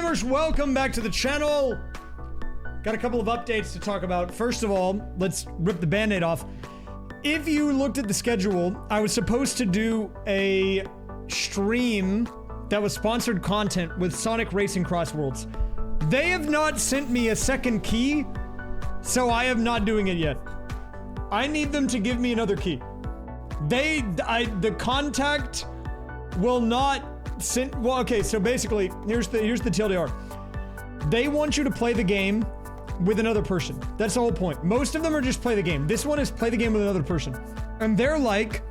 viewers, welcome back to the channel. Got a couple of updates to talk about. First of all, let's rip the band-aid off. If you looked at the schedule, I was supposed to do a stream that was sponsored content with Sonic Racing Cross Worlds. They have not sent me a second key, so I am not doing it yet. I need them to give me another key. The contact will not send, well, okay, so basically, here's the TLDR. They want you to play the game with another person. That's the whole point. Most of them are just play the game. This one is play the game with another person. And they're like,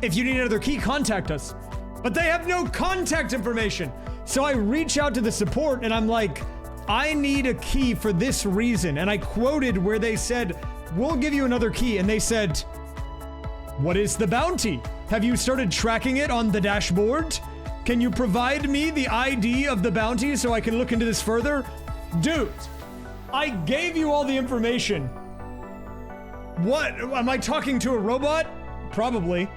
if you need another key, contact us. But they have no contact information. So I reach out to the support and I'm like, I need a key for this reason. And I quoted where they said, we'll give you another key. And they said, what is the bounty? Have you started tracking it on the dashboard? Can you provide me the ID of the bounty so I can look into this further? Dude, I gave you all the information. What? Am I talking to a robot? Probably.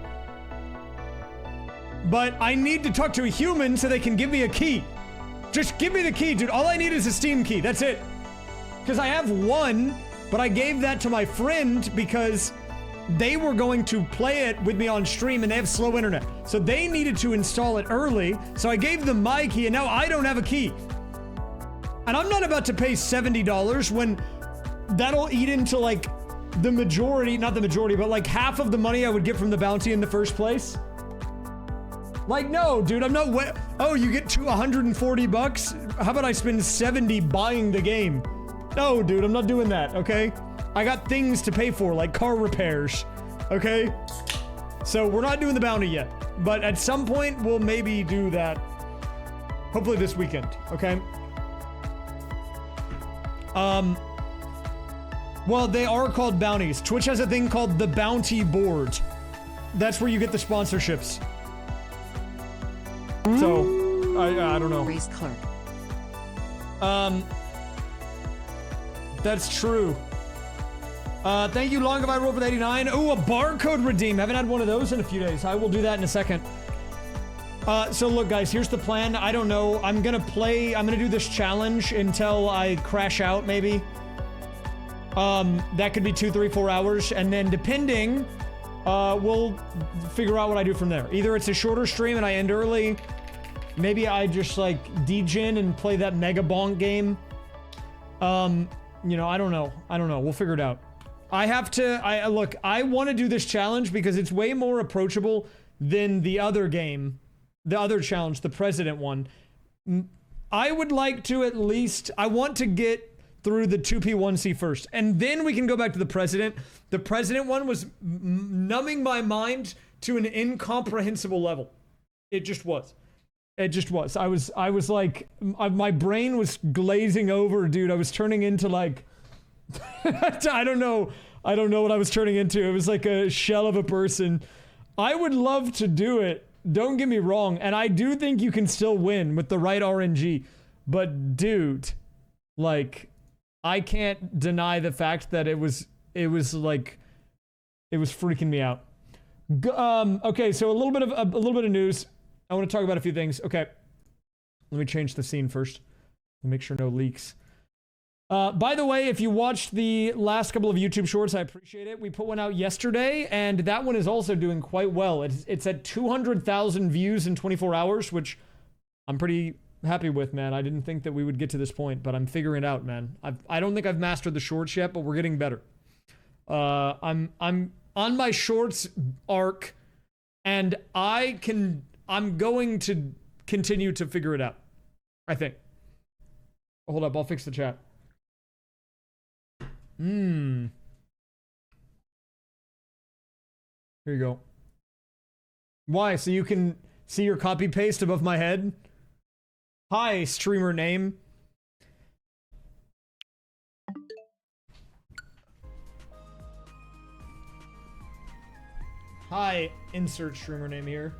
But I need to talk to a human so they can give me a key. Just give me the key, dude. All I need is a Steam key. That's it. Because I have one, but I gave that to my friend because they were going to play it with me on stream and they have slow internet. So they needed to install it early. So I gave them my key and now I don't have a key. And I'm not about to pay $70 when that'll eat into like the majority, not the majority, but like half of the money I would get from the bounty in the first place. Like, no, dude, I'm not oh, you get 140 bucks? How about I spend 70 buying the game? No, dude, I'm not doing that, okay? I got things to pay for, like car repairs, okay? So we're not doing the bounty yet, but at some point we'll maybe do that. Hopefully this weekend, okay? Well, they are called bounties. Twitch has a thing called the bounty board. That's where you get the sponsorships. So, I don't know. Race Clark. That's true. Thank you, Long Have I Rolled with 89. Oh, a barcode redeem. Haven't had one of those in a few days. I will do that in a second. So look, guys, here's the plan. I don't know. I'm gonna do this challenge until I crash out, maybe. That could be 2, 3, 4 hours. And then depending, we'll figure out what I do from there. Either it's a shorter stream and I end early. Maybe I just like degen and play that Mega Bonk game. You know, I don't know. We'll figure it out. Look, I want to do this challenge because it's way more approachable than the other game. The other challenge, the president one. I would like to at least, I want to get through the 2P1C first. And then we can go back to the president. The president one was numbing my mind to an incomprehensible level. It just was. It just was. I was like, my brain was glazing over, dude. I was turning into like, I don't know what I was turning into. It was like a shell of a person. I would love to do it. Don't get me wrong. And I do think you can still win with the right RNG. But dude, like, I can't deny the fact that it was freaking me out. Okay, so a little bit of news. I want to talk about a few things. Okay. Let me change the scene first. Make sure no leaks. By the way, if you watched the last couple of YouTube shorts, I appreciate it. We put one out yesterday, and that one is also doing quite well. It's at 200,000 views in 24 hours, which I'm pretty happy with, man. I didn't think that we would get to this point, but I'm figuring it out, man. I don't think I've mastered the shorts yet, but we're getting better. I'm on my shorts arc, and I'm going to continue to figure it out. I think. Hold up, I'll fix the chat. Here you go. Why? So you can see your copy paste above my head? Hi, streamer name. Hi, insert streamer name here.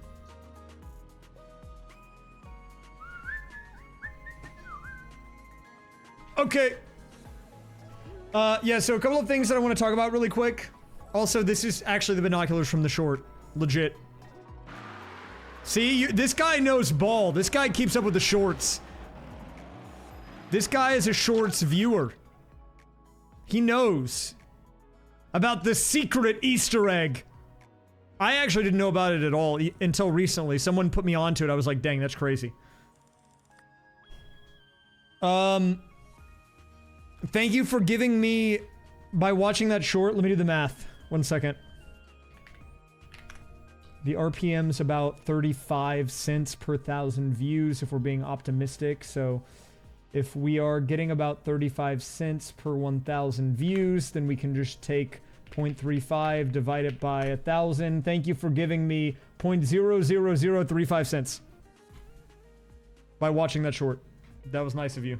Okay. Yeah, so a couple of things that I want to talk about really quick. Also, this is actually the binoculars from the short. Legit. See, this guy knows ball. This guy keeps up with the shorts. This guy is a shorts viewer. He knows about the secret Easter egg. I actually didn't know about it at all until recently. Someone put me onto it. I was like, dang, that's crazy. Thank you for giving me, by watching that short, let me do the math. 1 second. The RPM's about 35 cents per 1,000 views if we're being optimistic. So if we are getting about 35 cents per 1,000 views, then we can just take 0.35, divide it by 1,000. Thank you for giving me 0.00035 cents by watching that short. That was nice of you.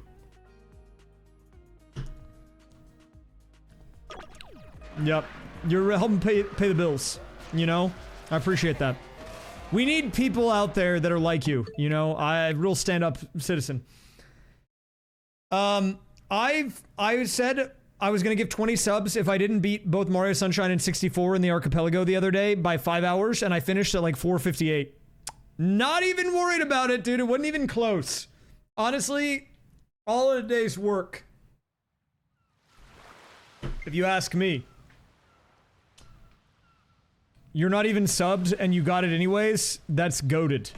Yep. You're helping pay the bills, you know? I appreciate that. We need people out there that are like you, you know? Real stand-up citizen. I said I was gonna give 20 subs if I didn't beat both Mario Sunshine and 64 in the Archipelago the other day by 5 hours, and I finished at like 4:58. Not even worried about it, dude. It wasn't even close. Honestly, all of the day's work. If you ask me. You're not even subbed and you got it anyways? That's goated.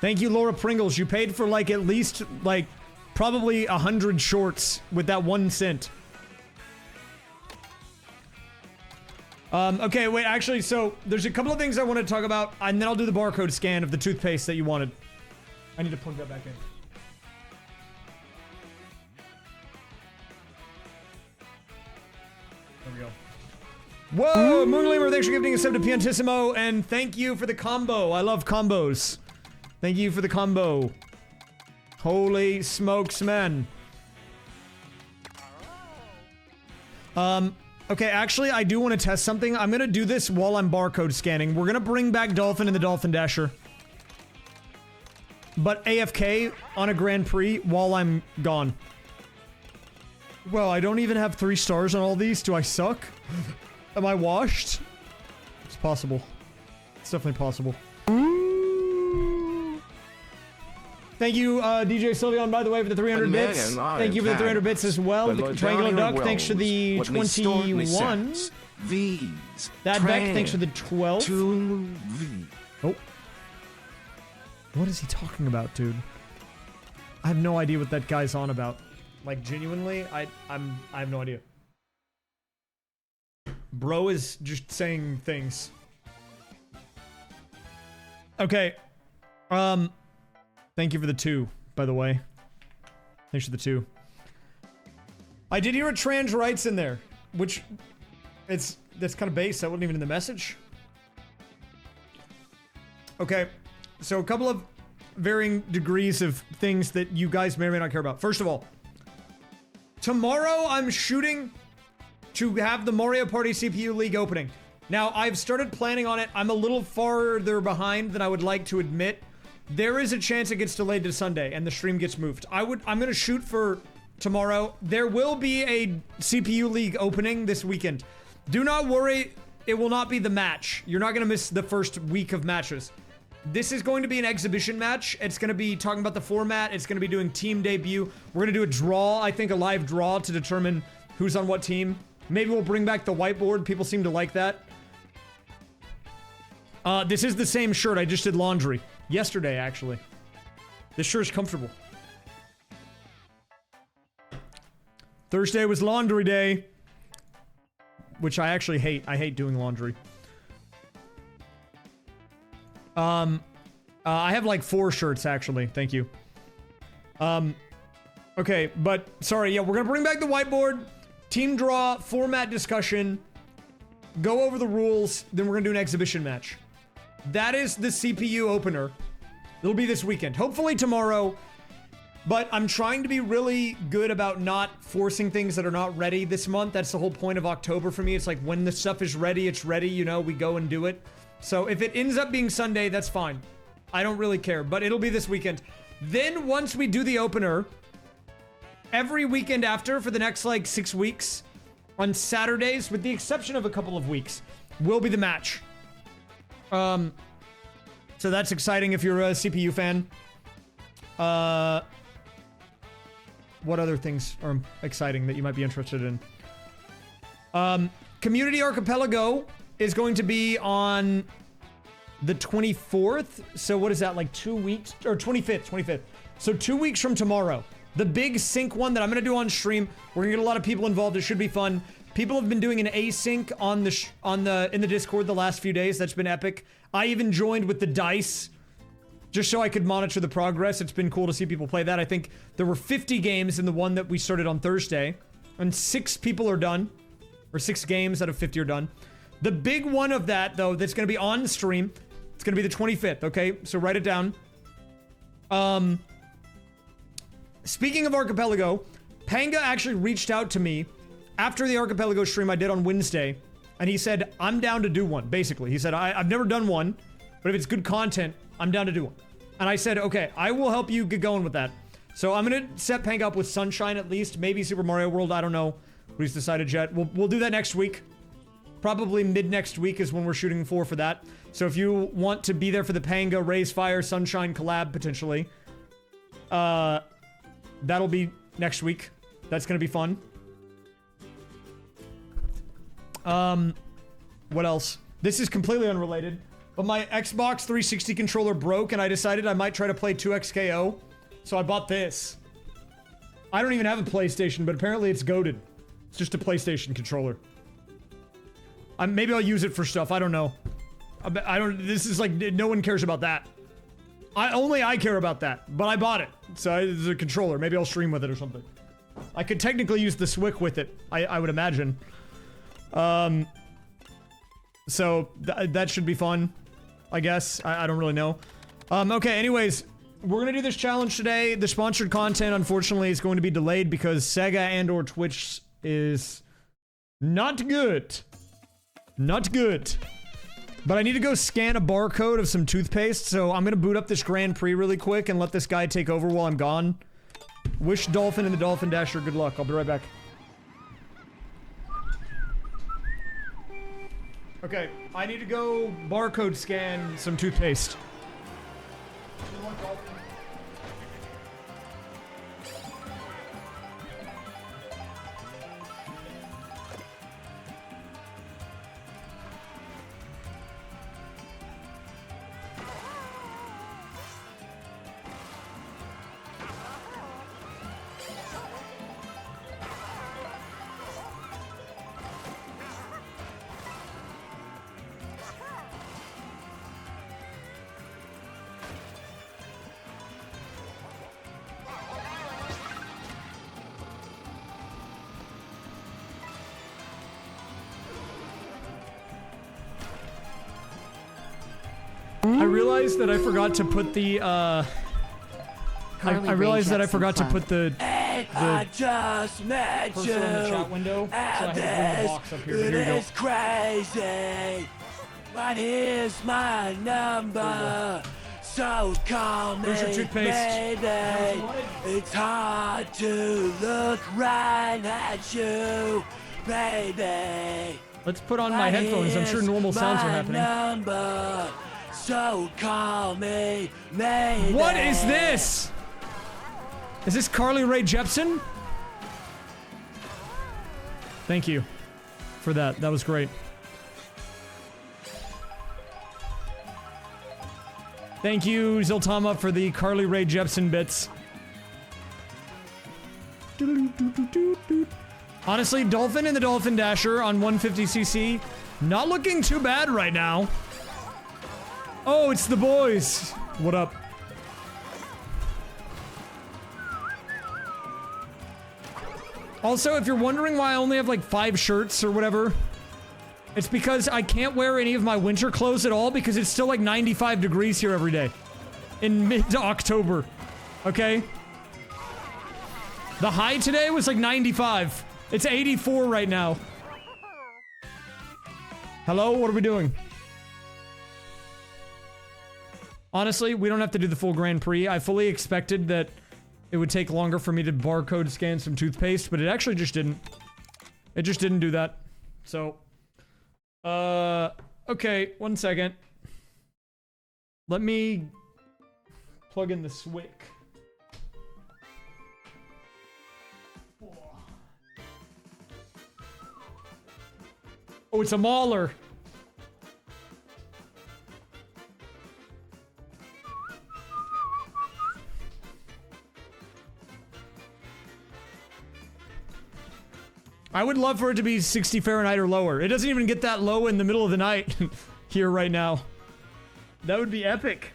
Thank you, Laura Pringles. You paid for like at least like probably 100 shorts with that 1 cent. Okay, wait, actually, so there's a couple of things I want to talk about, and then I'll do the barcode scan of the toothpaste that you wanted. I need to plug that back in. There we go. Whoa, Moonglamer, thanks for giving a sub to Piantissimo, and thank you for the combo. I love combos. Thank you for the combo. Holy smokes, man. Okay, actually, I do want to test something. I'm gonna do this while I'm barcode scanning. We're gonna bring back Dolphin and the Dolphin Dasher. But AFK on a Grand Prix while I'm gone. Well, I don't even have 3 stars on all these. Do I suck? Am I washed? It's possible. It's definitely possible. Thank you, DJ Sylveon, by the way, for the 300 bits. Thank you for the 300 bits as well. The Triangular Duck, thanks for the 21. That Beck, thanks for the 12. Oh. What is he talking about, dude? I have no idea what that guy's on about. Like, genuinely, I have no idea. Bro is just saying things. Okay. Thank you for the 2, by the way. Thanks for the 2. I did hear a trans rights in there, which that's kind of base. That wasn't even in the message. Okay. So a couple of varying degrees of things that you guys may or may not care about. First of all, tomorrow I'm shooting to have the Mario Party CPU League opening. Now, I've started planning on it. I'm a little farther behind than I would like to admit. There is a chance it gets delayed to Sunday and the stream gets moved. I'm gonna shoot for tomorrow. There will be a CPU League opening this weekend. Do not worry, it will not be the match. You're not gonna miss the first week of matches. This is going to be an exhibition match. It's going to be talking about the format. It's going to be doing team debut. We're going to do a draw, I think a live draw to determine who's on what team. Maybe we'll bring back the whiteboard. People seem to like that. This is the same shirt. I just did laundry. Yesterday, actually. This shirt's comfortable. Thursday was laundry day. Which I actually hate. I hate doing laundry. I have like 4 shirts actually. Thank you. Okay, but sorry. Yeah, we're gonna bring back the whiteboard, team draw, format discussion, go over the rules. Then we're gonna do an exhibition match. That is the CPU opener. It'll be this weekend. Hopefully tomorrow. But I'm trying to be really good about not forcing things that are not ready this month. That's the whole point of October for me. It's like when the stuff is ready, it's ready. You know, we go and do it. So if it ends up being Sunday, that's fine. I don't really care, but it'll be this weekend. Then once we do the opener, every weekend after for the next like 6 weeks, on Saturdays, with the exception of a couple of weeks, will be the match. So that's exciting if you're a CPU fan. what other things are exciting that you might be interested in. Community Archipelago is going to be on the 24th. So what is that, like 2 weeks? Or 25th. So 2 weeks from tomorrow. The big sync one that I'm going to do on stream. We're going to get a lot of people involved. It should be fun. People have been doing an async in the Discord the last few days. That's been epic. I even joined with the dice just so I could monitor the progress. It's been cool to see people play that. I think there were 50 games in the one that we started on Thursday, and 6 people are done, or 6 games out of 50 are done. The big one of that, though, that's going to be on stream, it's going to be the 25th, okay? So write it down. Speaking of Archipelago, Panga actually reached out to me after the Archipelago stream I did on Wednesday, and he said, I'm down to do one, basically. He said, I've never done one, but if it's good content, I'm down to do one. And I said, okay, I will help you get going with that. So I'm going to set Panga up with Sunshine at least, maybe Super Mario World, I don't know what he's decided yet. We'll do that next week. Probably mid next week is when we're shooting for that. So if you want to be there for the Panga, raysfire, Sunshine collab, potentially, that'll be next week. That's going to be fun. What else? This is completely unrelated, but my Xbox 360 controller broke and I decided I might try to play 2XKO. So I bought this. I don't even have a PlayStation, but apparently it's goated. It's just a PlayStation controller. Maybe I'll use it for stuff. I don't know. This is like, no one cares about that. Only I care about that, but I bought it. So it's a controller. Maybe I'll stream with it or something. I could technically use the SwiCC with it, I would imagine. So that should be fun, I guess. I don't really know. Okay, anyways, we're gonna do this challenge today. The sponsored content, unfortunately, is going to be delayed because Sega and or Twitch is not good. Not good. But I need to go scan a barcode of some toothpaste, so I'm gonna boot up this Grand Prix really quick and let this guy take over while I'm gone. Wish Dolphin and the Dolphin Dasher good luck. I'll be right back. Okay, I need to go barcode scan some toothpaste. I realized that I forgot to put the, I realized that I forgot to put the I just met you. person on the chat window, so I had to bring the box up here. But here we go. It's crazy, but here's my number. So call me, There's your toothpaste. baby. It's hard to look right at you, baby. Let's put on my headphones. I'm sure normal sounds are happening. Number. So call me, maybe. What is this? Is this Carly Rae Jepsen? Thank you for that. That was great. Thank you, Ziltama, for the Carly Rae Jepsen bits. Honestly, Dolphin and the Dolphin Dasher on 150cc, not looking too bad right now. Oh, it's the boys. What up? Also, if you're wondering why I only have like 5 shirts or whatever, it's because I can't wear any of my winter clothes at all because it's still like 95 degrees here every day in mid-October. Okay? The high today was like 95. It's 84 right now. Hello? What are we doing? Honestly, we don't have to do the full Grand Prix. I fully expected that it would take longer for me to barcode scan some toothpaste, but it actually just didn't. It just didn't do that. So, okay, 1 second. Let me plug in the SwiCC. Oh, it's a mauler. I would love for it to be 60 Fahrenheit or lower. It doesn't even get that low in the middle of the night here right now. That would be epic.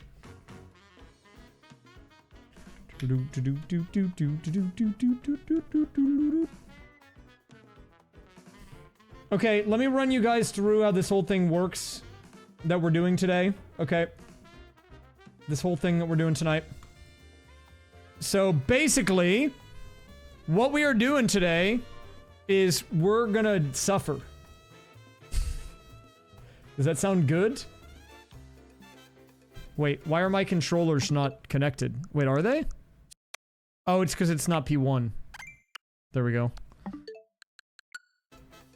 Okay, let me run you guys through how this whole thing works that we're doing today. Okay. This whole thing that we're doing tonight. So basically, what we are doing today is we're gonna suffer. Does that sound good? Wait, why are my controllers not connected? Wait, are they? Oh, it's because it's not P1. There we go.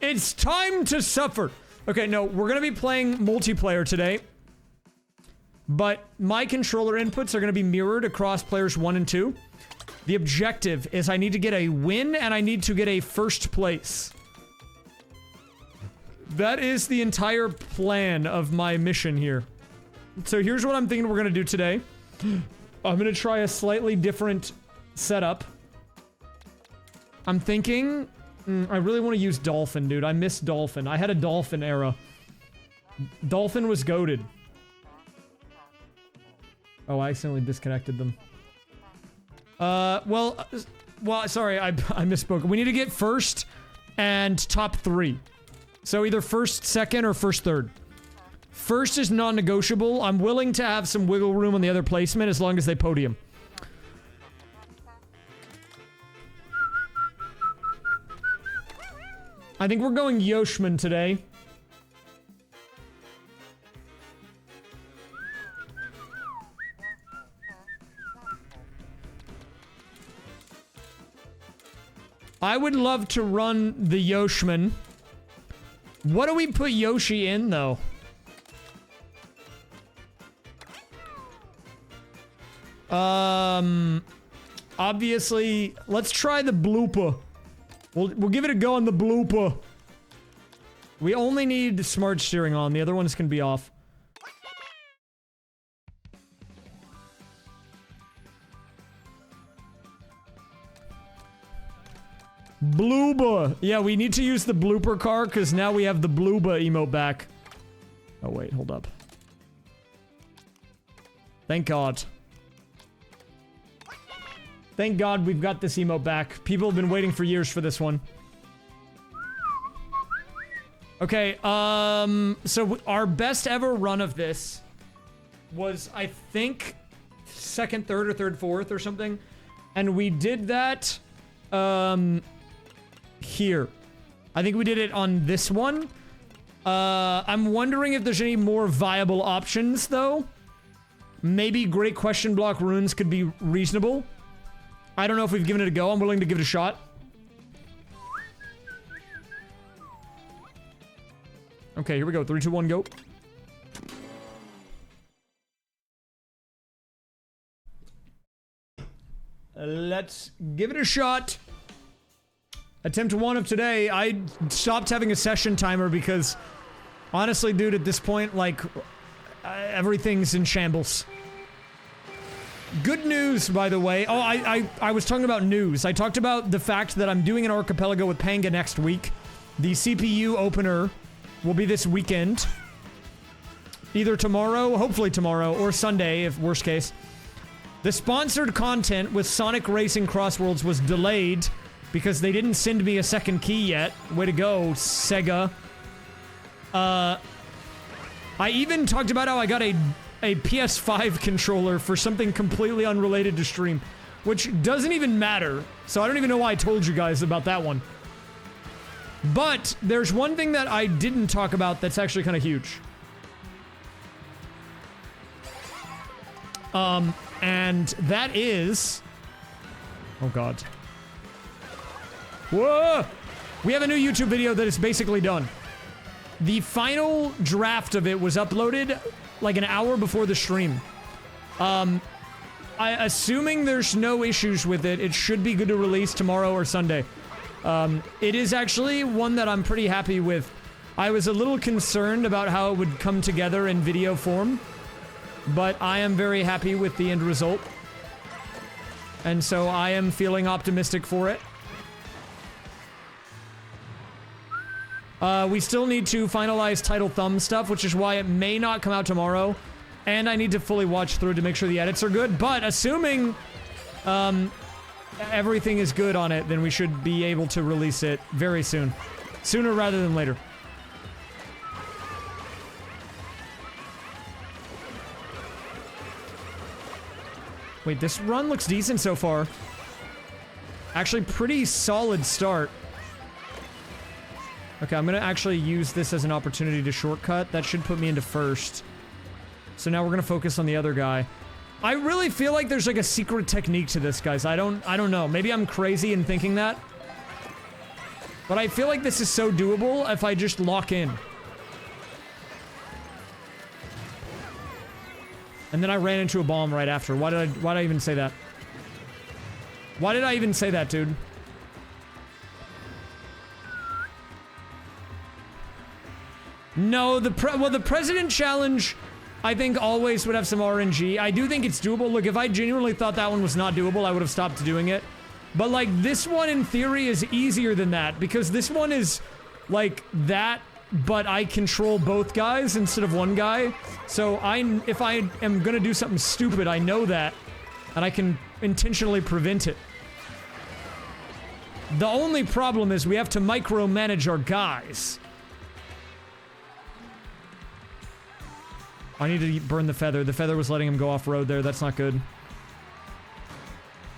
It's time to suffer! Okay, no, we're gonna be playing multiplayer today. But my controller inputs are gonna be mirrored across players 1 and 2. The objective is I need to get a win and I need to get a first place. That is the entire plan of my mission here. So here's what I'm thinking we're gonna do today. I'm gonna try a slightly different setup. I'm thinking... I really want to use Dolphin, dude. I miss Dolphin. I had a Dolphin era. Dolphin was goated. Oh, I accidentally disconnected them. Well, sorry, I misspoke. We need to get first and top 3. So either first, second, or first, third. First is non-negotiable. I'm willing to have some wiggle room on the other placement as long as they podium. I think we're going Yoshman today. I would love to run the Yoshman. What do we put Yoshi in, though? Obviously, let's try the blooper. We'll give it a go on the blooper. We only need smart steering on. The other ones can be off. Blooba. Yeah, we need to use the blooper car because now we have the blooba emote back. Oh, wait. Hold up. Thank God. Thank God we've got this emote back. People have been waiting for years for this one. Okay, so our best ever run of this was, I think, second, third, or third, fourth, or something. And we did that, here. I think we did it on this one. I'm wondering if there's any more viable options, though. Maybe Great Question Block runes could be reasonable. I don't know if we've given it a go. I'm willing to give it a shot. Okay, here we go. 3, 2, 1, go. Let's give it a shot. Attempt 1 of today. I stopped having a session timer because, honestly, dude, at this point, like, everything's in shambles. Good news, by the way. Oh, I was talking about news. I talked about the fact that I'm doing an archipelago with Panga next week. The CPU opener will be this weekend. Either tomorrow, hopefully tomorrow, or Sunday, if worst case. The sponsored content with Sonic Racing Crossworlds was delayed because they didn't send me a second key yet. Way to go, Sega. I even talked about how I got a PS5 controller for something completely unrelated to stream, which doesn't even matter, so I don't even know why I told you guys about that one. But there's one thing that I didn't talk about that's actually kind of huge. And that is... Oh god. Whoa! We have a new YouTube video that is basically done. The final draft of it was uploaded like an hour before the stream. assuming there's no issues with it, it should be good to release tomorrow or Sunday. It is actually one that I'm pretty happy with. I was a little concerned about how it would come together in video form, but I am very happy with the end result. And so I am feeling optimistic for it. We still need to finalize title thumb stuff, which is why it may not come out tomorrow. And I need to fully watch through to make sure the edits are good. But assuming everything is good on it, then we should be able to release it very soon. Sooner rather than later. Wait, this run looks decent so far. Actually, pretty solid start. Okay, I'm gonna actually use this as an opportunity to shortcut. That should put me into first. So now we're gonna focus on the other guy. I really feel like there's like a secret technique to this, guys. I don't know. Maybe I'm crazy in thinking that. But I feel like this is so doable if I just lock in. And then I ran into a bomb right after. Why did I even say that? Why did I even say that, dude? No, the President Challenge, I think, always would have some RNG. I do think it's doable. Look, if I genuinely thought that one was not doable, I would have stopped doing it. But, like, this one, in theory, is easier than that. Because this one is, like, that, but I control both guys instead of one guy. So, if I am gonna do something stupid, I know that. And I can intentionally prevent it. The only problem is we have to micromanage our guys. I need to burn the feather. The feather was letting him go off-road there. That's not good.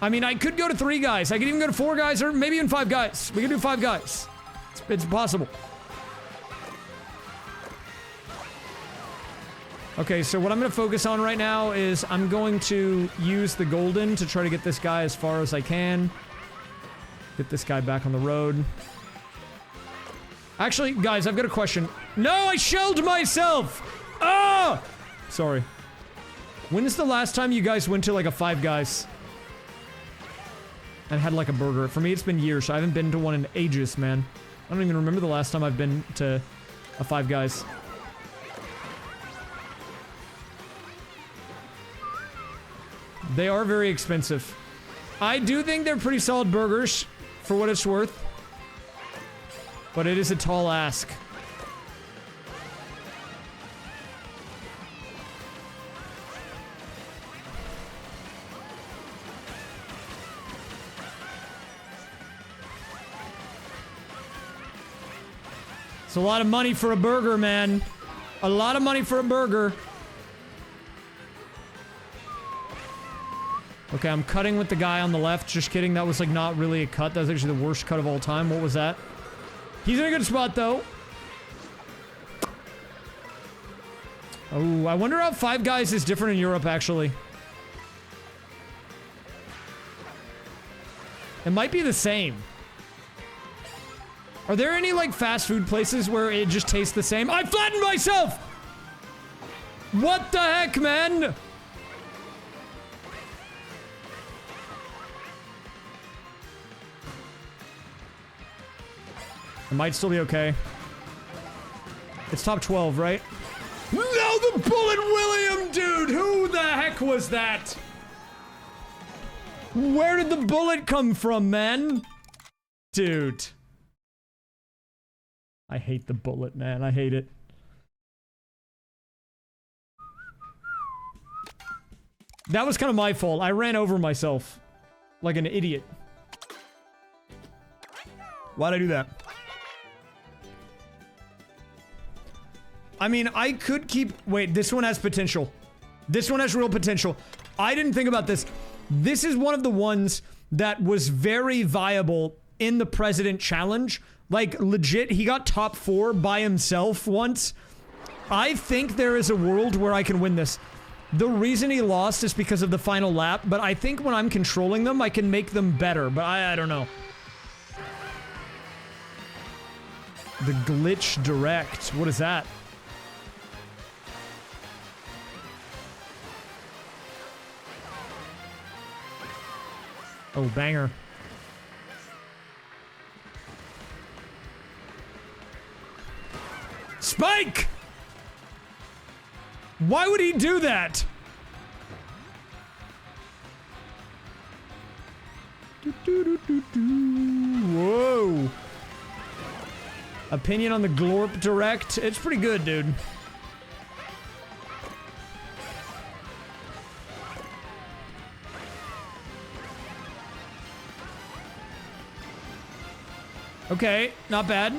I mean, I could go to 3 guys. I could even go to 4 guys, or maybe even 5 guys. We could do 5 guys. It's possible. Okay, so what I'm going to focus on right now is I'm going to use the golden to try to get this guy as far as I can. Get this guy back on the road. Actually, guys, I've got a question. No, I shelled myself! Ah! Sorry. When is the last time you guys went to like a 5 guys? And had like a burger? For me, it's been years. I haven't been to one in ages, man. I don't even remember the last time I've been to a 5 guys. They are very expensive. I do think they're pretty solid burgers, for what it's worth. But it is a tall ask. It's a lot of money for a burger, man. A lot of money for a burger. Okay, I'm cutting with the guy on the left. Just kidding, that was like not really a cut. That was actually the worst cut of all time. What was that? He's in a good spot, though. Oh, I wonder how 5 guys is different in Europe, actually. It might be the same. Are there any, like, fast food places where it just tastes the same? I flattened myself! What the heck, man? It might still be okay. It's top 12, right? No, the Bullet William, dude! Who the heck was that? Where did the bullet come from, man? Dude. I hate the bullet, man. I hate it. That was kind of my fault. I ran over myself. Like an idiot. Why'd I do that? I mean, I could keep... Wait, this one has potential. This one has real potential. I didn't think about this. This is one of the ones that was very viable in the President Challenge. Like, legit, he got top 4 by himself once. I think there is a world where I can win this. The reason he lost is because of the final lap, but I think when I'm controlling them, I can make them better, but I don't know. The glitch direct. What is that? Oh, banger. Spike! Why would he do that? Whoa. Opinion on the Glorp Direct? It's pretty good, dude. Okay, not bad.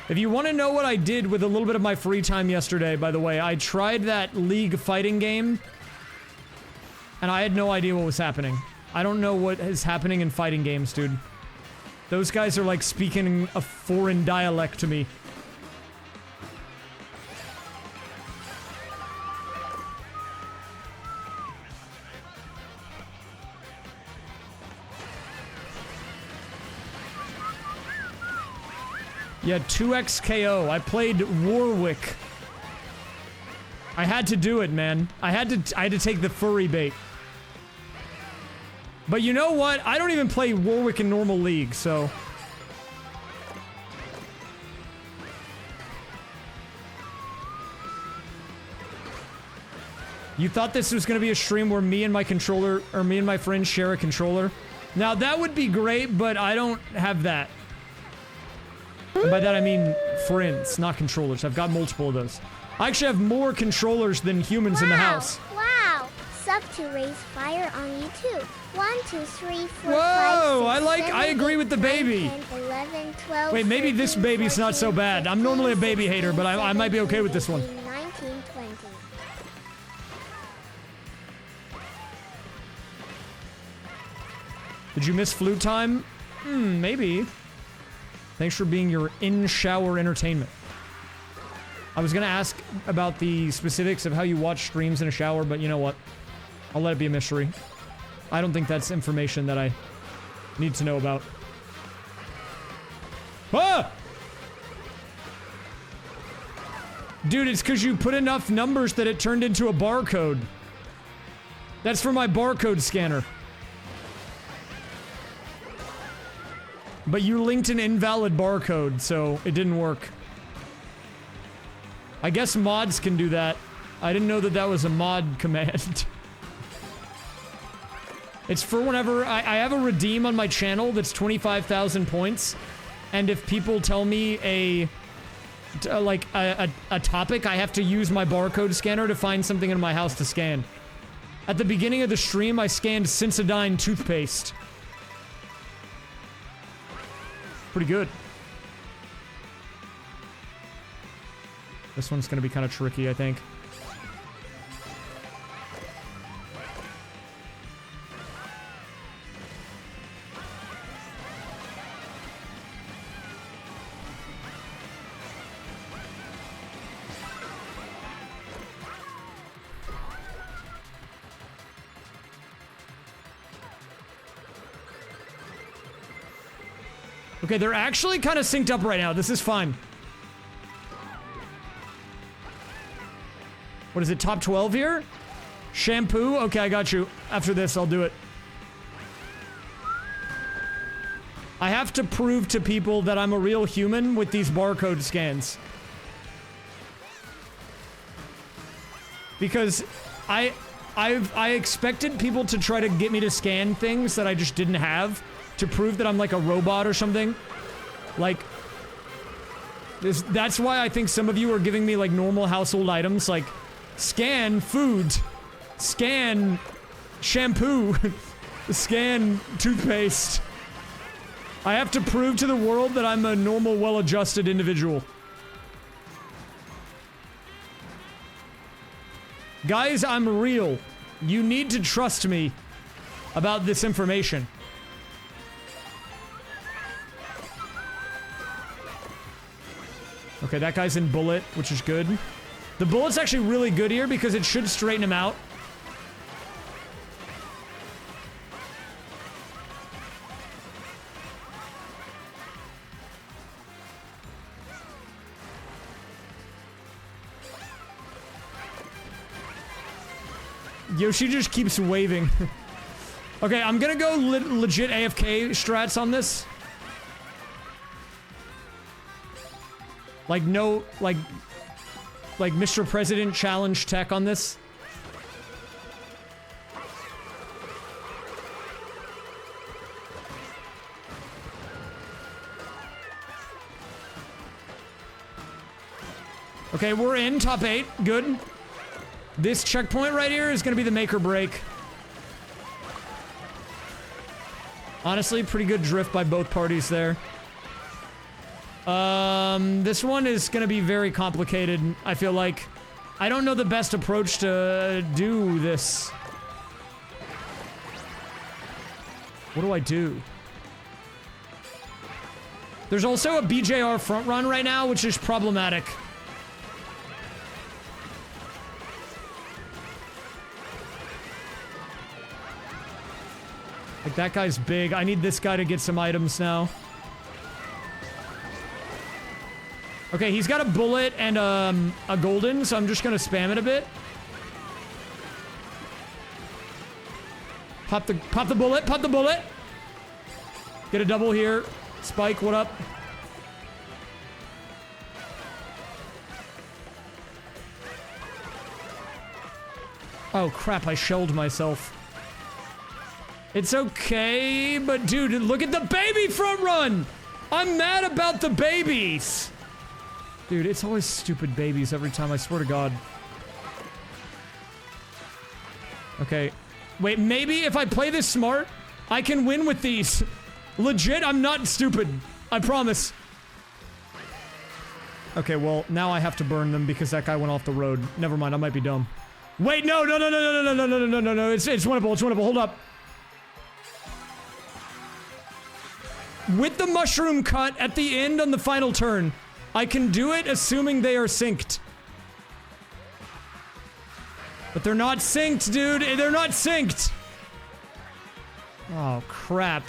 If you want to know what I did with a little bit of my free time yesterday, by the way, I tried that League fighting game, and I had no idea what was happening. I don't know what is happening in fighting games, dude. Those guys are like speaking a foreign dialect to me. Yeah, 2x KO. I played Warwick. I had to do it, man. I had to take the furry bait. But you know what? I don't even play Warwick in normal league, so... You thought this was gonna be a stream where me and my controller, or me and my friends share a controller? Now, that would be great, but I don't have that. And by that I mean friends, not controllers. I've got multiple of those. I actually have more controllers than humans in the house. Wow! Sub to raysfire on YouTube. 1, 2, 3, 4, Whoa! 5, 6, 7, I agree with the 9, baby. 10, 11, 12, Wait, maybe 13, this baby's not so 14, bad. I'm normally a baby hater, but I might be okay with this one. 19, 20. Did you miss flute time? Maybe. Thanks for being your in-shower entertainment. I was gonna ask about the specifics of how you watch streams in a shower, but you know what? I'll let it be a mystery. I don't think that's information that I need to know about. Ah! Dude, it's because you put enough numbers that it turned into a barcode. That's for my barcode scanner. But you linked an invalid barcode, so it didn't work. I guess mods can do that. I didn't know that that was a mod command. It's for whenever I have a redeem on my channel that's 25,000 points, and if people tell me a topic, I have to use my barcode scanner to find something in my house to scan. At the beginning of the stream, I scanned Sensodyne toothpaste. Pretty good. This one's gonna be kind of tricky, I think. Okay, they're actually kind of synced up right now. This is fine. What is it, top 12 here? Shampoo? Okay, I got you. After this, I'll do it. I have to prove to people that I'm a real human with these barcode scans. Because I expected people to try to get me to scan things that I just didn't have to prove that I'm like a robot or something. Like, that's why I think some of you are giving me like normal household items, like scan food, scan shampoo, scan toothpaste. I have to prove to the world that I'm a normal, well-adjusted individual. Guys, I'm real. You need to trust me about this information. Okay, that guy's in bullet, which is good. The bullet's actually really good here because it should straighten him out. Yoshi just keeps waving. Okay, I'm gonna go legit AFK strats on this. Like, no, like Mr. President challenge tech on this. Okay, we're in top 8. Good. This checkpoint right here is gonna be the make or break. Honestly, pretty good drift by both parties there. This one is gonna be very complicated, I feel like. I don't know the best approach to do this. What do I do? There's also a BJR front run right now, which is problematic. Like, that guy's big. I need this guy to get some items now. Okay, he's got a bullet and a golden, so I'm just gonna spam it a bit. Pop the bullet, pop the bullet. Get a double here. Spike, what up? Oh crap, I shelled myself. It's okay, but dude, look at the baby front run! I'm mad about the babies! Dude, it's always stupid babies every time, I swear to God. Okay. Wait, maybe if I play this smart, I can win with these. Legit, I'm not stupid. I promise. Okay, well, now I have to burn them because that guy went off the road. Never mind, I might be dumb. Wait, no, it's winnable, it's winnable, hold up. With the mushroom cut at the end on the final turn, I can do it assuming they are synced. But they're not synced, dude. They're not synced. Oh, crap.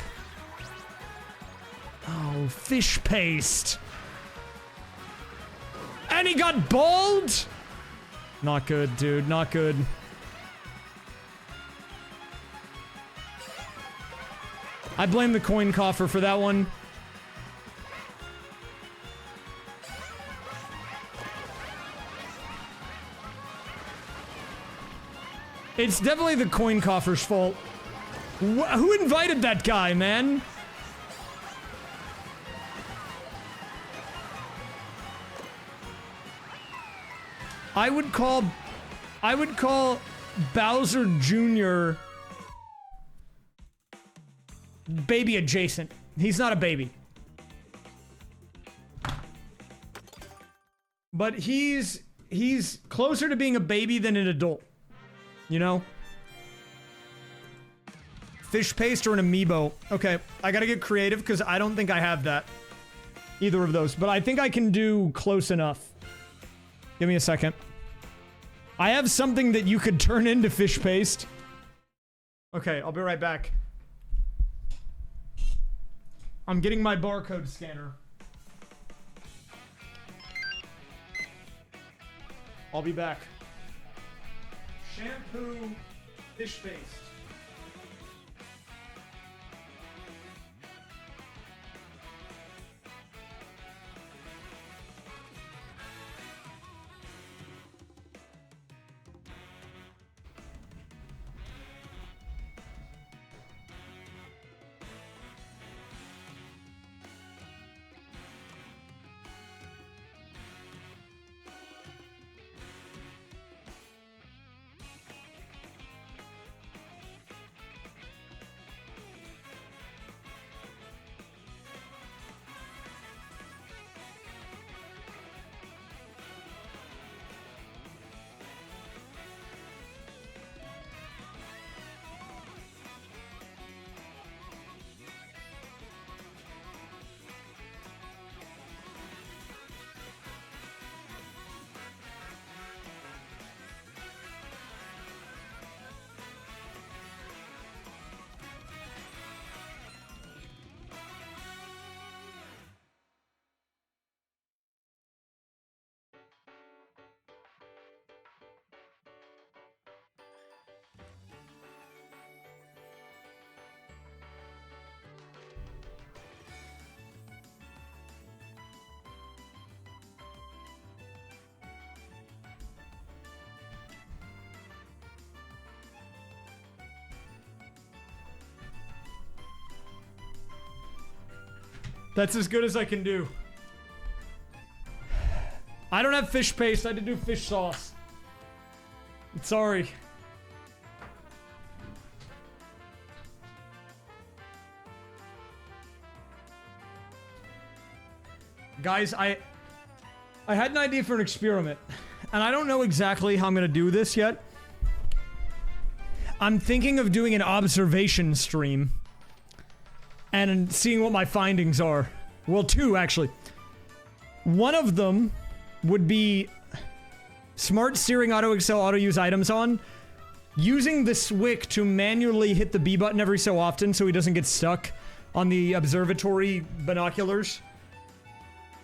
Oh, fish paste. And he got bald? Not good, dude. Not good. I blame the coin coffer for that one. It's definitely the coin coffer's fault. Who invited that guy, man? I would call Bowser Jr. baby adjacent. He's not a baby. But he's closer to being a baby than an adult. You know? Fish paste or an amiibo. Okay, I gotta get creative because I don't think I have that. Either of those. But I think I can do close enough. Give me a second. I have something that you could turn into fish paste. Okay, I'll be right back. I'm getting my barcode scanner. I'll be back. Shampoo, fish paste. That's as good as I can do. I don't have fish paste. I had to do fish sauce. Sorry. Guys, I had an idea for an experiment, and I don't know exactly how I'm gonna do this yet. I'm thinking of doing an observation stream and seeing what my findings are. Well, two, actually. One of them would be smart steering auto excel auto use items on, using the SwiCC to manually hit the B button every so often so he doesn't get stuck on the observatory binoculars.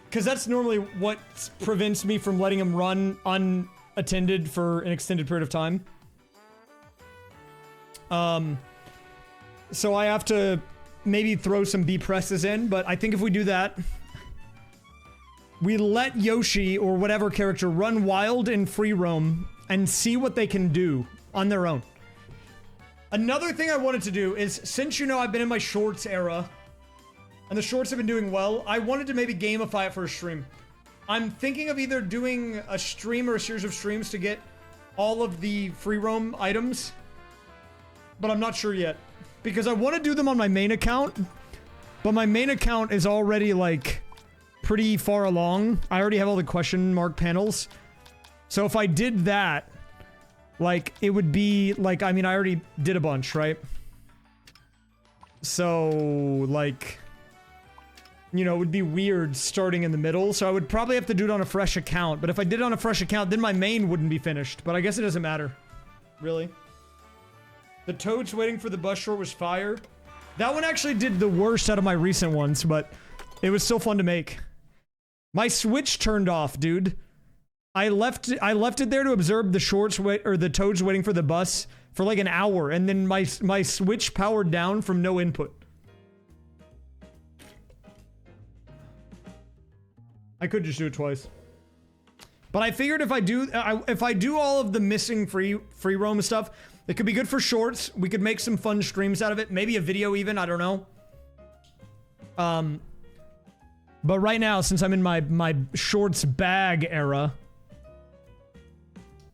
Because that's normally what prevents me from letting him run unattended for an extended period of time. So I have to maybe throw some B presses in, but I think if we do that, we let Yoshi or whatever character run wild in free roam and see what they can do on their own. Another thing I wanted to do is, since you know I've been in my shorts era, and the shorts have been doing well, I wanted to maybe gamify it for a stream. I'm thinking of either doing a stream or a series of streams to get all of the free roam items, but I'm not sure yet. Because I want to do them on my main account, but my main account is already, like, pretty far along. I already have all the question mark panels. So if I did that, like, it would be, like, I mean, I already did a bunch, right? So, like, you know, it would be weird starting in the middle, so I would probably have to do it on a fresh account. But if I did it on a fresh account, then my main wouldn't be finished. But I guess it doesn't matter. Really. The Toads Waiting for the Bus short was fire. That one actually did the worst out of my recent ones, but it was still fun to make. My Switch turned off, dude. I left it there to observe the shorts or the Toads Waiting for the Bus for like an hour, and then my Switch powered down from no input. I could just do it twice. But I figured if I do all of the missing free roam stuff, it could be good for shorts. We could make some fun streams out of it. Maybe a video even, I don't know. But right now, since I'm in my shorts bag era,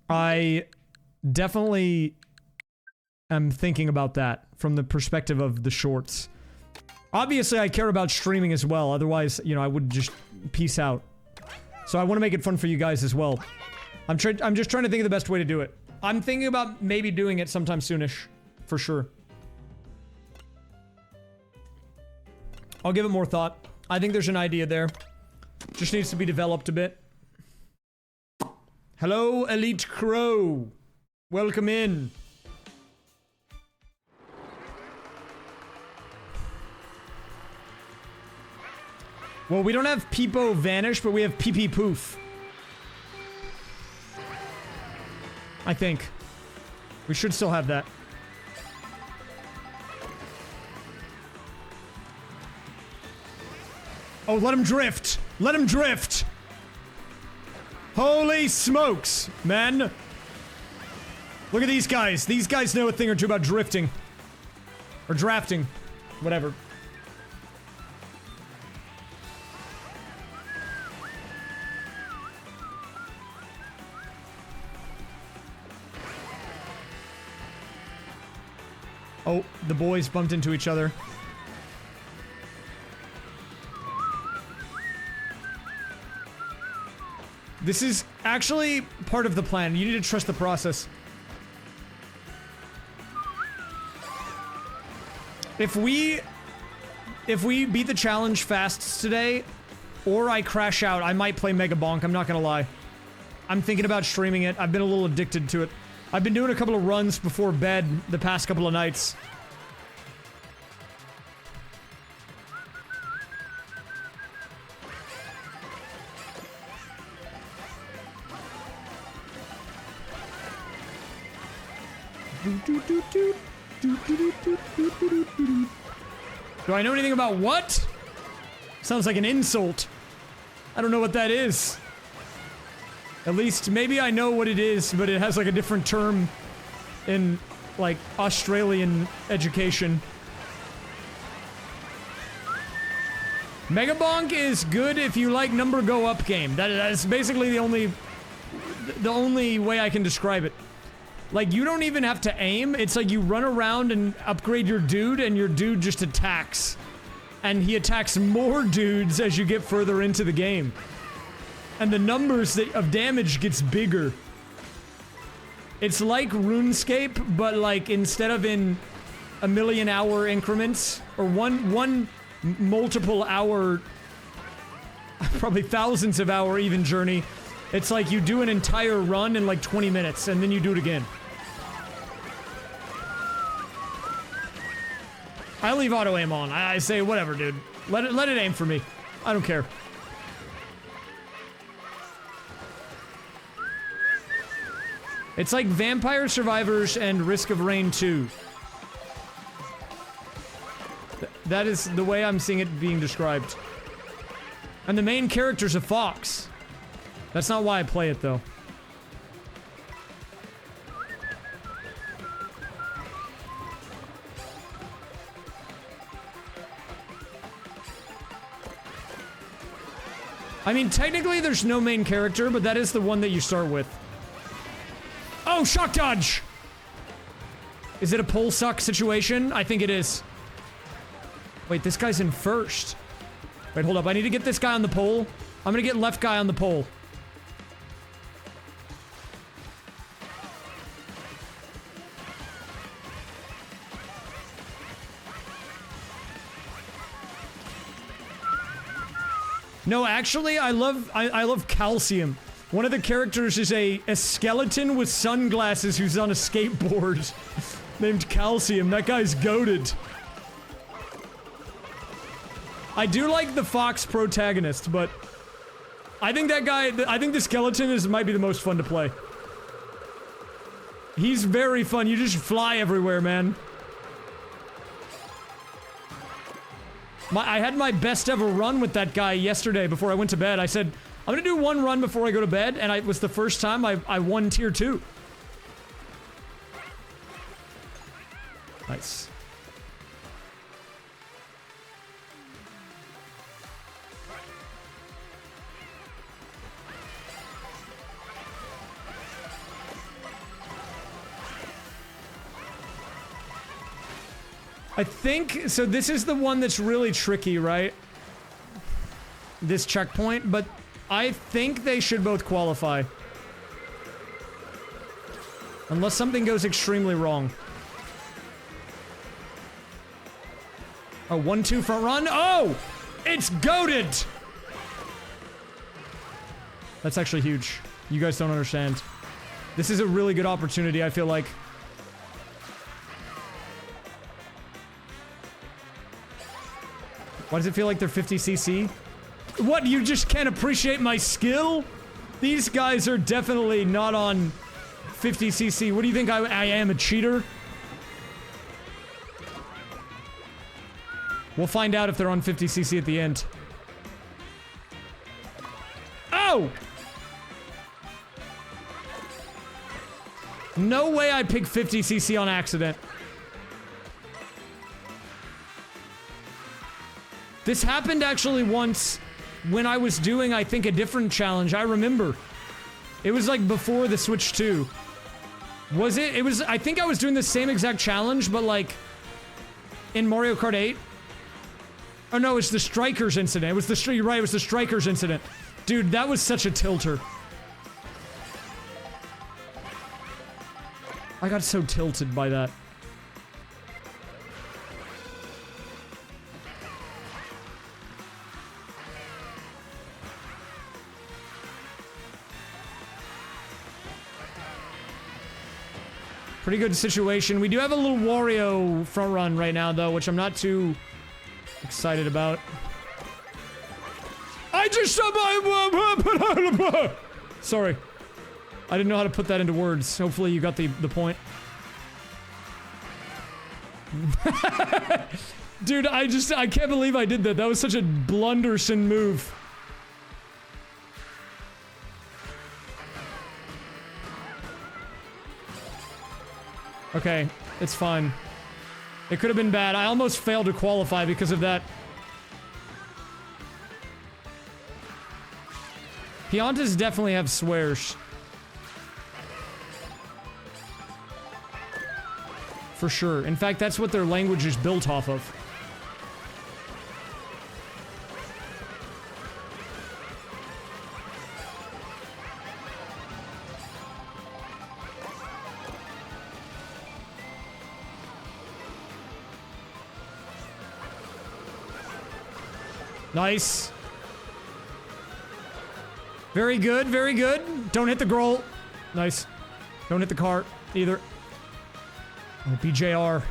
I definitely am thinking about that from the perspective of the shorts. Obviously, I care about streaming as well. Otherwise, you know, I would just peace out. So I want to make it fun for you guys as well. I'm just trying to think of the best way to do it. I'm thinking about maybe doing it sometime soonish. For sure. I'll give it more thought. I think there's an idea there. Just needs to be developed a bit. Hello, Elite Crow. Welcome in. Well, we don't have Peepo Vanish, but we have PP Poof. I think. We should still have that. Oh, let him drift! Let him drift! Holy smokes, man! Look at these guys. These guys know a thing or two about drifting. Or drafting. Whatever. Oh, the boys bumped into each other. This is actually part of the plan. You need to trust the process. If we beat the challenge fast today, or I crash out, I might play Mega Bonk, I'm not gonna lie. I'm thinking about streaming it. I've been a little addicted to it. I've been doing a couple of runs before bed the past couple of nights. Do I know anything about what? Sounds like an insult. I don't know what that is. At least, maybe I know what it is, but it has like a different term in, like, Australian education. Mega Bonk is good if you like number go up game. That's basically the only way I can describe it. Like, you don't even have to aim. It's like you run around and upgrade your dude, and your dude just attacks. And he attacks more dudes as you get further into the game. And the numbers of damage gets bigger. It's like RuneScape, but like instead of in a million hour increments, or one multiple hour, probably thousands of hour even journey, it's like you do an entire run in like 20 minutes, and then you do it again. I leave auto aim on. I say, whatever, dude. Let it aim for me. I don't care. It's like Vampire Survivors and Risk of Rain 2. That is the way I'm seeing it being described. And the main character's a fox. That's not why I play it, though. I mean, technically there's no main character, but that is the one that you start with. Oh, shock dodge! Is it a pull suck situation? I think it is. Wait, this guy's in first. Wait, hold up. I need to get this guy on the pole. I'm gonna get left guy on the pole. No, actually, I love Calcium. One of the characters is a skeleton with sunglasses who's on a skateboard named Calcium. That guy's goated. I do like the fox protagonist, but I think that guy, I think the skeleton might be the most fun to play. He's very fun. You just fly everywhere, man. I had my best ever run with that guy yesterday before I went to bed. I said, I'm gonna do one run before I go to bed, and it was the first time I won tier 2. Nice. I think, so this is the one that's really tricky, right? This checkpoint, but I think they should both qualify. Unless something goes extremely wrong. A 1-2 front run? Oh! It's goated! That's actually huge. You guys don't understand. This is a really good opportunity, I feel like. Why does it feel like they're 50cc? What, you just can't appreciate my skill? These guys are definitely not on 50cc. What do you think, I am a cheater? We'll find out if they're on 50cc at the end. Oh! No way I picked 50cc on accident. This happened actually once when I was doing, I think, a different challenge. I remember. It was like before the Switch 2. Was it? It was, I think I was doing the same exact challenge, but like in Mario Kart 8. Oh no, it's the Strikers incident. It was the, you're right, it was the Strikers incident. Dude, that was such a tilter. I got so tilted by that. Pretty good situation. We do have a little Wario front run right now, though, which I'm not too excited about. I just... Sorry. I didn't know how to put that into words. Hopefully you got the point. Dude, I can't believe I did that. That was such a blunderson move. Okay, it's fine. It could have been bad. I almost failed to qualify because of that. Piantas definitely have swears. For sure. In fact, that's what their language is built off of. Nice. Very good, very good. Don't hit the girl. Nice. Don't hit the cart either. Oh, BJR.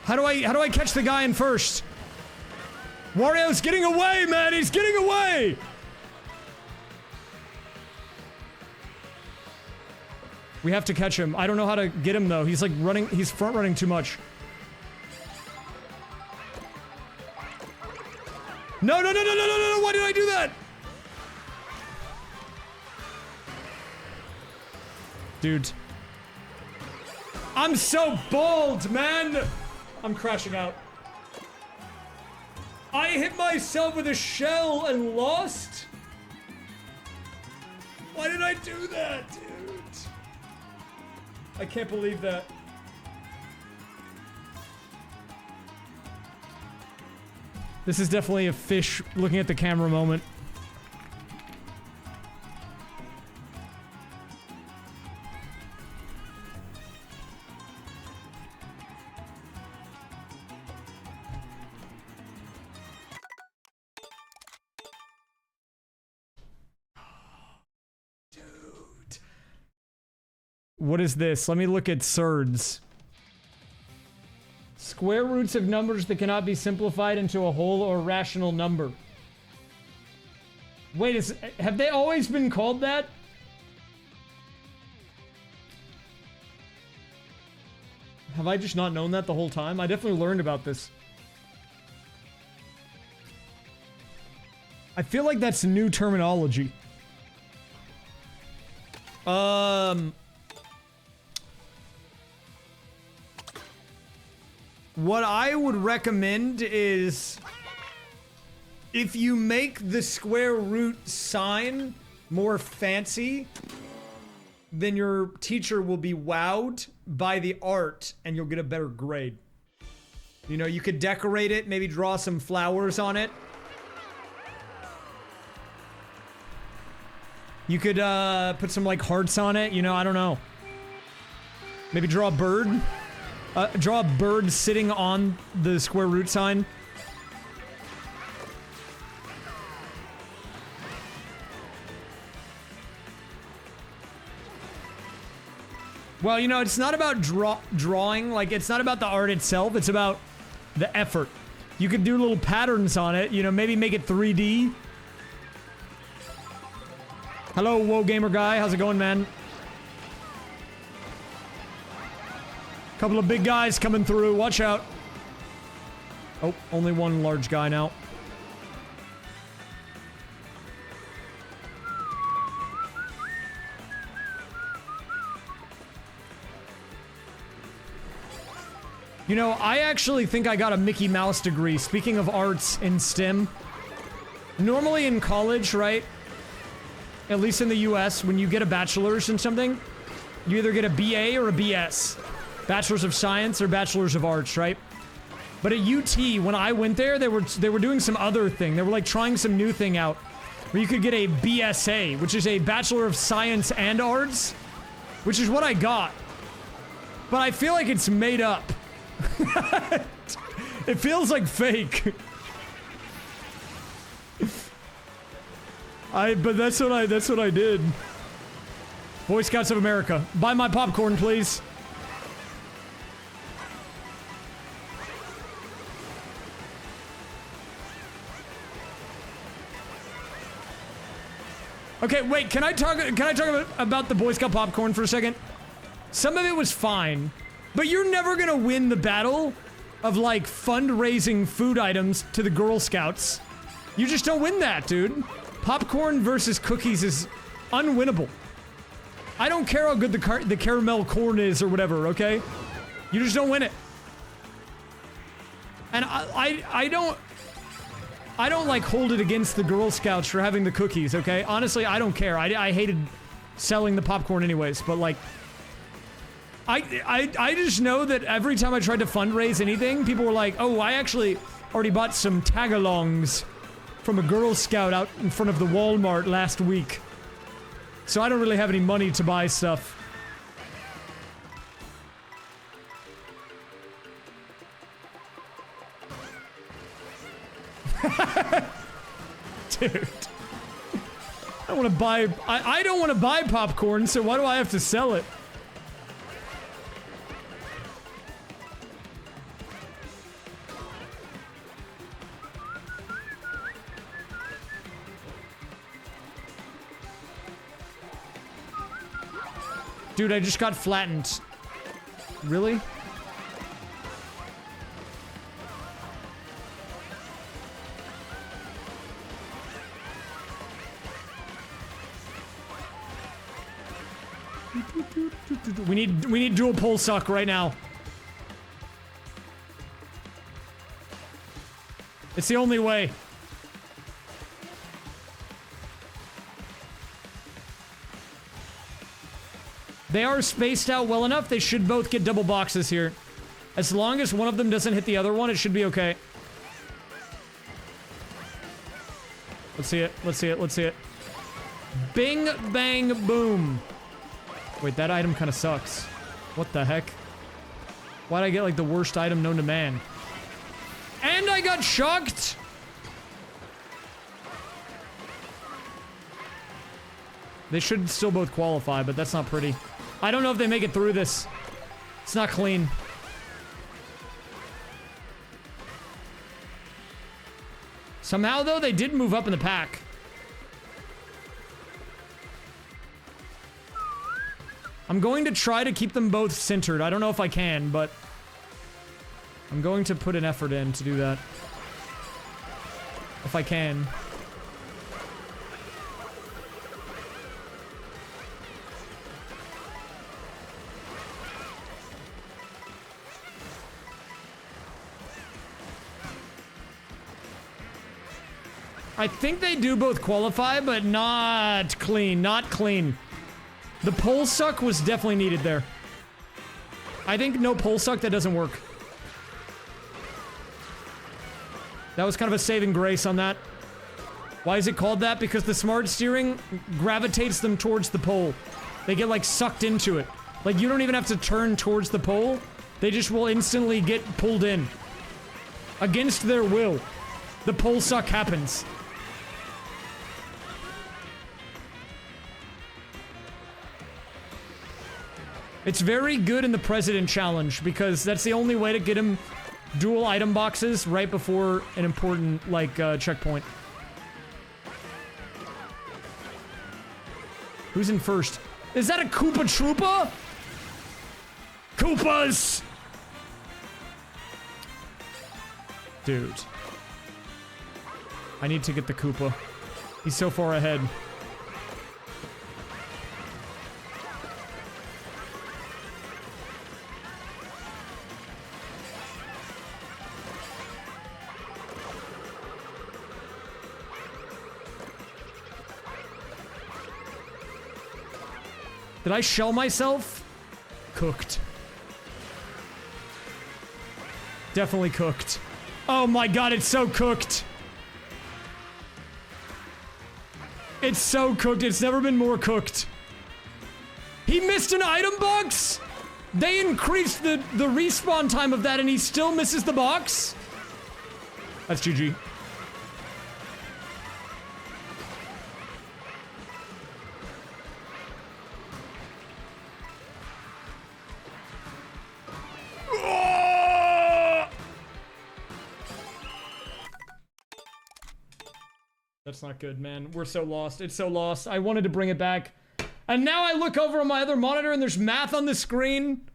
How do I catch the guy in first? Wario's getting away, man! He's getting away! We have to catch him. I don't know how to get him though. He's like running, he's front running too much. No, no, no, no, no, no, no, no, why did I do that? Dude. I'm so bold, man! I'm crashing out. I hit myself with a shell and lost? Why did I do that, dude? I can't believe that. This is definitely a fish looking at the camera moment. What is this? Let me look at surds. Square roots of numbers that cannot be simplified into a whole or rational number. Wait, have they always been called that? Have I just not known that the whole time? I definitely learned about this. I feel like that's new terminology. What I would recommend is if you make the square root sign more fancy, then your teacher will be wowed by the art and you'll get a better grade. You know, you could decorate it, maybe draw some flowers on it. You could put some like hearts on it, you know, I don't know. Maybe draw a bird. Draw a bird sitting on the square root sign. Well, you know, it's not about drawing. Like, it's not about the art itself. It's about the effort. You could do little patterns on it. You know, maybe make it 3D. Hello, Whoa Gamer Guy. How's it going, man? Couple of big guys coming through. Watch out. Oh, only one large guy now. You know, I actually think I got a Mickey Mouse degree. Speaking of arts in STEM. Normally in college, right? At least in the US, when you get a bachelor's in something, you either get a BA or a BS. Bachelor's of Science or Bachelor's of Arts, right? But at UT, when I went there, they were doing some other thing. They were like trying some new thing out where you could get a BSA, which is a Bachelor of Science and Arts, which is what I got. But I feel like it's made up. It feels like fake. But that's what I did. Boy Scouts of America, buy my popcorn, please. Okay, wait, can I talk about the Boy Scout popcorn for a second? Some of it was fine, but you're never gonna win the battle of, like, fundraising food items to the Girl Scouts. You just don't win that, dude. Popcorn versus cookies is unwinnable. I don't care how good the caramel corn is or whatever, okay? You just don't win it. And I don't like hold it against the Girl Scouts for having the cookies, okay? Honestly, I don't care. I hated selling the popcorn anyways, but like, I just know that every time I tried to fundraise anything, people were like, oh, I actually already bought some tagalongs from a Girl Scout out in front of the Walmart last week. So I don't really have any money to buy stuff. Dude. I want to buy... I don't want to buy popcorn, so why do I have to sell it? Dude, I just got flattened. Really? We need dual pull suck right now. It's the only way. They are spaced out well enough. They should both get double boxes here. As long as one of them doesn't hit the other one, it should be okay. Let's see it. Let's see it. Let's see it. Bing, bang, boom. Wait, that item kind of sucks. What the heck? Why'd I get, like, the worst item known to man? And I got shocked! They should still both qualify, but that's not pretty. I don't know if they make it through this. It's not clean. Somehow, though, they did move up in the pack. I'm going to try to keep them both centered. I don't know if I can, but I'm going to put an effort in to do that. If I can. I think they do both qualify, but not clean. Not clean. The pole suck was definitely needed there. I think no pole suck, that doesn't work. That was kind of a saving grace on that. Why is it called that? Because the smart steering gravitates them towards the pole. They get, like, sucked into it. Like, you don't even have to turn towards the pole. They just will instantly get pulled in. Against their will. The pole suck happens. It's very good in the President Challenge, because that's the only way to get him dual item boxes right before an important, like, checkpoint. Who's in first? Is that a Koopa Troopa? Koopas! Dude. I need to get the Koopa. He's so far ahead. Did I shell myself? Cooked. Definitely cooked. Oh my god, it's so cooked. It's so cooked. It's never been more cooked. He missed an item box? They increased the respawn time of that and he still misses the box? That's GG. That's not good, man. We're so lost. It's so lost. I wanted to bring it back. And now I look over on my other monitor and there's math on the screen.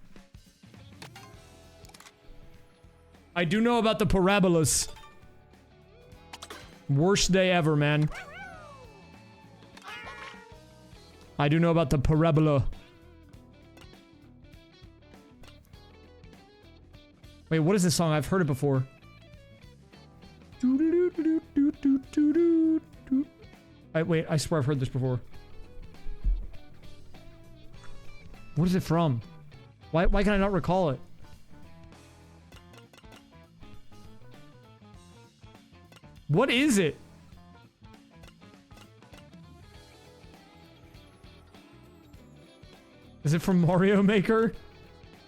I do know about the parabolas. Worst day ever, man. I do know about the parabola. Wait, what is this song? I've heard it before. Wait, I swear I've heard this before. What is it from? Why can I not recall it? What is it? Is it from Mario Maker?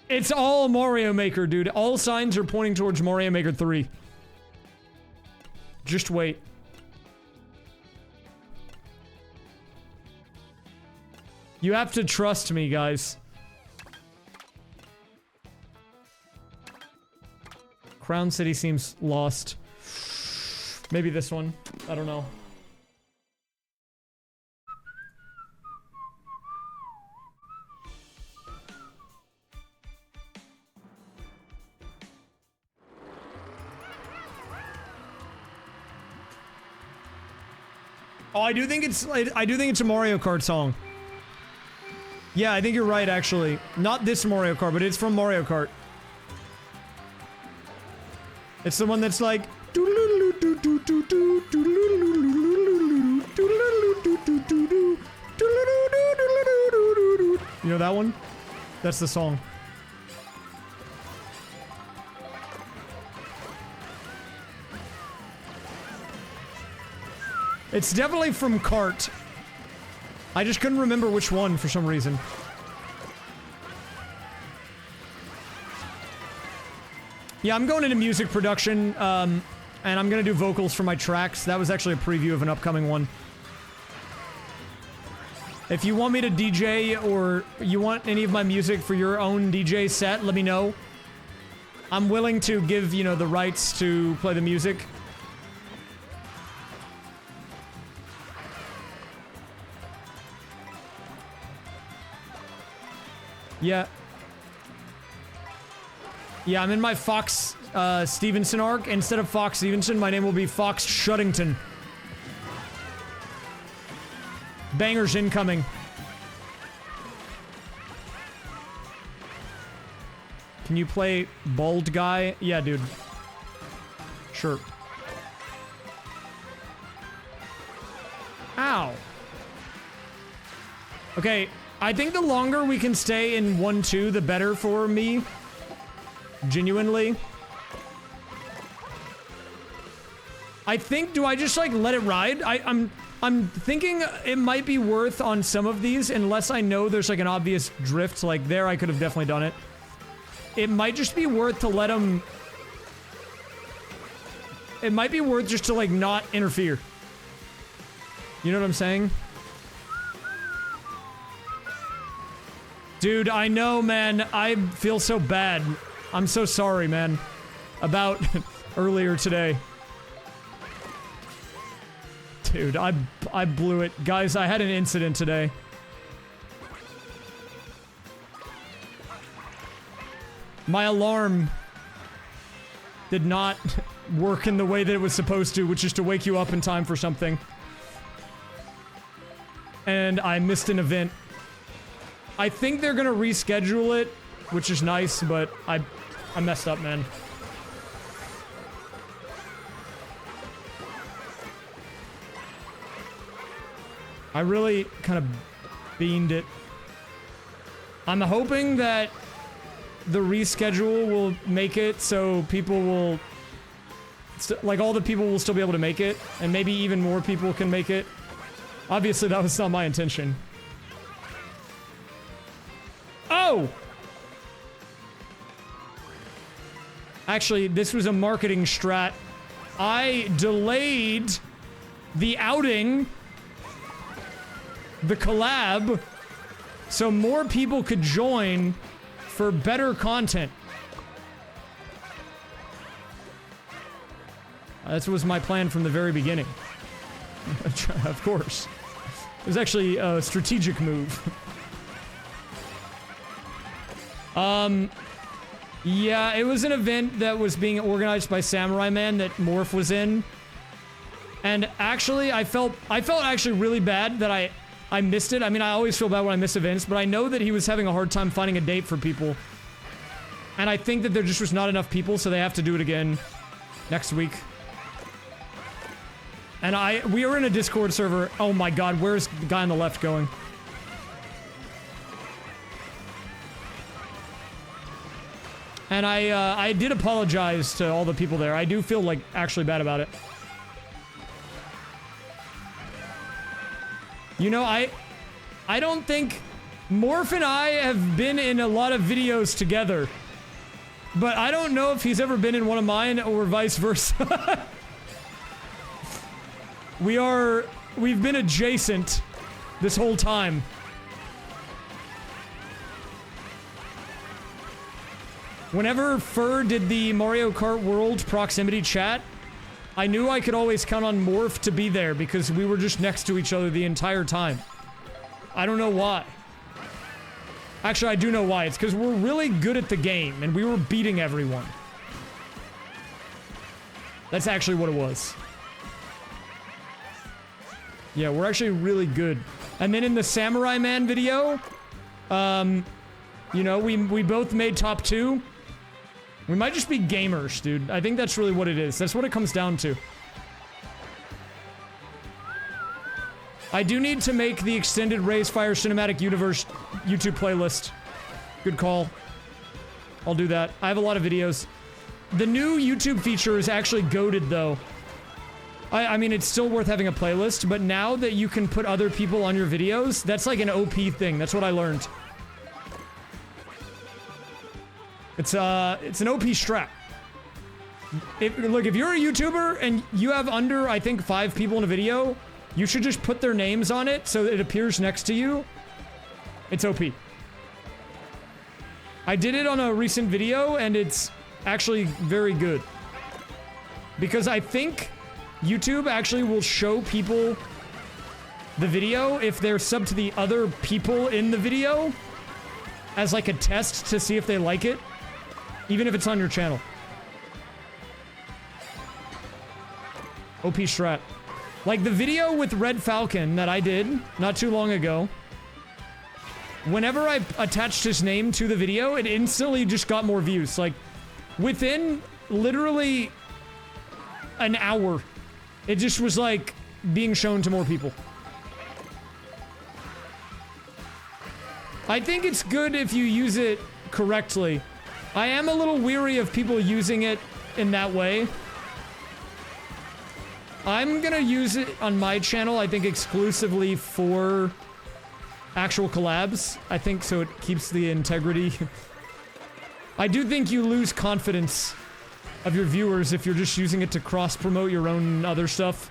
It's all Mario Maker, dude. All signs are pointing towards Mario Maker 3. Just wait. You have to trust me, guys. Crown City seems lost. Maybe this one. I don't know. Oh, I do think it's a Mario Kart song. Yeah, I think you're right, actually. Not this Mario Kart, but it's from Mario Kart. It's the one that's like... You know that one? That's the song. It's definitely from Kart. I just couldn't remember which one for some reason. Yeah, I'm going into music production, and I'm gonna do vocals for my tracks. That was actually a preview of an upcoming one. If you want me to DJ or you want any of my music for your own DJ set, let me know. I'm willing to give, you know, the rights to play the music. Yeah. Yeah, I'm in my Fox Stevenson arc. Instead of Fox Stevenson, my name will be Fox Shuddington. Bangers incoming. Can you play Bald Guy? Yeah, dude. Sure. Ow. Okay, I think the longer we can stay in 1-2, the better for me. Genuinely. I think, do I just like let it ride? I'm thinking it might be worth on some of these, unless I know there's like an obvious drift. Like there, I could have definitely done it. It might just be worth to let them... It might be worth just to like not interfere. You know what I'm saying? Dude, I know, man. I feel so bad. I'm so sorry, man. About earlier today. Dude, I blew it. Guys, I had an incident today. My alarm did not work in the way that it was supposed to, which is to wake you up in time for something. And I missed an event. I think they're gonna reschedule it, which is nice, but I messed up, man. I really kind of beamed it. I'm hoping that the reschedule will make it so people will... like, all the people will still be able to make it, and maybe even more people can make it. Obviously, that was not my intention. Oh! Actually, this was a marketing strat. I delayed the outing, the collab, so more people could join for better content. That was my plan from the very beginning. Of course. It was actually a strategic move. Yeah, it was an event that was being organized by Samurai Man that Morph was in. And actually, I felt actually really bad that I missed it. I mean, I always feel bad when I miss events, but I know that he was having a hard time finding a date for people. And I think that there just was not enough people, so they have to do it again next week. And we are in a Discord server. Oh my god, where's the guy on the left going? And I did apologize to all the people there. I do feel like actually bad about it. You know, I don't think Morph and I have been in a lot of videos together. But I don't know if he's ever been in one of mine or vice versa. We've been adjacent this whole time. Whenever Fur did the Mario Kart World proximity chat, I knew I could always count on Morph to be there because we were just next to each other the entire time. I don't know why. Actually, I do know why. It's because we're really good at the game and we were beating everyone. That's actually what it was. Yeah, we're actually really good. And then in the Samurai Man video, you know, we both made top 2. We might just be gamers, dude. I think that's really what it is. That's what it comes down to. I do need to make the extended raysfire cinematic universe YouTube playlist. Good call. I'll do that. I have a lot of videos. The new YouTube feature is actually goated, though. I mean, it's still worth having a playlist, but now that you can put other people on your videos, that's like an OP thing. That's what I learned. It's an OP strat. Look, if you're a YouTuber and you have under, I think, 5 people in a video, you should just put their names on it so that it appears next to you. It's OP. I did it on a recent video, and it's actually very good. Because I think YouTube actually will show people the video if they're subbed to the other people in the video as like a test to see if they like it. Even if it's on your channel. OP strat. Like the video with Red Falcon that I did not too long ago. Whenever I attached his name to the video, it instantly just got more views. Like, within literally an hour, it just was like being shown to more people. I think it's good if you use it correctly. I am a little weary of people using it in that way. I'm gonna use it on my channel, I think exclusively for actual collabs. I think so it keeps the integrity. I do think you lose confidence of your viewers if you're just using it to cross-promote your own other stuff.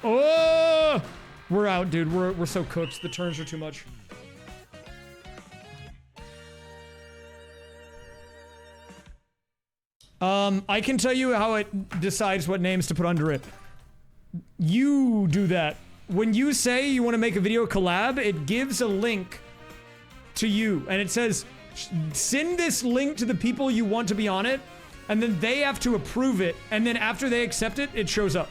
Oh! We're out, dude. We're so cooked. The turns are too much. I can tell you how it decides what names to put under it. You do that. When you say you want to make a video collab, it gives a link to you, and it says, send this link to the people you want to be on it, and then they have to approve it, and then after they accept it, it shows up.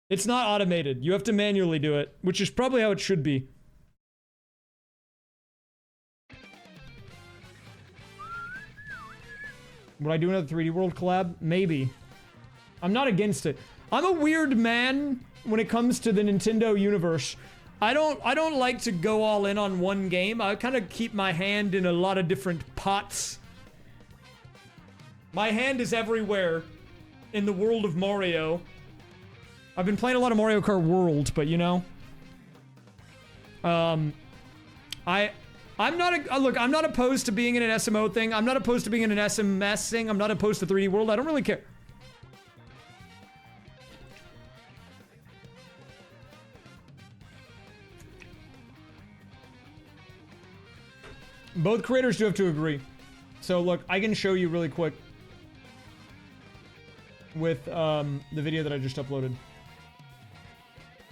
It's not automated. You have to manually do it, which is probably how it should be. Would I do another 3D World collab? Maybe. I'm not against it. I'm a weird man when it comes to the Nintendo universe. I don't like to go all in on one game. I kind of keep my hand in a lot of different pots. My hand is everywhere in the world of Mario. I've been playing a lot of Mario Kart World, but you know. I'm not look, I'm not opposed to being in an SMO thing. I'm not opposed to being in an SMS thing. I'm not opposed to 3D World. I don't really care. Both creators do have to agree. So look, I can show you really quick with the video that I just uploaded.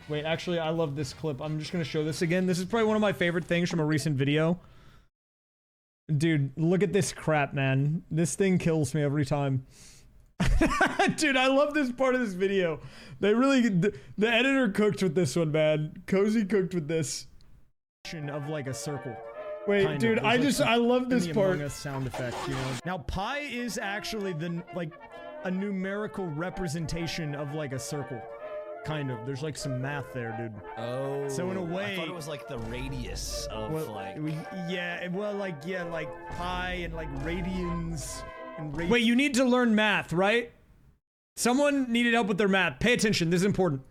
Wait, actually, I love this clip. I'm just gonna show this again. This is probably one of my favorite things from a recent video. Dude, look at this crap, man. This thing kills me every time. Dude, I love this part of this video. They really, the editor cooked with this one, man. Cozy cooked with this. Of like a circle. Wait, Kind of. dude, There's like some I love this in the part. Among Us sound effect, you know. Now, pi is actually like a numerical representation of like a circle. Kind of. There's like some math there, dude. Oh. So in a way, I thought it was like the radius of like. like pi and like radians and Wait, you need to learn math, right? Someone needed help with their math. Pay attention, this is important.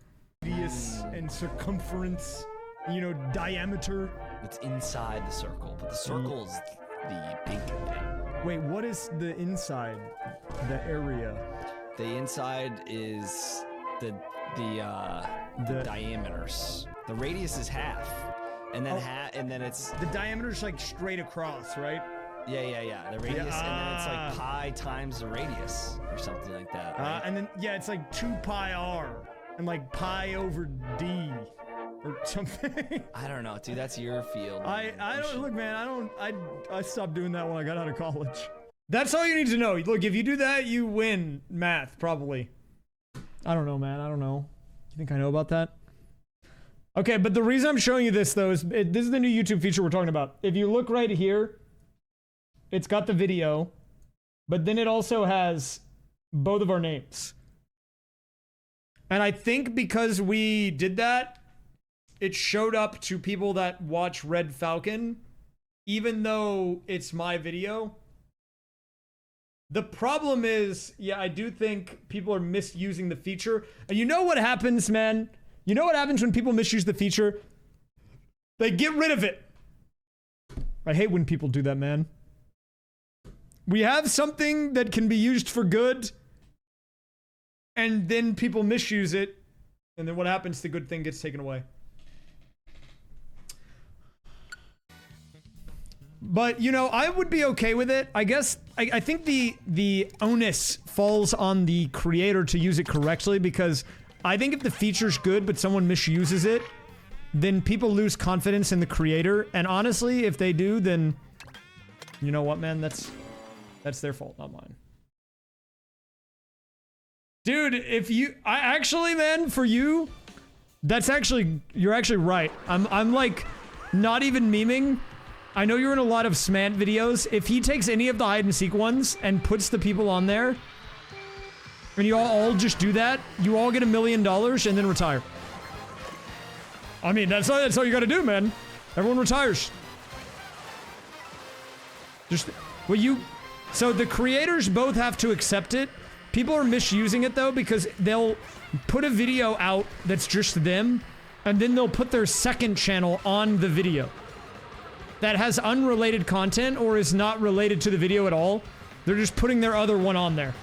radius and circumference, you know, diameter. It's inside the circle, but the circle is the big thing. Wait, what is the inside? The area. The inside is the diameters. The radius is half, and then and then it's The diameter's like straight across, right? yeah. The radius, and then it's like pi times the radius or something like that. Right? And then yeah, it's like 2 pi r and like pi over d or something. I don't know, dude. That's your field. I don't look, man. I stopped doing that when I got out of college. That's all you need to know. Look, if you do that, you win math, probably. I don't know, man. I don't know. You think I know about that? Okay, but the reason I'm showing you this, though, is this is the new YouTube feature we're talking about. If you look right here, it's got the video, but then it also has both of our names. And I think because we did that, it showed up to people that watch Red Falcon, even though it's my video. The problem is, yeah, I do think people are misusing the feature. And you know what happens, man? You know what happens when people misuse the feature? They get rid of it. I hate when people do that, man. We have something that can be used for good, and then people misuse it, and then what happens? The good thing gets taken away. But, you know, I would be okay with it. I guess, I think the onus falls on the creator to use it correctly, because I think if the feature's good but someone misuses it, then people lose confidence in the creator. And honestly, if they do, then, you know what, man? That's their fault, not mine. Dude, if you... actually, man, for you, you're actually right. I'm like, not even memeing. I know you're in a lot of Smant videos. If he takes any of the hide and seek ones and puts the people on there, and you all just do that, you all get $1 million and then retire. I mean, that's all you gotta do, man. Everyone retires. So the creators both have to accept it. People are misusing it though, because they'll put a video out that's just them, and then they'll put their second channel on the video that has unrelated content or is not related to the video at all. They're just putting their other one on there.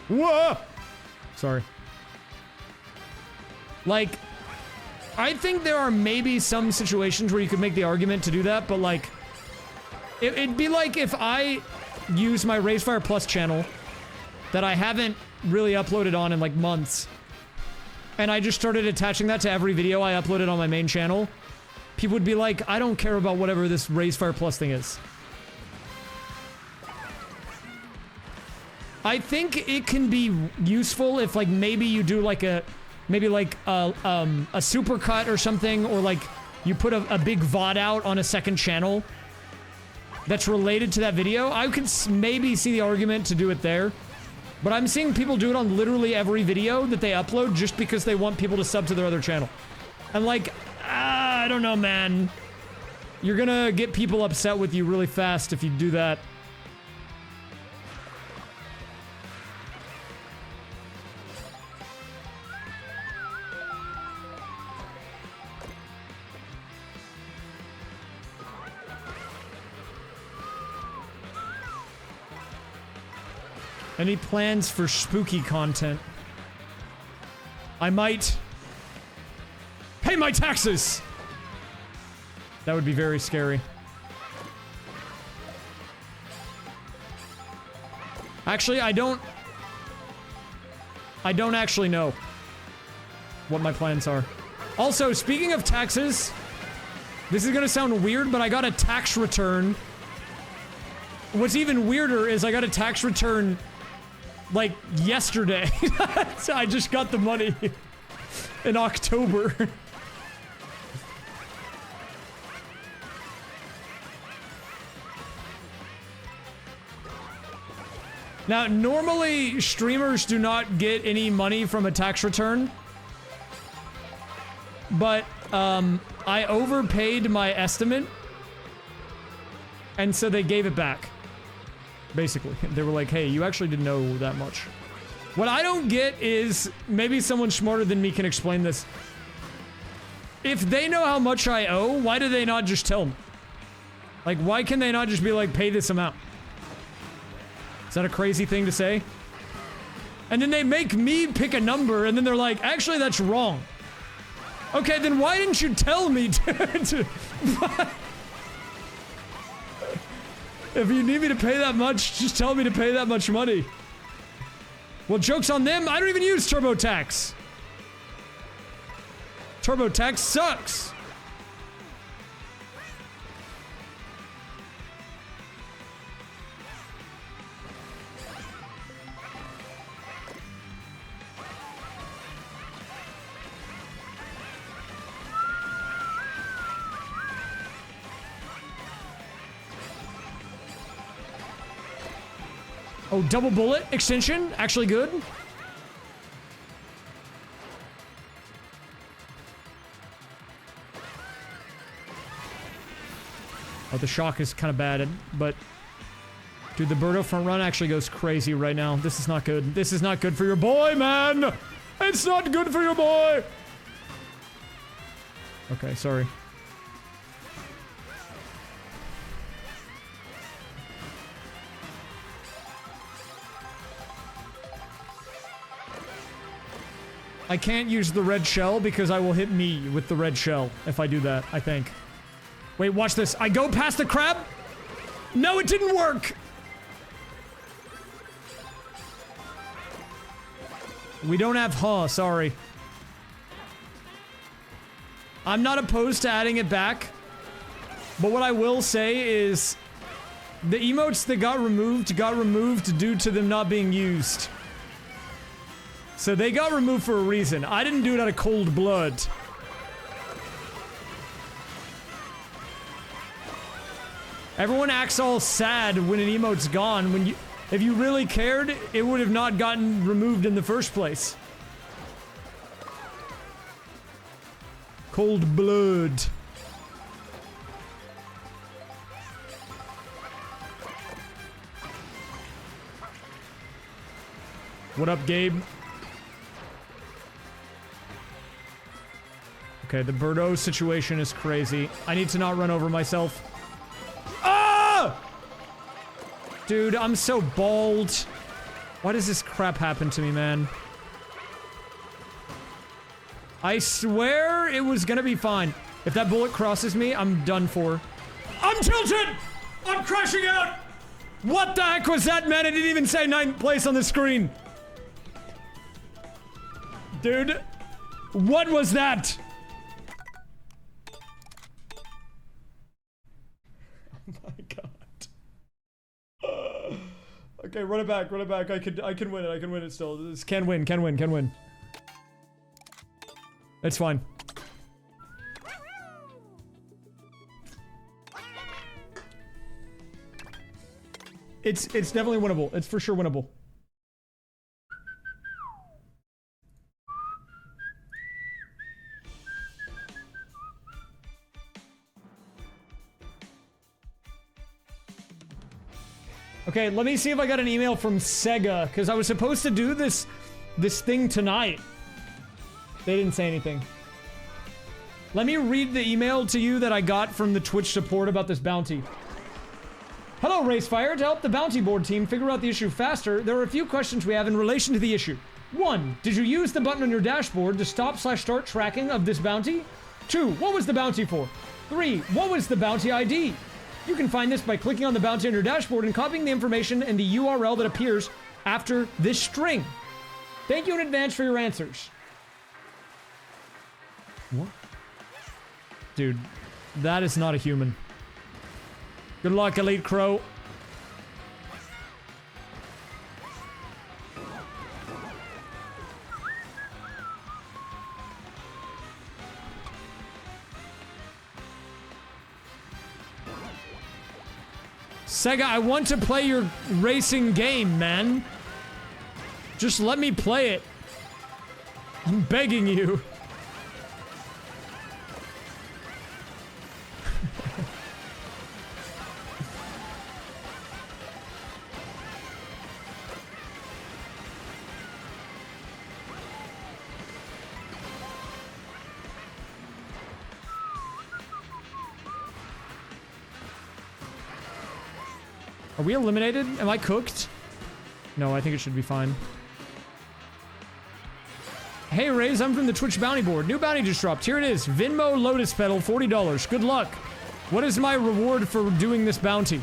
Whoa! Sorry. Like, I think there are maybe some situations where you could make the argument to do that, but like, it'd be like if I use my raysfire Plus channel that I haven't really uploaded on in like months, and I just started attaching that to every video I uploaded on my main channel. People would be like, I don't care about whatever this raysfire Plus thing is. I think it can be useful if like maybe you do like a supercut or something, or like you put a big VOD out on a second channel that's related to that video. I could maybe see the argument to do it there. But I'm seeing people do it on literally every video that they upload just because they want people to sub to their other channel. And like, I don't know, man. You're gonna get people upset with you really fast if you do that. Any plans for spooky content? I might pay my taxes! That would be very scary. Actually, I don't actually know what my plans are. Also, speaking of taxes, this is gonna sound weird, but I got a tax return. What's even weirder is I got a tax return like yesterday. So I just got the money in October. Now, normally, streamers do not get any money from a tax return. But, I overpaid my estimate. And so they gave it back. Basically. They were like, hey, you actually didn't know that much. What I don't get is, maybe someone smarter than me can explain this. If they know how much I owe, why do they not just tell me? Like, why can they not just be like, pay this amount? Is that a crazy thing to say? And then they make me pick a number, and then they're like, actually, that's wrong. Okay, then why didn't you tell me to If you need me to pay that much, just tell me to pay that much money. Well, joke's on them. I don't even use TurboTax. TurboTax sucks. Oh, double bullet extension? Actually good. Oh, the shock is kind of bad, but... Dude, the Birdo front run actually goes crazy right now. This is not good. This is not good for your boy, man! It's not good for your boy! Okay, sorry. I can't use the red shell because I will hit me with the red shell if I do that, I think. Wait, watch this. I go past the crab? No, it didn't work! We don't have sorry. I'm not opposed to adding it back. But what I will say is... the emotes that got removed due to them not being used. So they got removed for a reason. I didn't do it out of cold blood. Everyone acts all sad when an emote's gone. When you, if you really cared, it would have not gotten removed in the first place. Cold blood. What up, Gabe? Okay, the Birdo situation is crazy. I need to not run over myself. Ah! Dude, I'm so bald. Why does this crap happen to me, man? I swear it was gonna be fine. If that bullet crosses me, I'm done for. I'm tilted! I'm crashing out! What the heck was that, man? I didn't even say 9th place on the screen. Dude, what was that? Oh my god. Okay, run it back, run it back. I can win it still. This can win. It's fine. It's definitely winnable. It's for sure winnable. Okay, let me see if I got an email from Sega, because I was supposed to do this thing tonight. They didn't say anything. Let me read the email to you that I got from the Twitch support about this bounty. Hello, raysfire. To help the bounty board team figure out the issue faster, there are a few questions we have in relation to the issue. 1. Did you use the button on your dashboard to stop/start tracking of this bounty? 2. What was the bounty for? 3. What was the bounty ID? You can find this by clicking on the bounty on your dashboard and copying the information and the URL that appears after this string. Thank you in advance for your answers. What? Dude, that is not a human. Good luck, Elite Crow. Sega, I want to play your racing game, man. Just let me play it. I'm begging you. Are we eliminated? Am I cooked? No, I think it should be fine. Hey, Rays, I'm from the Twitch bounty board. New bounty just dropped. Here it is. Venmo Lotus Petal, $40. Good luck. What is my reward for doing this bounty?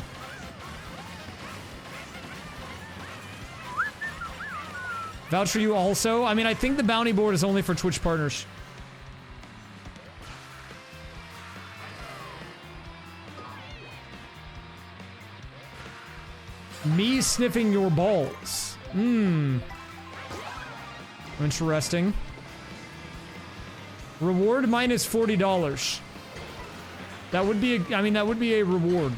Voucher you also? I mean, I think the bounty board is only for Twitch partners. Me sniffing your balls. Interesting. Reward minus $40. That would be I mean, that would be a reward.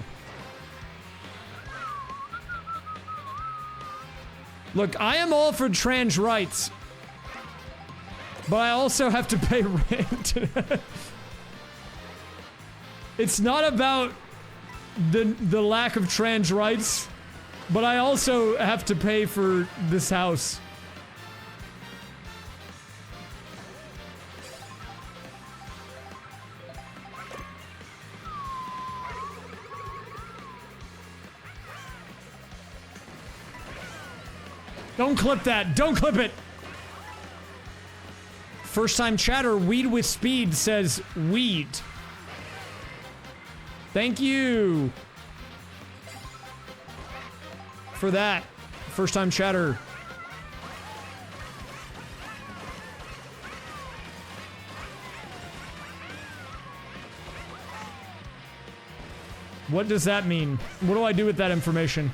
Look, I am all for trans rights. But I also have to pay rent. It's not about the lack of trans rights. But I also have to pay for this house. Don't clip that. Don't clip it. First time chatter, Weed with Speed says weed. Thank you for that. First time chatter. What does that mean? What do I do with that information?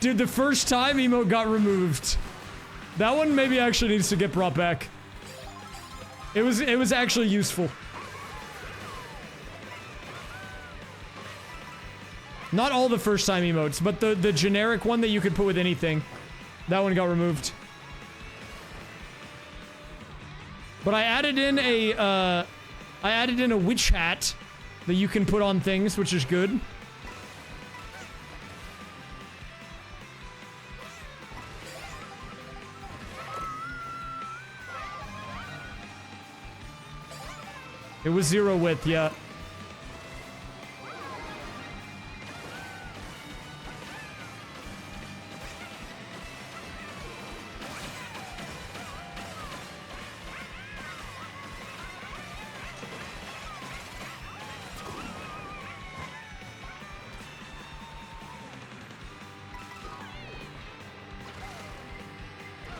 Dude, the first time emote got removed. That one maybe actually needs to get brought back. It was actually useful. Not all the first time emotes, but the generic one that you could put with anything. That one got removed. But I added in a witch hat that you can put on things, which is good. It was 0 width, yeah.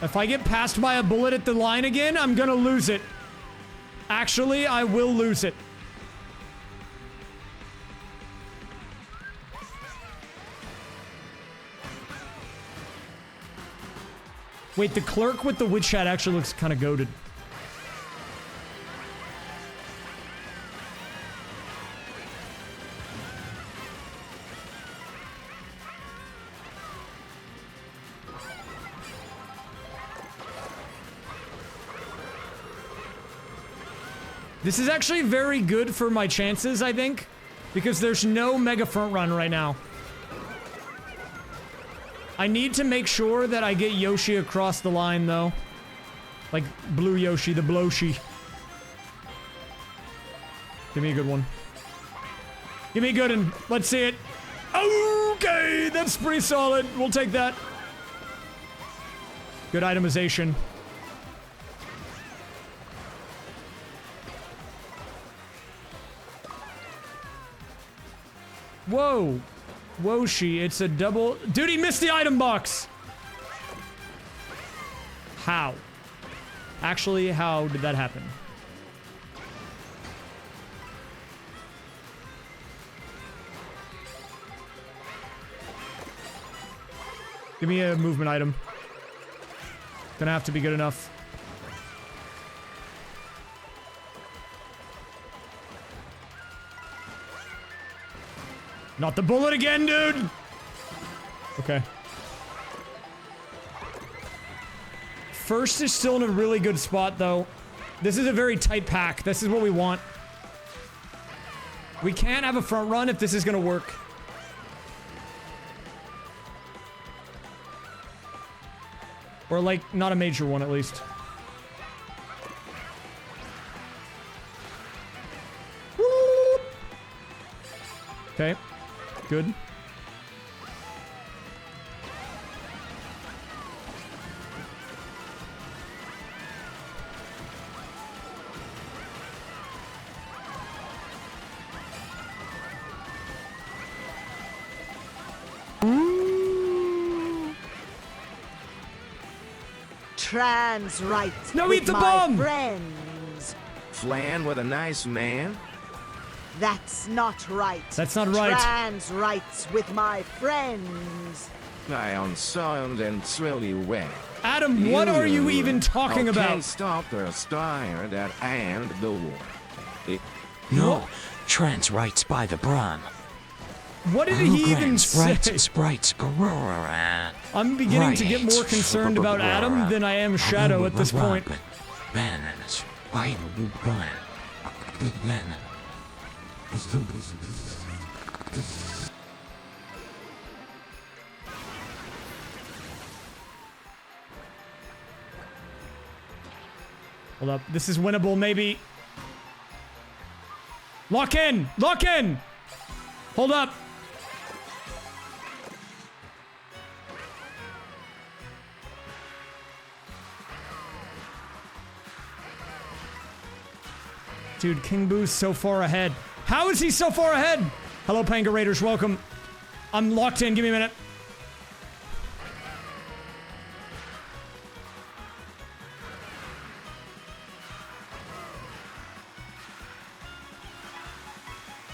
If I get passed by a bullet at the line again, I'm gonna lose it. Actually, I will lose it. Wait, the clerk with the witch hat actually looks kind of goated. This is actually very good for my chances, I think, because there's no mega front run right now. I need to make sure that I get Yoshi across the line, though. Like, Blue Yoshi, the Bloshi. Give me a good one. Give me a good one. Let's see it. Okay, that's pretty solid. We'll take that. Good itemization. Whoa. Woshi, it's a double... Dude, he missed the item box! How? Actually, how did that happen? Give me a movement item. Gonna have to be good enough. Not the bullet again, dude! Okay. First is still in a really good spot, though. This is a very tight pack. This is what we want. We can't have a front run if this is gonna work. Or, like, not a major one, at least. Woo! Okay. Good. Trans right. No, with eat the my bomb! Friends. Flan with a nice man? That's not right. That's not right. Trans rights with my friends. I on sound and slowly wet. Adam, what are you even talking about? Can't stop the style that and the war. No, trans rights by the Bron. What did he even say? Rights, sprites, I'm beginning to get more concerned about Adam than I am Shadow at this point. Hold up. This is winnable, maybe. Lock in! Lock in! Hold up. Dude, King Boo's so far ahead. How is he so far ahead? Hello, Panga Raiders. Welcome. I'm locked in. Give me a minute.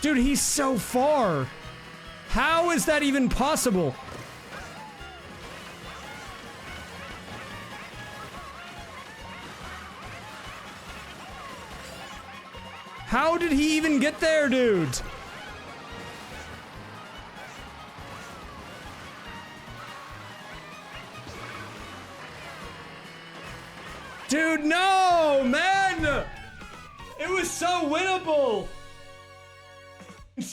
Dude, he's so far. How is that even possible? How did he even get there, dude? Dude, no, man! It was so winnable!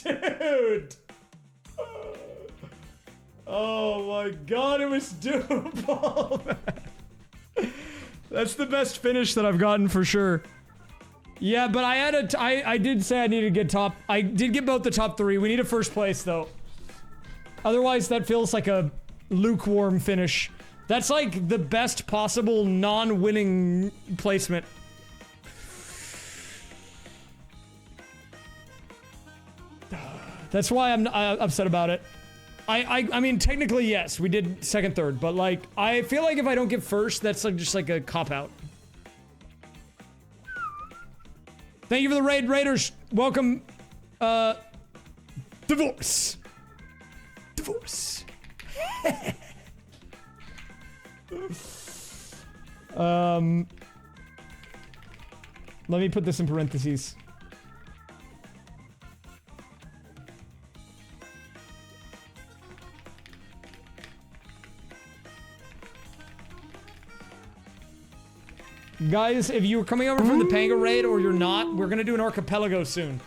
Dude! Oh my god, it was doable, man. That's the best finish that I've gotten for sure. Yeah, but I did say I needed to get top. I did get both the top 3. We need a first place, though. Otherwise, that feels like a lukewarm finish. That's like the best possible non-winning placement. That's why I'm upset about it. I mean, technically, yes, we did second, third, but like, I feel like if I don't get first, that's like just like a cop-out. Thank you for the raid, Raiders. Welcome, Divorce. Divorce. Let me put this in parentheses. Guys, if you're coming over from the Panga raid or you're not, we're gonna do an archipelago soon.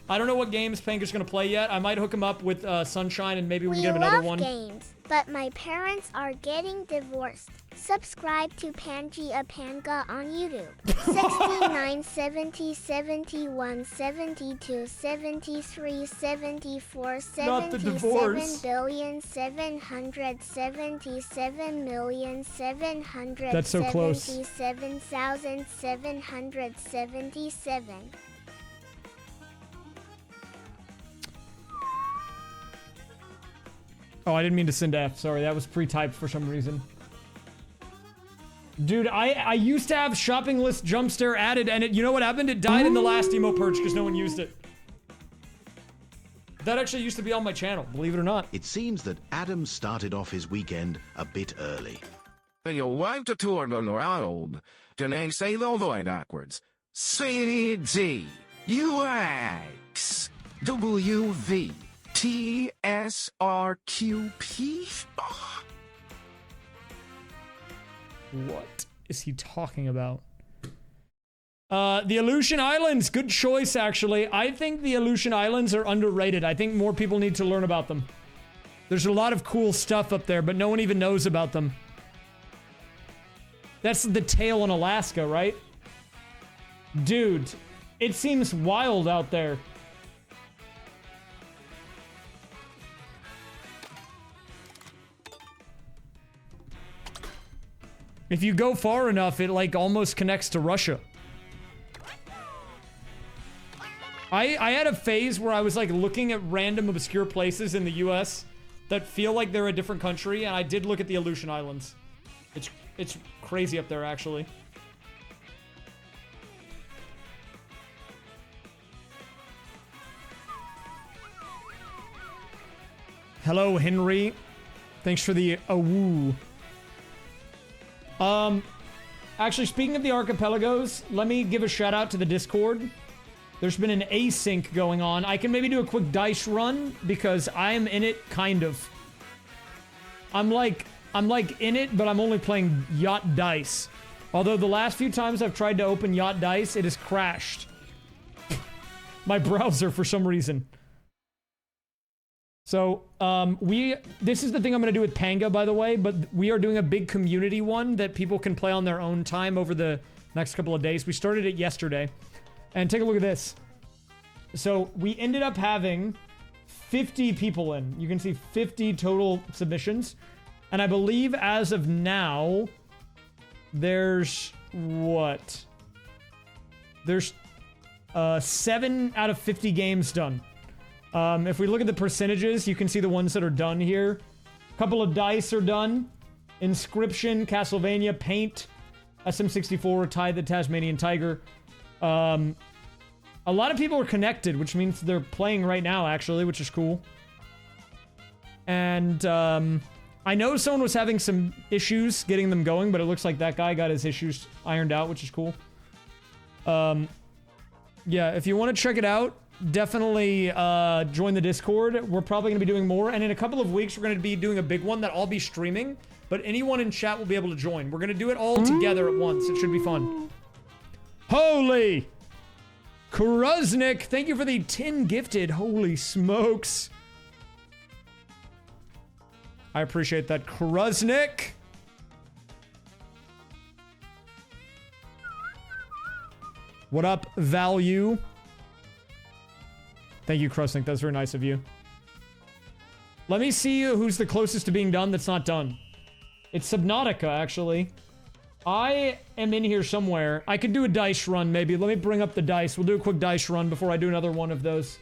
I don't know what games Panga's gonna play yet. I might hook him up with Sunshine and maybe we can get him another one. We love games, but my parents are getting divorced. Subscribe to Pangea Panga on YouTube. 69, 70, 71, 72, 73, 74, Not the divorce. 77,777,777,777. That's so close. 77,777. Oh, I didn't mean to send F. Sorry, that was pre-typed for some reason. Dude, I used to have shopping list jump scare added, and you know what happened? It died in the last emo purge because no one used it. That actually used to be on my channel, believe it or not. It seems that Adam started off his weekend a bit early. Your wife to tour around. Then say the void backwards. C D U X W V TSRQP? What is he talking about? The Aleutian Islands, good choice, actually. I think the Aleutian Islands are underrated. I think more people need to learn about them. There's a lot of cool stuff up there, but no one even knows about them. That's the tail in Alaska, right? Dude, it seems wild out there. If you go far enough, it like almost connects to Russia. I had a phase where I was like looking at random obscure places in the US that feel like they're a different country, and I did look at the Aleutian Islands. It's crazy up there, actually. Hello, Henry. Thanks for the awoo. Actually, speaking of the archipelagos, let me give a shout out to the Discord. There's been an async going on. I can maybe do a quick dice run because I am in it, kind of. I'm like in it, but I'm only playing Yacht Dice. Although the last few times I've tried to open Yacht Dice, it has crashed. My browser for some reason. So, this is the thing I'm going to do with Panga, by the way, but we are doing a big community one that people can play on their own time over the next couple of days. We started it yesterday. And take a look at this. So, we ended up having 50 people in. You can see 50 total submissions. And I believe as of now, there's what? There's 7 out of 50 games done. If we look at the percentages, you can see the ones that are done here. A couple of dice are done. Inscription, Castlevania, Paint, SM64, Tide the Tasmanian Tiger. A lot of people are connected, which means they're playing right now, actually, which is cool. And, I know someone was having some issues getting them going, but it looks like that guy got his issues ironed out, which is cool. Yeah, if you want to check it out, definitely join the Discord. We're probably going to be doing more, and in a couple of weeks, we're going to be doing a big one that I'll be streaming, but anyone in chat will be able to join. We're going to do it all together at once. It should be fun. Holy! Kruznik, thank you for the 10 gifted. Holy smokes. I appreciate that, Kruznik. What up, Value? Thank you, Kruznik. That's very nice of you. Let me see who's the closest to being done that's not done. It's Subnautica, actually. I am in here somewhere. I could do a dice run, maybe. Let me bring up the dice. We'll do a quick dice run before I do another one of those.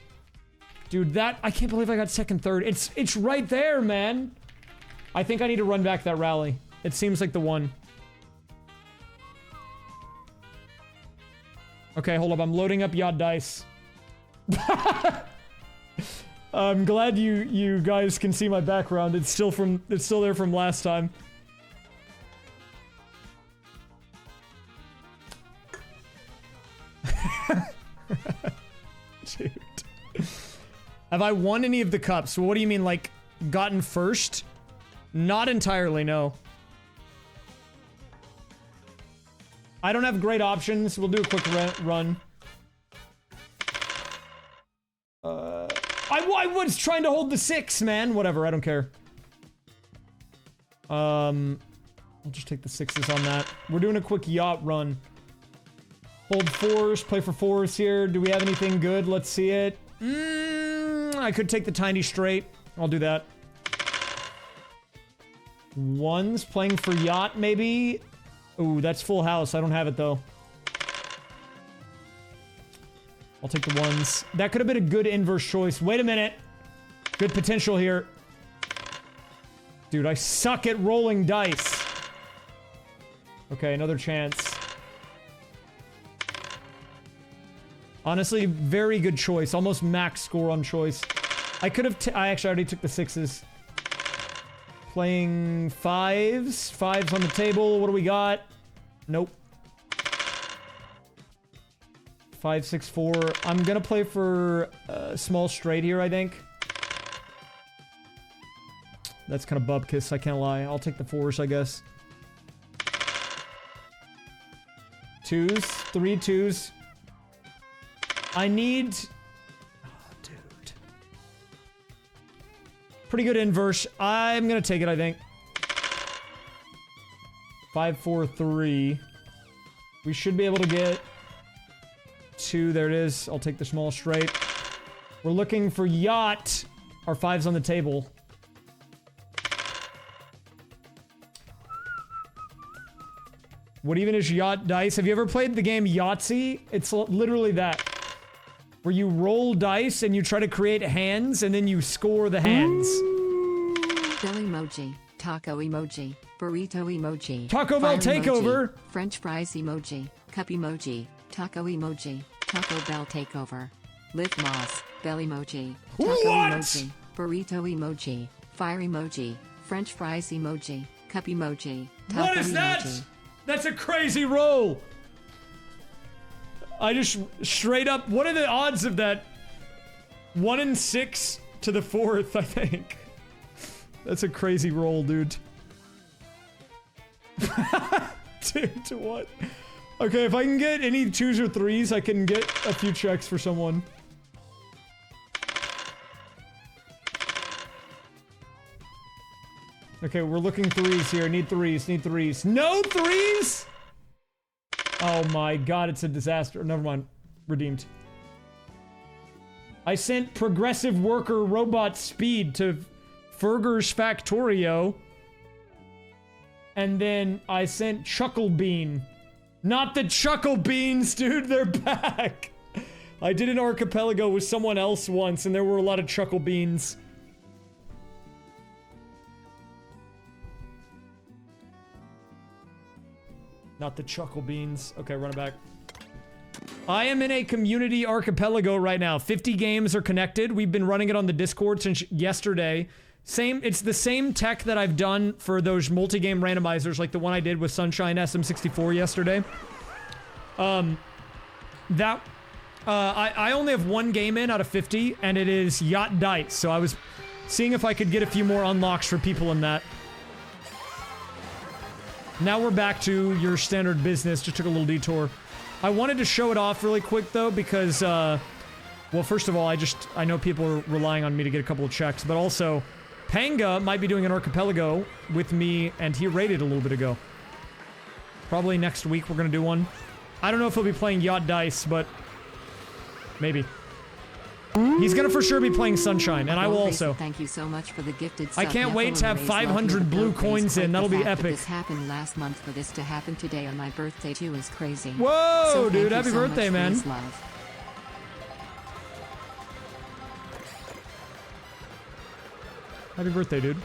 Dude, that... I can't believe I got second, third. It's right there, man. I think I need to run back that rally. It seems like the one. Okay, hold up. I'm loading up Yacht Dice. I'm glad you guys can see my background. It's still there from last time. Dude. Have I won any of the cups? What do you mean, like, gotten first? Not entirely, no. I don't have great options. We'll do a quick run. I was trying to hold the 6, man. Whatever, I don't care. I'll just take the 6s on that. We're doing a quick yacht run. Hold 4s, play for 4s here. Do we have anything good? Let's see it. I could take the tiny straight. I'll do that. 1s, playing for yacht, maybe? Ooh, that's full house. I don't have it, though. I'll take the 1s. That could have been a good inverse choice. Wait a minute. Good potential here. Dude, I suck at rolling dice. Okay, another chance. Honestly, very good choice. Almost max score on choice. I could have... I actually already took the 6s. Playing 5s. 5s on the table. What do we got? Nope. 5, 6, 4. I'm gonna play for small straight here, I think. That's kind of bupkis, I can't lie. I'll take the 4s, I guess. 2s, 3 2s. I need... Oh, dude. Pretty good inverse. I'm gonna take it, I think. 5 4 3. We should be able to get 2. There it is. I'll take the small straight. We're looking for yacht. Our 5's on the table. What even is yacht dice? Have you ever played the game Yahtzee? It's literally that. Where you roll dice and you try to create hands and then you score the hands. Bill emoji, taco emoji, burrito emoji. Taco Bell fire takeover. Emoji, French fries emoji, cup emoji, taco emoji, Taco Bell takeover. Live Moss, bell emoji, taco What? emoji, burrito emoji, fire emoji, French fries emoji, cup emoji, taco What is emoji. that? That's a crazy roll. I just straight up. What are the odds of that? 1 in 6 to the 4th, I think. That's a crazy roll, dude. Dude, what? Okay, if I can get any 2s or 3s, I can get a few checks for someone. Okay, we're looking 3s here. Need 3s, need 3s. No 3s?! Oh my god, it's a disaster. Never mind. Redeemed. I sent Progressive Worker Robot Speed to Ferger's Factorio. And then I sent Chuckle Bean. Not the Chuckle Beans, dude, they're back! I did an archipelago with someone else once, and there were a lot of Chuckle Beans. Not the Chuckle Beans. Okay, run it back. I am in a community archipelago right now. 50 games are connected. We've been running it on the Discord since yesterday. It's the same tech that I've done for those multi-game randomizers, like the one I did with Sunshine SM64 yesterday. I only have 1 game in out of 50, and it is Yacht Dice. So I was seeing if I could get a few more unlocks for people in that. Now we're back to your standard business. Just took a little detour. I wanted to show it off really quick, though, because, well, first of all, I know people are relying on me to get a couple of checks, but also, Panga might be doing an archipelago with me, and he raided a little bit ago. Probably next week we're gonna do one. I don't know if he'll be playing Yacht Dice, but maybe. He's gonna for sure be playing Sunshine, and I will also. Thank you so much for the gifted I sub. can't wait to have 500 blue coins in. That'll be epic. This happened last month. For this to happen today on my birthday too is crazy. Whoa, So dude! thank Happy you so birthday, much, man! please, love. Happy birthday, dude!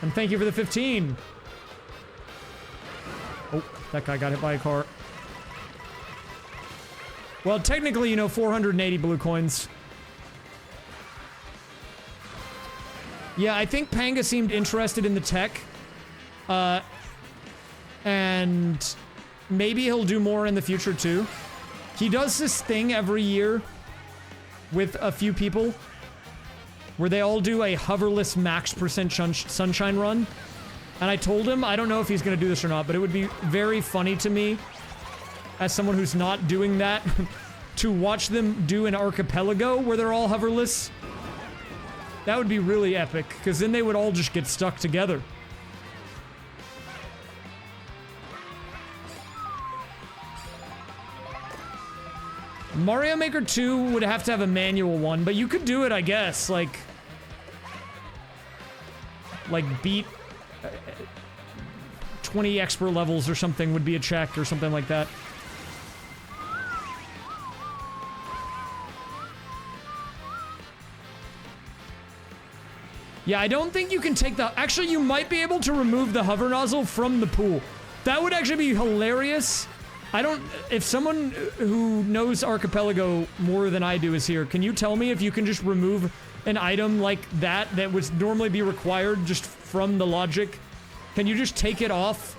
And thank you for the 15. Oh, that guy got hit by a car. Well, technically, 480 blue coins. Yeah, I think Panga seemed interested in the tech. And maybe he'll do more in the future, too. He does this thing every year with a few people where they all do a hoverless max percent sunshine run. And I told him, I don't know if he's going to do this or not, but it would be very funny to me as someone who's not doing that, to watch them do an archipelago where they're all hoverless. That would be really epic, because then they would all just get stuck together. Mario Maker 2 would have to have a manual one, but you could do it, I guess, like beat 20 expert levels or something would be a check or something like that. Yeah, I don't think you can take the... Actually, you might be able to remove the hover nozzle from the pool. That would actually be hilarious. I don't... If someone who knows Archipelago more than I do is here, can you tell me if you can just remove an item like that would normally be required just from the logic? Can you just take it off?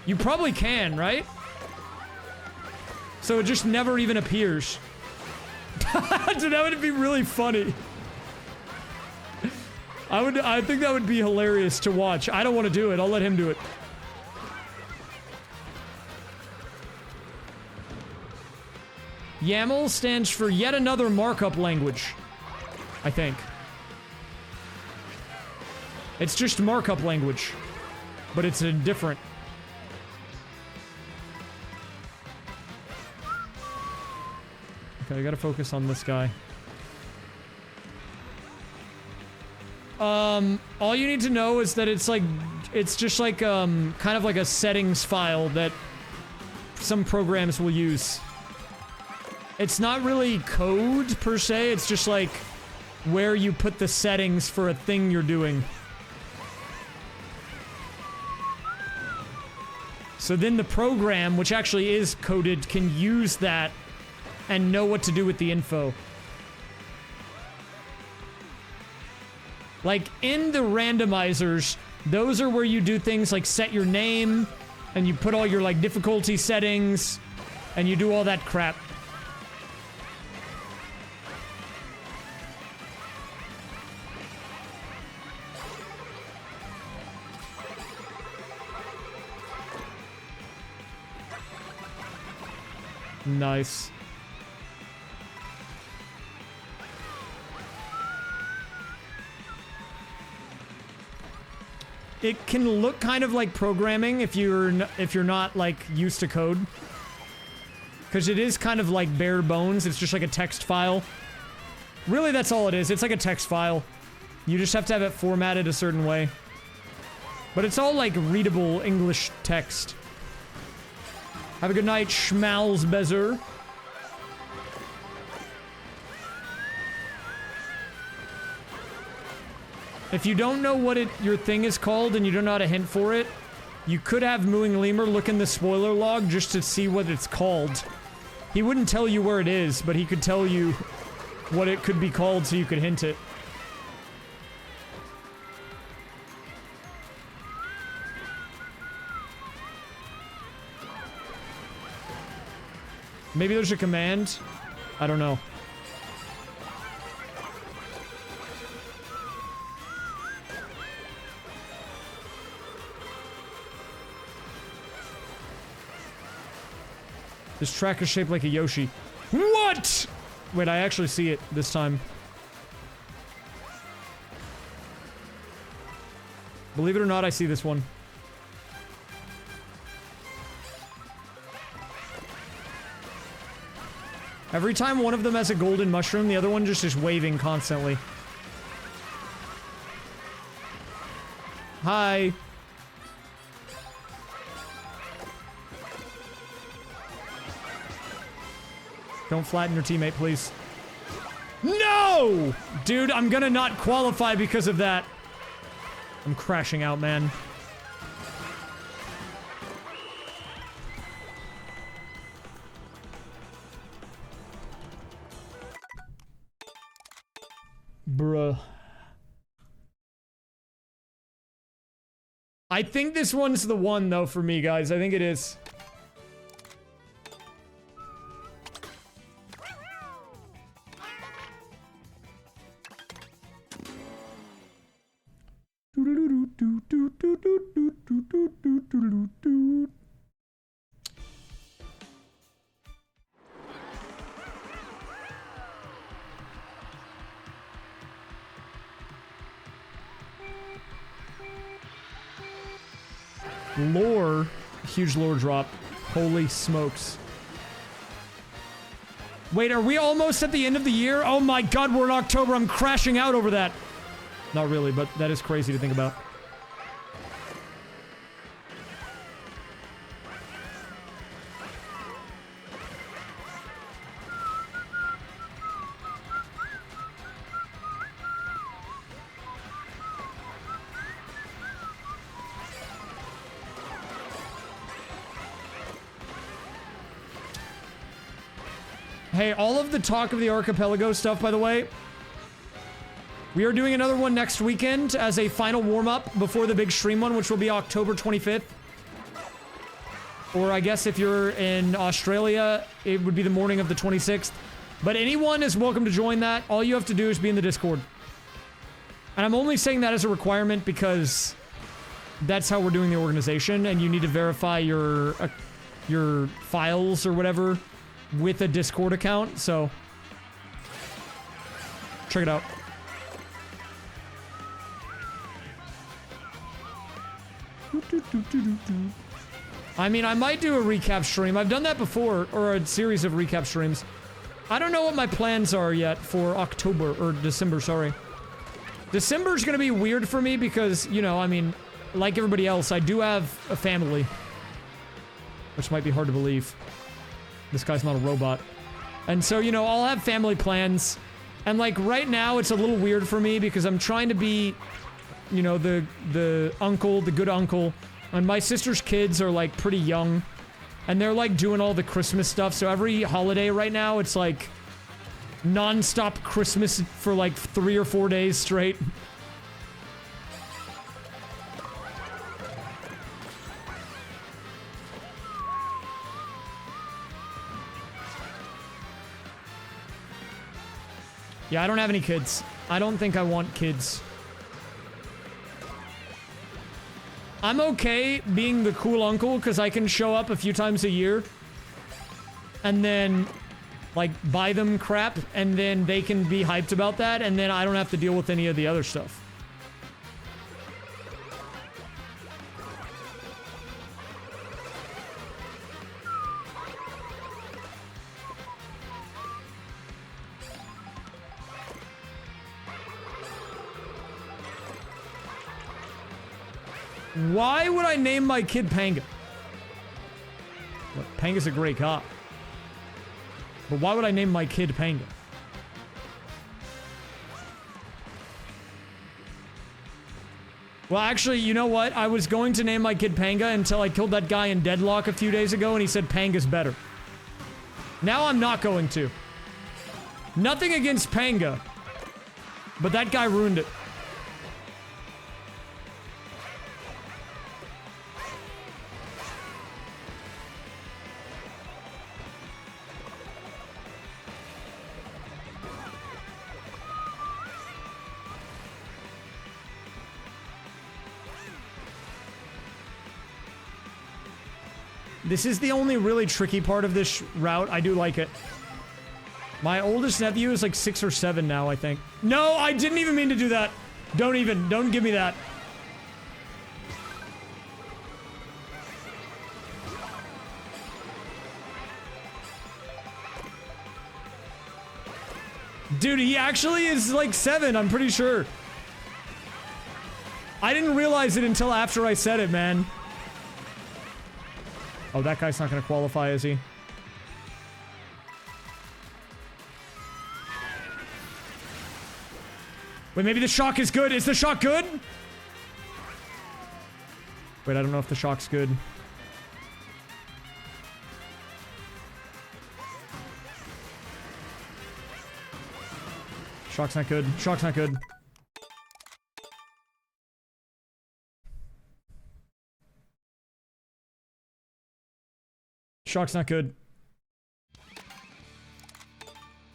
You probably can, right? So it just never even appears. Dude, that would be really funny. I think that would be hilarious to watch. I don't want to do it. I'll let him do it. YAML stands for yet another markup language, I think. It's just markup language, but it's a different. Okay, I gotta focus on this guy. All you need to know is that it's just like, kind of like a settings file that some programs will use. It's not really code, per se, it's just like where you put the settings for a thing you're doing. So then the program, which actually is coded, can use that and know what to do with the info. Like, in the randomizers, those are where you do things like set your name, and you put all your, like, difficulty settings, and you do all that crap. Nice. It can look kind of like programming if you're not like used to code, because it is kind of like bare bones. It's just like a text file. Really, that's all it is. It's like a text file. You just have to have it formatted a certain way. But it's all like readable English text. Have a good night, Schmalzbezer. If you don't know what your thing is called and you don't know how to hint for it, you could have Mooing Lemur look in the spoiler log just to see what it's called. He wouldn't tell you where it is, but he could tell you what it could be called so you could hint it. Maybe there's a command? I don't know. This track is shaped like a Yoshi. What?! Wait, I actually see it this time. Believe it or not, I see this one. Every time one of them has a golden mushroom, the other one just is waving constantly. Hi. Don't flatten your teammate, please. No! Dude, I'm gonna not qualify because of that. I'm crashing out, man. Bruh. I think this one's the one, though, for me, guys. I think it is. Lore, huge lore drop. Holy smokes. Wait, are we almost at the end of the year? Oh my god, we're in October. I'm crashing out over that. Not really, but that is crazy to think about. Hey, all of the Talk of the Archipelago stuff, by the way, we are doing another one next weekend as a final warm-up before the big stream one, which will be October 25th. Or I guess if you're in Australia, it would be the morning of the 26th. But anyone is welcome to join that. All you have to do is be in the Discord. And I'm only saying that as a requirement because that's how we're doing the organization, and you need to verify your files or whatever with a Discord account, so check it out. I mean, I might do a recap stream. I've done that before, or a series of recap streams. I don't know what my plans are yet for October, or December, sorry. December's gonna be weird for me because, you know, I mean, like everybody else, I do have a family. Which might be hard to believe. This guy's not a robot. And so, you know, I'll have family plans. And like right now, it's a little weird for me because I'm trying to be, you know, the uncle, the good uncle. And my sister's kids are like pretty young. And they're like doing all the Christmas stuff. So every holiday right now, it's like non-stop Christmas for like 3 or 4 days straight. Yeah, I don't have any kids. I don't think I want kids. I'm okay being the cool uncle because I can show up a few times a year and then, like, buy them crap, and then they can be hyped about that, and then I don't have to deal with any of the other stuff. Why would I name my kid Panga? Look, Panga's a great cop. But why would I name my kid Panga? Well, actually, you know what? I was going to name my kid Panga until I killed that guy in Deadlock a few days ago and he said Panga's better. Now I'm not going to. Nothing against Panga. But that guy ruined it. This is the only really tricky part of this route. I do like it. My oldest nephew is like 6 or 7 now, I think. No, I didn't even mean to do that. Don't give me that. Dude, he actually is like 7, I'm pretty sure. I didn't realize it until after I said it, man. Oh, that guy's not gonna qualify, is he? Wait, maybe the shock is good. Is the shock good? Wait, I don't know if the shock's good. Shock's not good. Shock's not good. Shock's not good.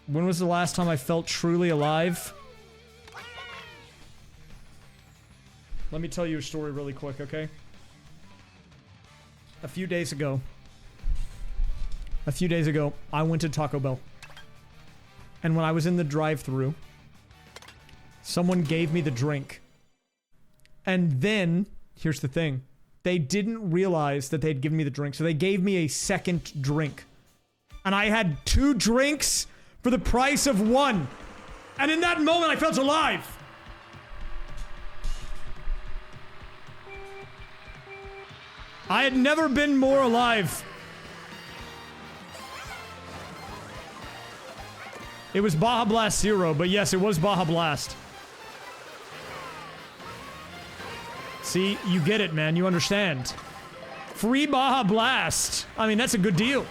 When was the last time I felt truly alive? Let me tell you a story really quick, okay? A few days ago, I went to Taco Bell. And when I was in the drive-thru, someone gave me the drink. And then, here's the thing. They didn't realize that they'd given me the drink, so they gave me a second drink. And I had 2 drinks for the price of 1. And in that moment, I felt alive. I had never been more alive. It was Baja Blast Zero, but yes, it was Baja Blast. See, you get it, man. You understand. Free Baja Blast. I mean, that's a good deal.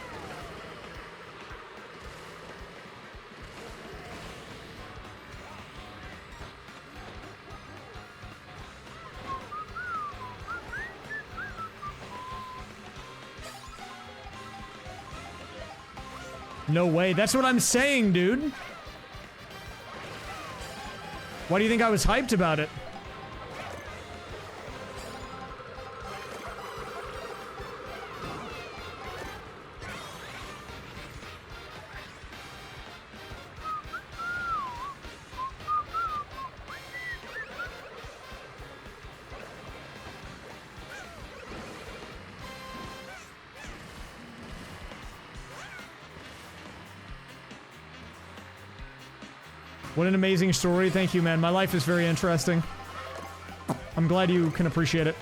No way. That's what I'm saying, dude. Why do you think I was hyped about it? What an amazing story. Thank you, man. My life is very interesting. I'm glad you can appreciate it.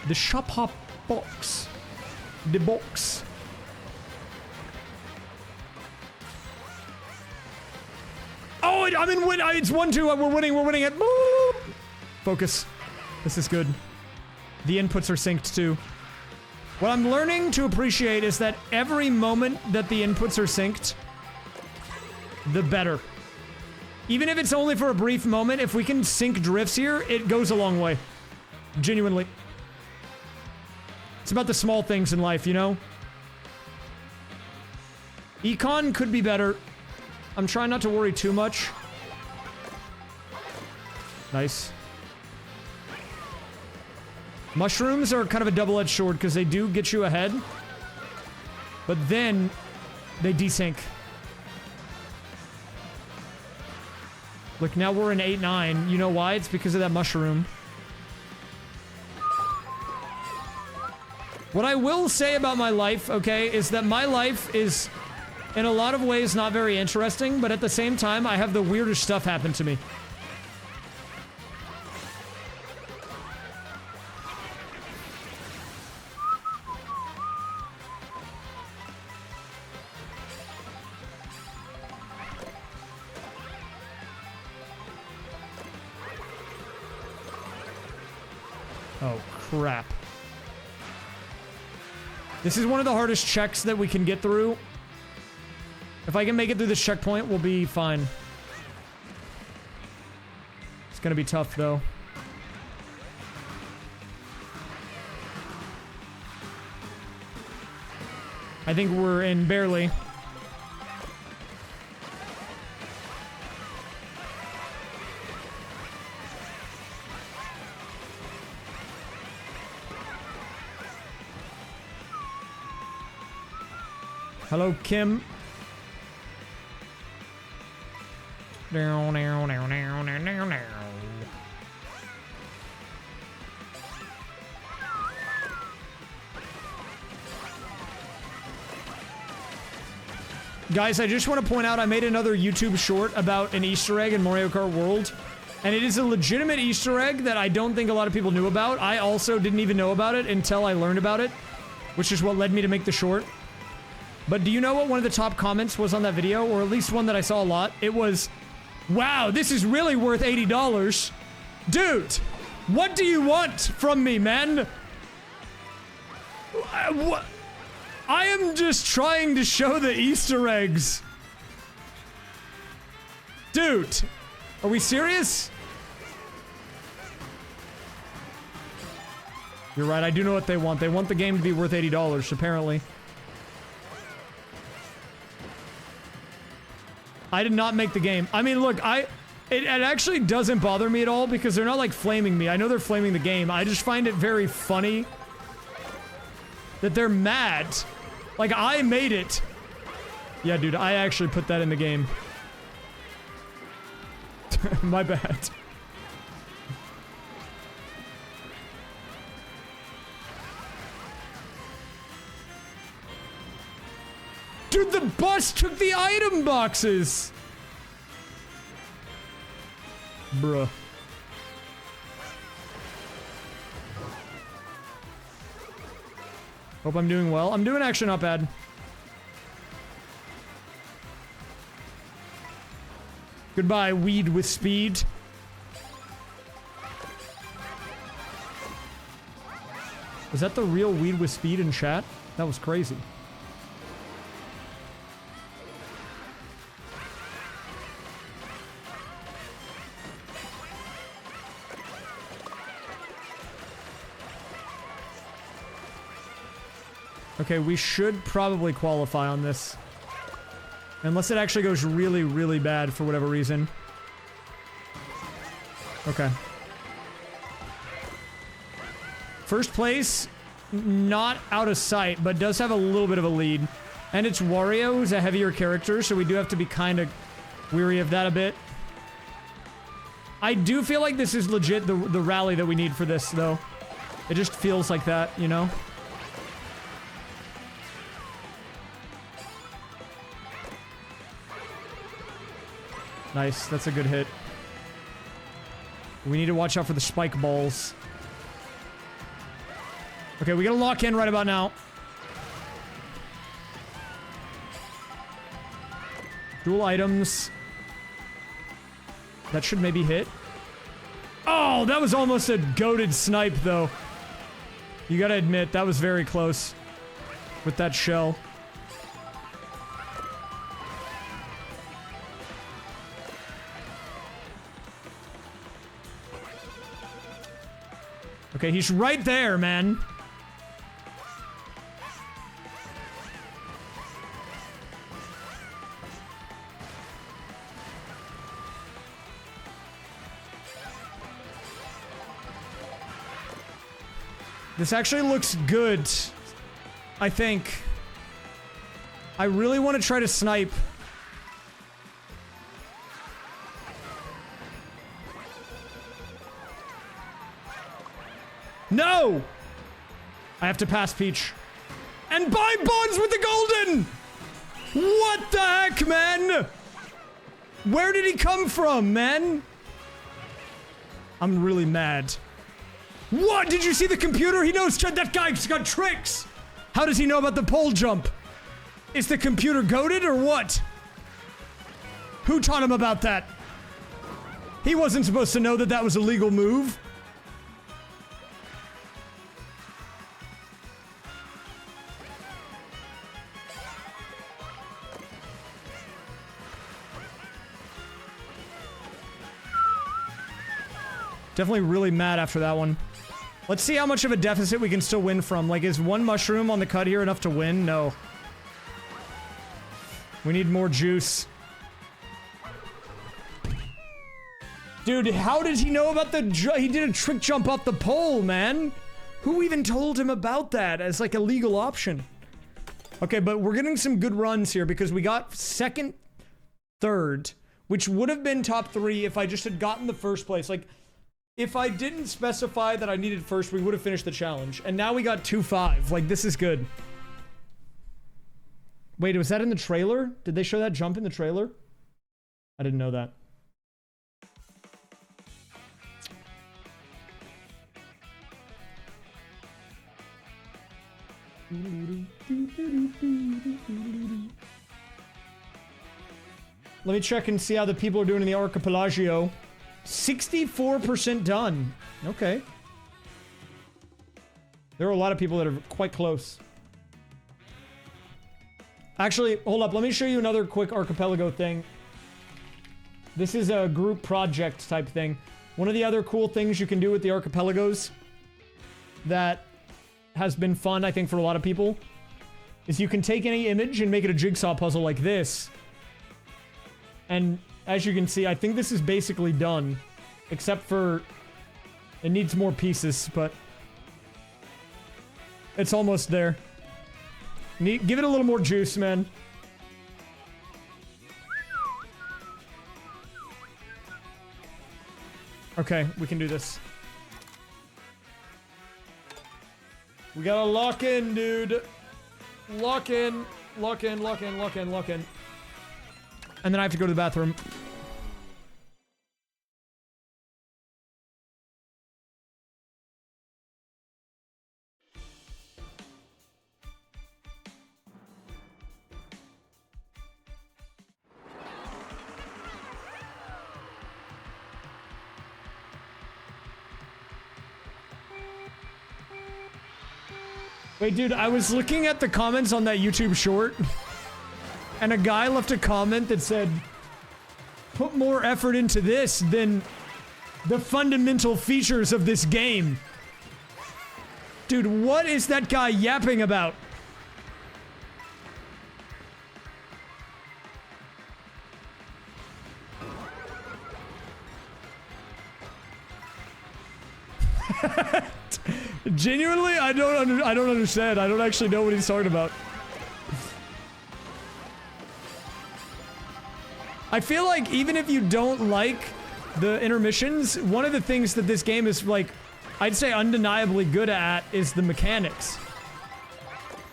The shop hop box. The box. Oh, I'm in win. It's 1-2. We're winning. We're winning it. Focus. This is good. The inputs are synced too. What I'm learning to appreciate is that every moment that the inputs are synced, the better. Even if it's only for a brief moment, if we can sync drifts here, it goes a long way. Genuinely. It's about the small things in life, you know? Econ could be better. I'm trying not to worry too much. Nice. Mushrooms are kind of a double-edged sword because they do get you ahead. But then they desync. Look, now we're in 8-9. You know why? It's because of that mushroom. What I will say about my life, okay, is that my life is, in a lot of ways, not very interesting, but at the same time, I have the weirdest stuff happen to me. Oh, crap. This is one of the hardest checks that we can get through. If I can make it through this checkpoint, we'll be fine. It's gonna be tough, though. I think we're in barely. Hello, Kim. Guys, I just want to point out I made another YouTube short about an Easter egg in Mario Kart World. And it is a legitimate Easter egg that I don't think a lot of people knew about. I also didn't even know about it until I learned about it, which is what led me to make the short. But do you know what one of the top comments was on that video? Or at least one that I saw a lot? It was, wow, this is really worth $80. Dude, what do you want from me, man? What? I am just trying to show the Easter eggs. Dude, are we serious? You're right, I do know what they want. They want the game to be worth $80, apparently. I did not make the game. I mean, look, it actually doesn't bother me at all because they're not, like, flaming me. I know they're flaming the game. I just find it very funny that they're mad. Like, I made it. Yeah, dude, I actually put that in the game. My bad. Dude, the bus took the item boxes! Bruh. Hope I'm doing well. I'm doing actually not bad. Goodbye, weed with speed. Was that the real weed with speed in chat? That was crazy. Okay, we should probably qualify on this. Unless it actually goes really, really bad for whatever reason. Okay. First place, not out of sight, but does have a little bit of a lead. And it's Wario, who's a heavier character, so we do have to be kind of weary of that a bit. I do feel like this is legit the rally that we need for this, though. It just feels like that, you know? Nice, that's a good hit. We need to watch out for the spike balls. Okay, we gotta lock in right about now. Dual items. That should maybe hit. Oh, that was almost a goated snipe, though. You gotta admit, that was very close with that shell. Okay, he's right there, man. This actually looks good, I think. I really want to try to snipe. No! I have to pass Peach. And buy bonds with the golden! What the heck, man? Where did he come from, man? I'm really mad. What? Did you see the computer? He knows that guy's got tricks. How does he know about the pole jump? Is the computer goated or what? Who taught him about that? He wasn't supposed to know that that was a legal move. Definitely really mad after that one. Let's see how much of a deficit we can still win from. Like, is one mushroom on the cut here enough to win? No. We need more juice. Dude, how did he know about the he did a trick jump off the pole, man. Who even told him about that as like a legal option? Okay, but we're getting some good runs here because we got second, third, which would have been top 3 if I just had gotten the first place. Like, if I didn't specify that I needed first, we would have finished the challenge. And now we got 2-5. Like, this is good. Wait, was that in the trailer? Did they show that jump in the trailer? I didn't know that. Let me check and see how the people are doing in the Archipelago. 64% done. Okay. There are a lot of people that are quite close. Actually, hold up. Let me show you another quick Archipelago thing. This is a group project type thing. One of the other cool things you can do with the Archipelagos that has been fun, I think, for a lot of people is you can take any image and make it a jigsaw puzzle like this. And as you can see, I think this is basically done. Except for... it needs more pieces, but... it's almost there. Give it a little more juice, man. Okay, we can do this. We gotta lock in, dude. Lock in. Lock in, lock in, lock in, lock in. And then I have to go to the bathroom. Wait, dude, I was looking at the comments on that YouTube short, and a guy left a comment that said, put more effort into this than the fundamental features of this game. Dude, what is that guy yapping about? Genuinely, I don't understand. I don't actually know what he's talking about. I feel like even if you don't like the intermissions, one of the things that this game is like, I'd say undeniably good at is the mechanics.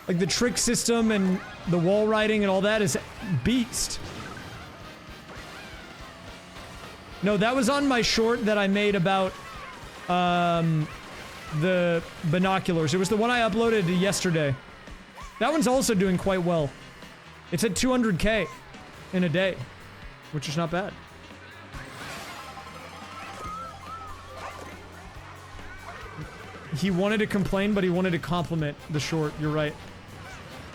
Like the trick system and the wall riding and all that is beast. No, that was on my short that I made about the binoculars. It was the one I uploaded yesterday. That one's also doing quite well. It's at 200K in a day, which is not bad. He wanted to complain, but he wanted to compliment the short. You're right.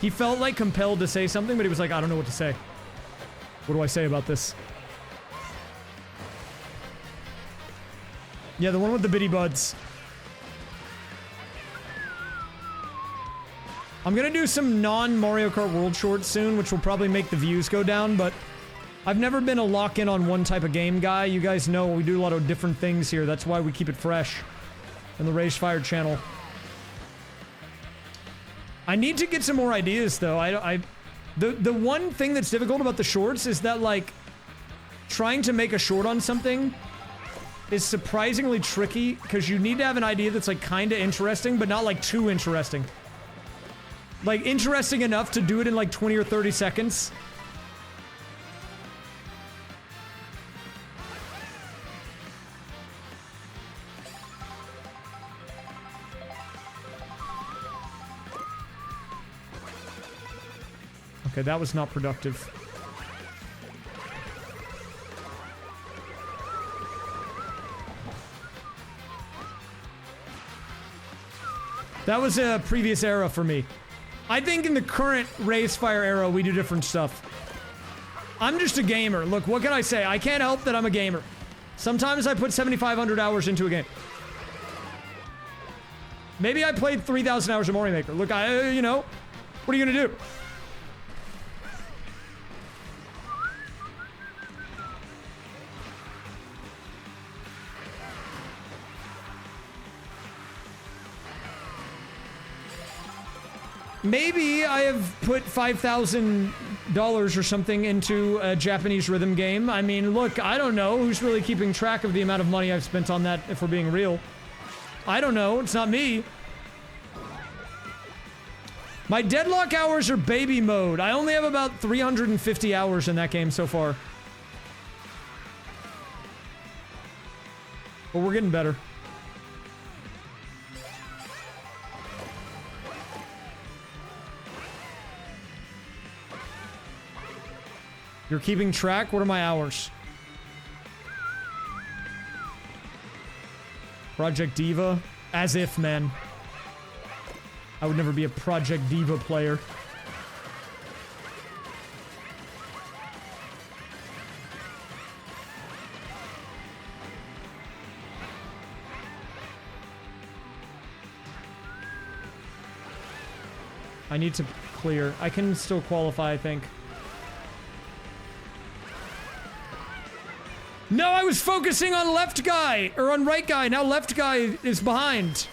He felt like compelled to say something, but he was like, I don't know what to say. What do I say about this? Yeah, the one with the bitty buds. I'm gonna do some non-Mario Kart World shorts soon, which will probably make the views go down, but I've never been a lock-in on one type of game guy. You guys know we do a lot of different things here. That's why we keep it fresh on the raysfire channel. I need to get some more ideas, though. The one thing that's difficult about the shorts is that, like, trying to make a short on something is surprisingly tricky, because you need to have an idea that's, like, kind of interesting, but not, like, too interesting. Like, interesting enough to do it in, like, 20 or 30 seconds. Okay, that was not productive. That was a previous era for me. I think in the current raysfire era, we do different stuff. I'm just a gamer. Look, what can I say? I can't help that I'm a gamer. Sometimes I put 7,500 hours into a game. Maybe I played 3,000 hours of Mario Maker. Look, you know, what are you gonna do? Maybe I have put $5,000 or something into a Japanese rhythm game. I mean, look, I don't know who's really keeping track of the amount of money I've spent on that, if we're being real. I don't know. It's not me. My deadlock hours are baby mode. I only have about 350 hours in that game so far. But we're getting better. You're keeping track? What are my hours? Project Diva? As if, man. I would never be a Project Diva player. I need to clear. I can still qualify, I think. No, I was focusing on left guy, or on right guy. Now left guy is behind.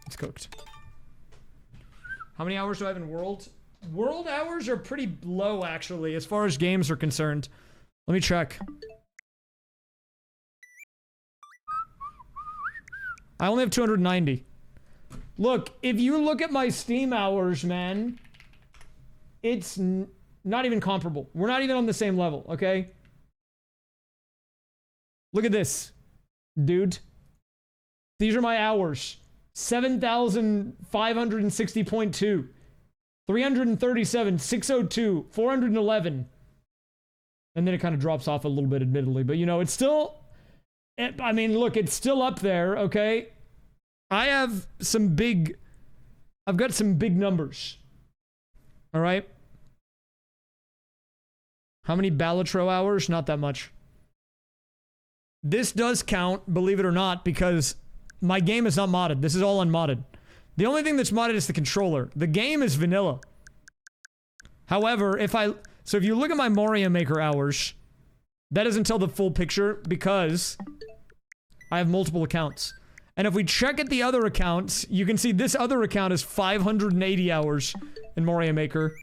It's cooked. How many hours do I have in World? World hours are pretty low, actually, as far as games are concerned. Let me check. I only have 290. Look, if you look at my Steam hours, man, it's not even comparable. We're not even on the same level, okay? Look at this, dude. These are my hours. 7,560.2. 337, 602, 411. And then it kind of drops off a little bit, admittedly. But, you know, it's still... I mean, look, it's still up there, okay? I have some big... I've got some big numbers. All right? How many Balatro hours? Not that much. This does count, believe it or not, because my game is not modded. This is all unmodded. The only thing that's modded is the controller. The game is vanilla. However, so if you look at my Mario Maker hours, That doesn't tell the full picture because I have multiple accounts. And if we check at the other accounts, you can see this other account is 580 hours in Mario Maker.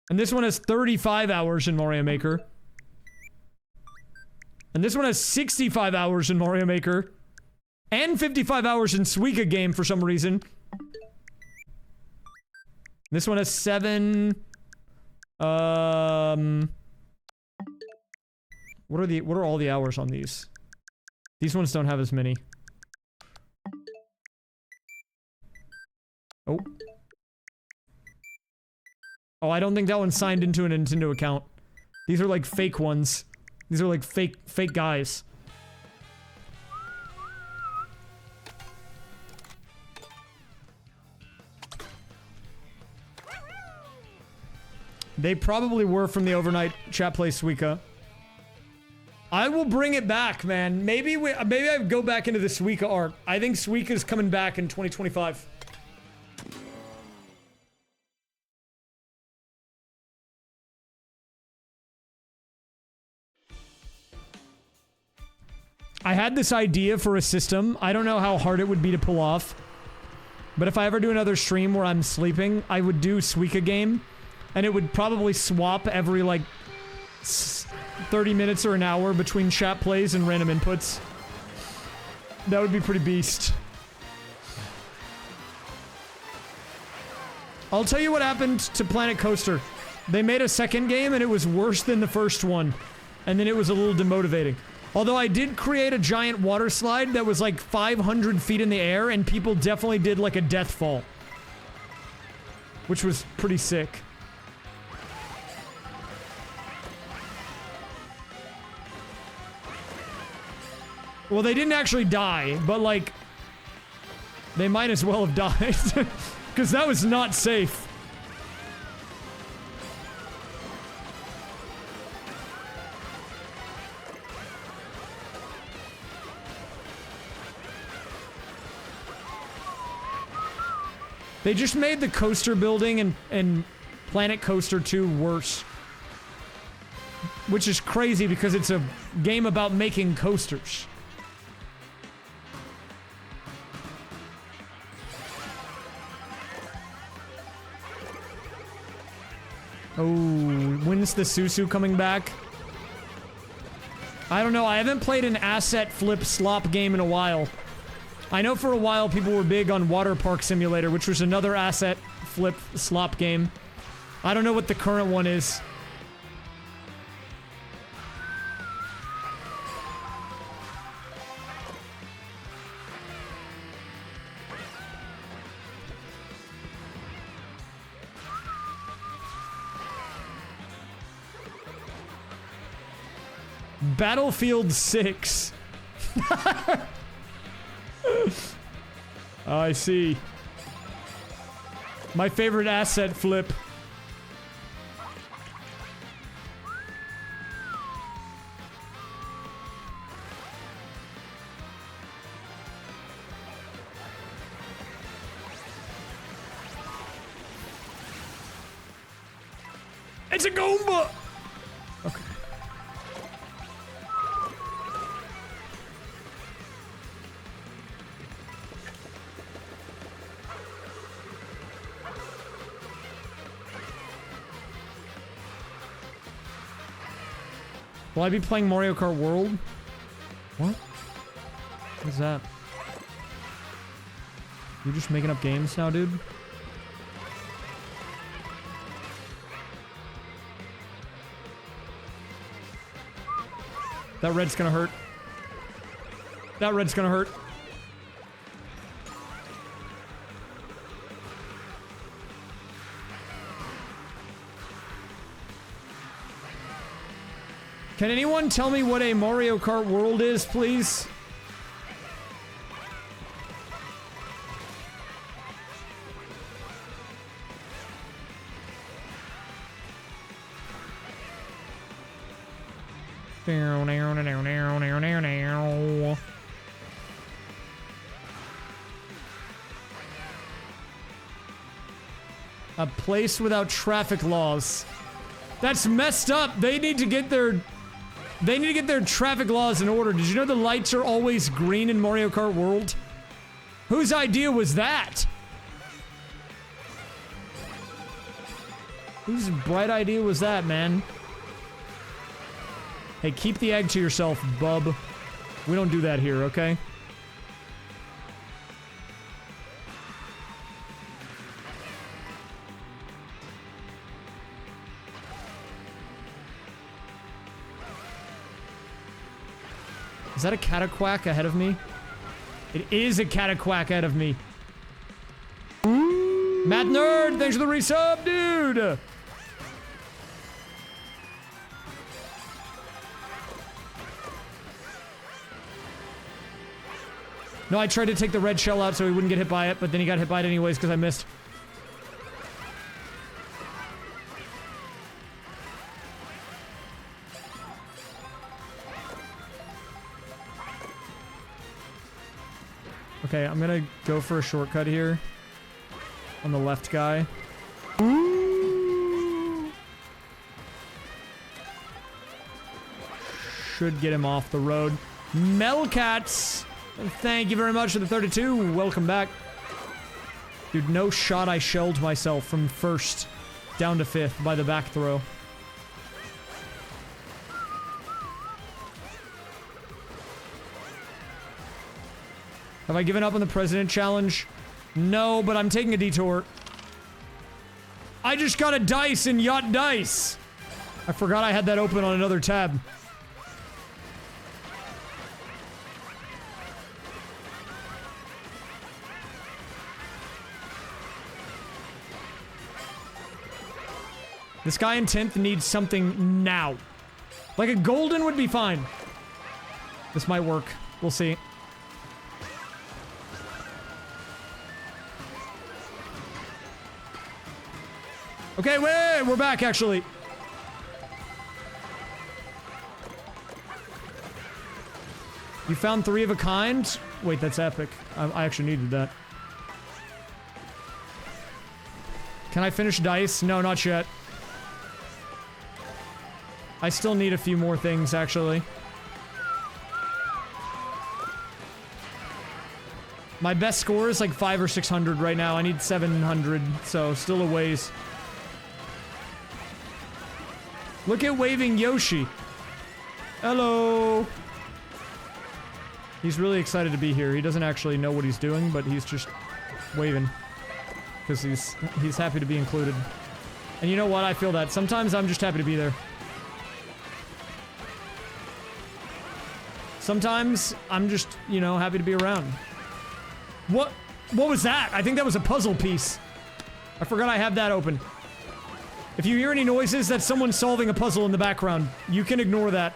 And this one has 35 hours in Mario Maker. And this one has 65 hours in Mario Maker. And 55 hours in SwiCC game for some reason. This one has 7... What are all the hours on these? These ones don't have as many. Oh. Oh, I don't think that one's signed into a Nintendo account. These are like fake ones. These are like fake guys. They probably were from the overnight chat play SwiCC. I will bring it back, man. Maybe I go back into the SwiCC arc. I think SwiCC is coming back in 2025. I had this idea for a system. I don't know how hard it would be to pull off. But if I ever do another stream where I'm sleeping, I would do SwiCC game. And it would probably swap every, like, 30 minutes or an hour between chat plays and random inputs. That would be pretty beast. I'll tell you what happened to Planet Coaster. They made a second game and it was worse than the first one. And then it was a little demotivating. Although I did create a giant water slide that was like 500 feet in the air and people definitely did like a death fall. Which was pretty sick. Well, they didn't actually die, but like, they might as well have died. Because that was not safe. They just made the coaster building and Planet Coaster 2 worse. Which is crazy because it's a game about making coasters. Oh, when's the Susu coming back? I don't know. I haven't played an asset flip slop game in a while. I know for a while people were big on Water Park Simulator, which was another asset flip slop game. I don't know what the current one is. Battlefield 6. I see. My favorite asset flip. It's a Goomba! Okay. Will I be playing Mario Kart World? What? What is that? You're just making up games now, dude? That red's gonna hurt. That red's gonna hurt. Can anyone tell me what a Mario Kart World is, please? A place without traffic laws. That's messed up. They need to get their They need to get their traffic laws in order. Did you know the lights are always green in Mario Kart World? Whose idea was that? Whose bright idea was that, man? Hey, keep the egg to yourself, bub. We don't do that here, okay? Is that a cataquack ahead of me? It is a cataquack ahead of me. Matt Nerd, thanks for the resub, dude! No, I tried to take the red shell out so he wouldn't get hit by it, but then he got hit by it anyways because I missed. Okay, I'm gonna go for a shortcut here. On the left guy. Should get him off the road. Melcats! Thank you very much for the 32. Welcome back. Dude, no shot I shelled myself from first down to fifth by the back throw. Have I given up on the president challenge? No, but I'm taking a detour. I just got a dice in Yacht Dice. I forgot I had that open on another tab. This guy in 10th needs something now. Like a golden would be fine. This might work. We'll see. Okay, wait, we're back, actually. You found 3 of a kind? Wait, that's epic. I actually needed that. Can I finish dice? No, not yet. I still need a few more things, actually. My best score is like 500 or 600 right now. I need 700, so still a ways. Look at waving Yoshi. Hello. He's really excited to be here. He doesn't actually know what he's doing, but he's just waving. Because he's happy to be included. And you know what? I feel that. Sometimes I'm just happy to be there. Sometimes I'm just, you know, happy to be around. What was that? I think that was a puzzle piece. I forgot I have that open. If you hear any noises, that's someone solving a puzzle in the background. You can ignore that.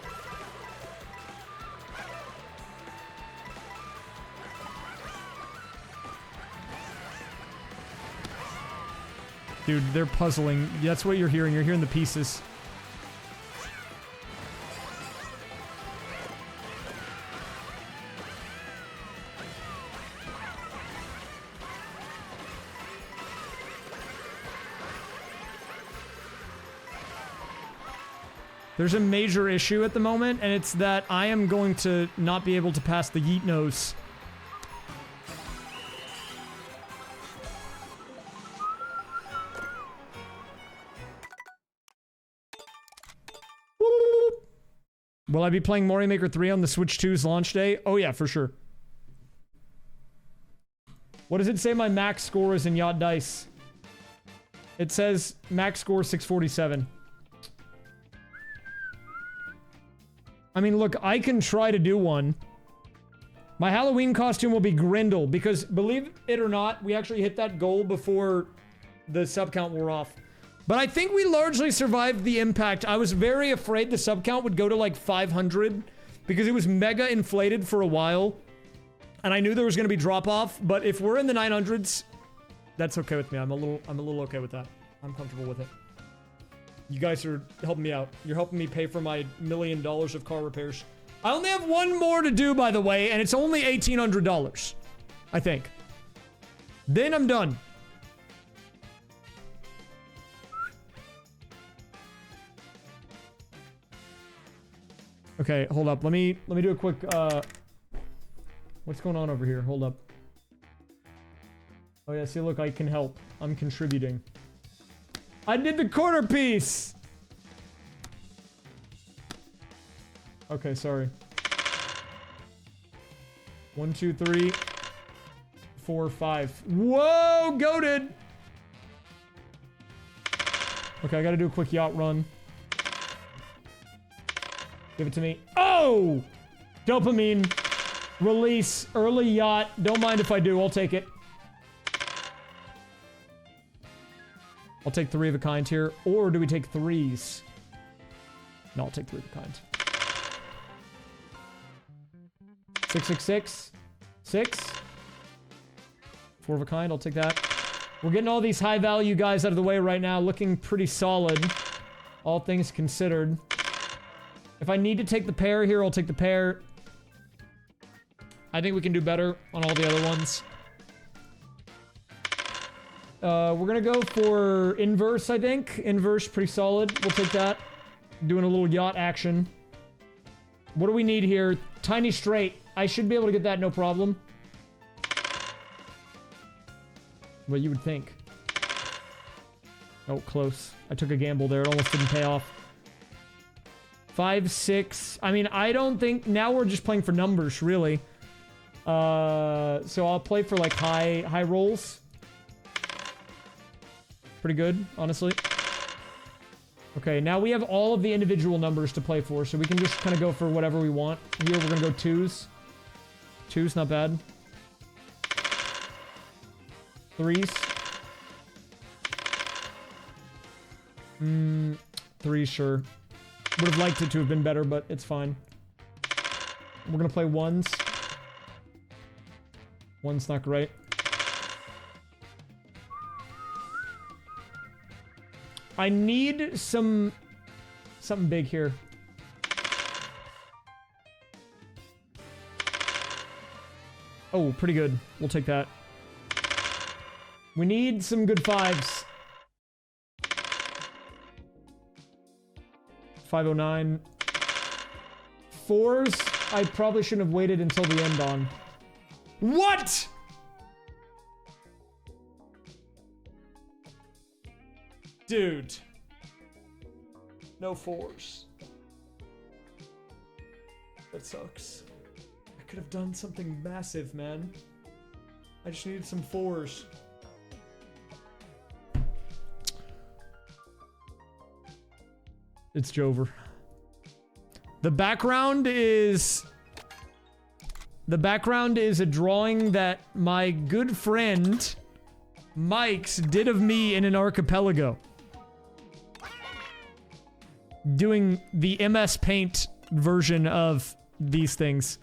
Dude, they're puzzling. That's what you're hearing. You're hearing the pieces. There's a major issue at the moment, and it's that I am going to not be able to pass the yeet nose. Will I be playing Mario Maker 3 on the Switch 2's launch day? Oh yeah, for sure. What does it say my max score is in Yacht Dice? It says max score 647. I mean, look, I can try to do one. My Halloween costume will be Grindel, because believe it or not, we actually hit that goal before the sub count wore off. But I think we largely survived the impact. I was very afraid the sub count would go to like 500, because it was mega inflated for a while. And I knew there was going to be drop off, but if we're in the 900s, that's okay with me. I'm a little okay with that. I'm comfortable with it. You guys are helping me out. You're helping me pay for my $1 million of car repairs. I only have one more to do, by the way, and it's only $1,800, I think. Then I'm done. Okay, hold up. Let me do a quick, what's going on over here? Hold up. Oh yeah, see, look, I can help. I'm contributing. I did the corner piece! Okay, sorry. 1, 2, 3, 4, 5. Whoa, goated! Okay, I gotta do a quick yacht run. Give it to me. Oh! Dopamine. Release. Early yacht. Don't mind if I do. I'll take it. I'll take 3 of a kind here. Or do we take 3s? No, I'll take 3 of a kind. 666. 6. 4 of a kind. I'll take that. We're getting all these high value guys out of the way right now. Looking pretty solid. All things considered. If I need to take the pair here, I'll take the pair. I think we can do better on all the other ones. We're gonna go for inverse, I think. Inverse, pretty solid. We'll take that. Doing a little yacht action. What do we need here? Tiny straight. I should be able to get that, no problem. What you would think. Oh, close. I took a gamble there. It almost didn't pay off. 5, 6. I mean, I don't think... Now we're just playing for numbers, really. So I'll play for, like, high rolls. Pretty good, honestly. Okay, now we have all of the individual numbers to play for, so we can just kind of go for whatever we want. Here, we're gonna go 2s. 2s, not bad. 3s. 3, sure. Would have liked it to have been better, but it's fine. We're gonna play 1s. 1's not great. I need something big here. Oh, pretty good. We'll take that. We need some good 5s. 509. 4s, I probably shouldn't have waited until the end on. What?! Dude. No 4s. That sucks. I could have done something massive, man. I just needed some 4s. It's Jover. The background is a drawing that my good friend Mike's did of me in an archipelago. Doing the MS Paint version of these things.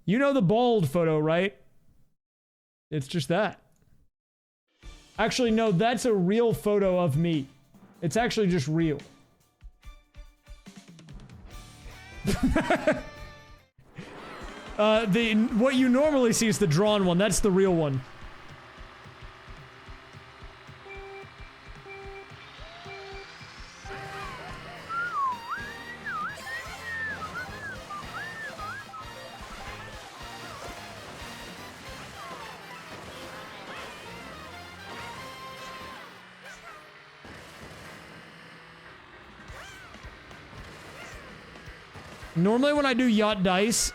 You know the bald photo, right? It's just that. Actually, no, that's a real photo of me. It's actually just real. What you normally see is the drawn one. That's the real one. Normally when I do yacht dice,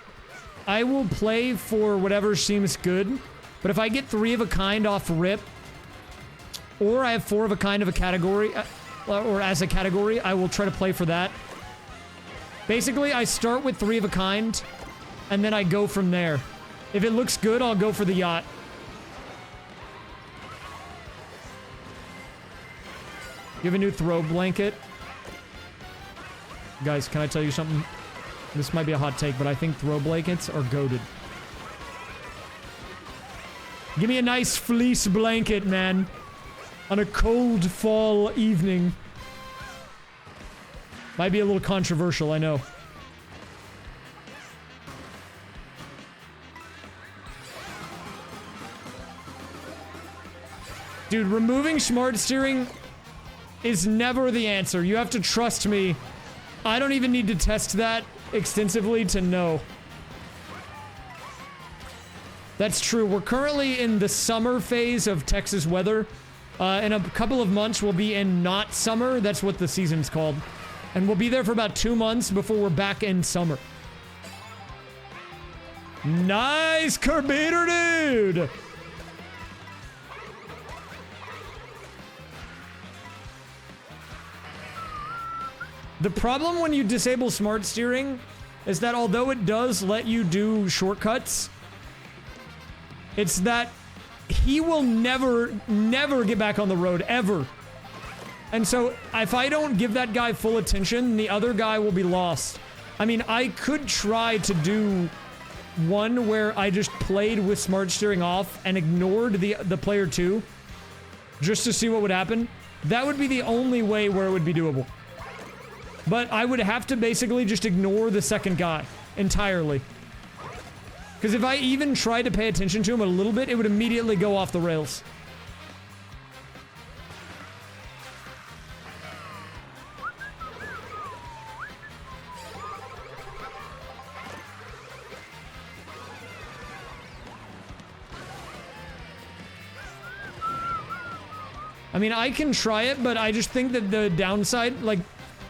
I will play for whatever seems good. But if I get 3 of a kind off rip, or I have 4 of a kind of a category, or as a category, I will try to play for that. Basically, I start with 3 of a kind, and then I go from there. If it looks good, I'll go for the yacht. You have a new throw blanket? Guys, can I tell you something? This might be a hot take, but I think throw blankets are goated. Give me a nice fleece blanket, man. On a cold fall evening. Might be a little controversial, I know. Dude, removing smart steering is never the answer. You have to trust me. I don't even need to test that extensively to know. That's true. We're currently in the summer phase of Texas weather. In a couple of months, we'll be in not summer. That's what the season's called. And we'll be there for about 2 months before we're back in summer. Nice Kerbeater, dude! The problem when you disable smart steering is that although it does let you do shortcuts, it's that he will never get back on the road, ever. And so, if I don't give that guy full attention, the other guy will be lost. I mean, I could try to do one where I just played with smart steering off and ignored the player 2, just to see what would happen. That would be the only way where it would be doable. But I would have to basically just ignore the second guy entirely. Because if I even tried to pay attention to him a little bit, it would immediately go off the rails. I mean, I can try it, but I just think that the downside, like,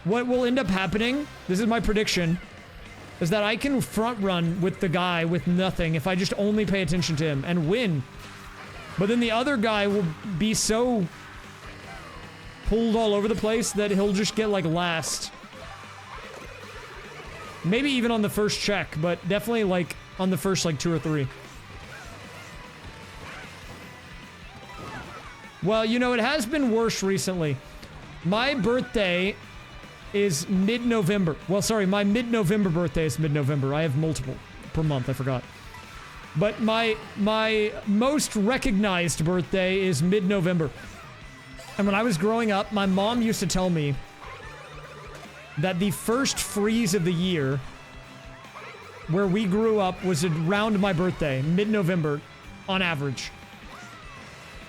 what will end up happening, this is my prediction, is that I can front run with the guy with nothing if I just only pay attention to him and win. But then the other guy will be so pulled all over the place that he'll just get, like, last. Maybe even on the first check, but definitely, like, on the first, like, 2 or 3. Well, you know, it has been worse recently. My birthday is mid-November. Well, sorry, my mid-November birthday is mid-November. I have multiple per month, I forgot. But my most recognized birthday is mid-November. And when I was growing up, my mom used to tell me that the first freeze of the year where we grew up was around my birthday, mid-November, on average.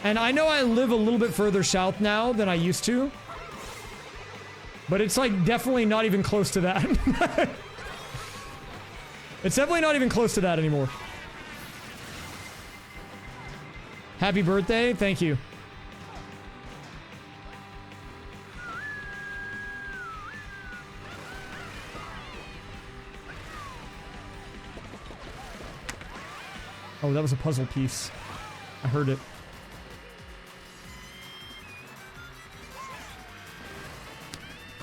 And I know I live a little bit further south now than I used to. But it's, like, definitely not even close to that. It's definitely not even close to that anymore. Happy birthday. Thank you. Oh, that was a puzzle piece. I heard it.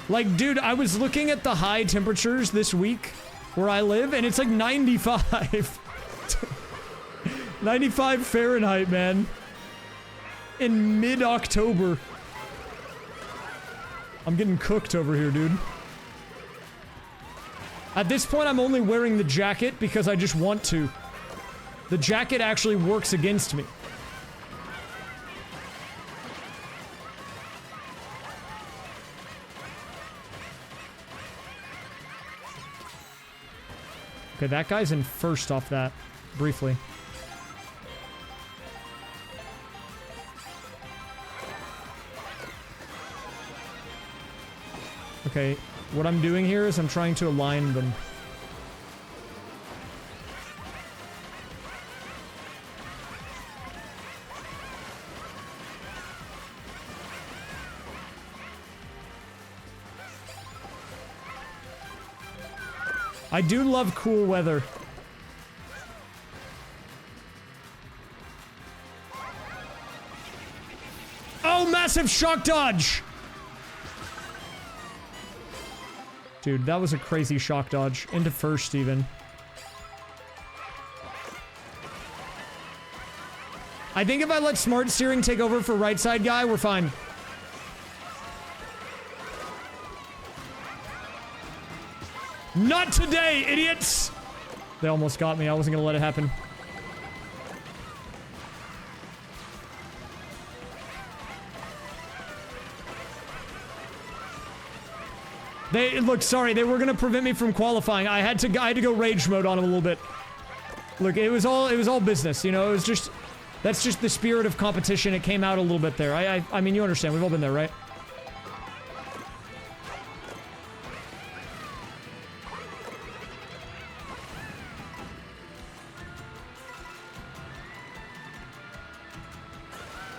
Like, dude, I was looking at the high temperatures this week where I live, and it's like 95. 95 Fahrenheit, man. In mid-October. I'm getting cooked over here, dude. At this point, I'm only wearing the jacket because I just want to. The jacket actually works against me. Okay, that guy's in first off that, briefly. Okay, what I'm doing here is I'm trying to align them. I do love cool weather. Oh, massive shock dodge! Dude, that was a crazy shock dodge. Into first, even. I think if I let smart steering take over for right side guy, we're fine. Not today, idiots! They almost got me. I wasn't gonna let it happen. Look, sorry, they were gonna prevent me from qualifying. I had to go rage mode on them a little bit. Look, it was all business, you know. It was just, that's just the spirit of competition. It came out a little bit there. I mean, you understand. We've all been there, right?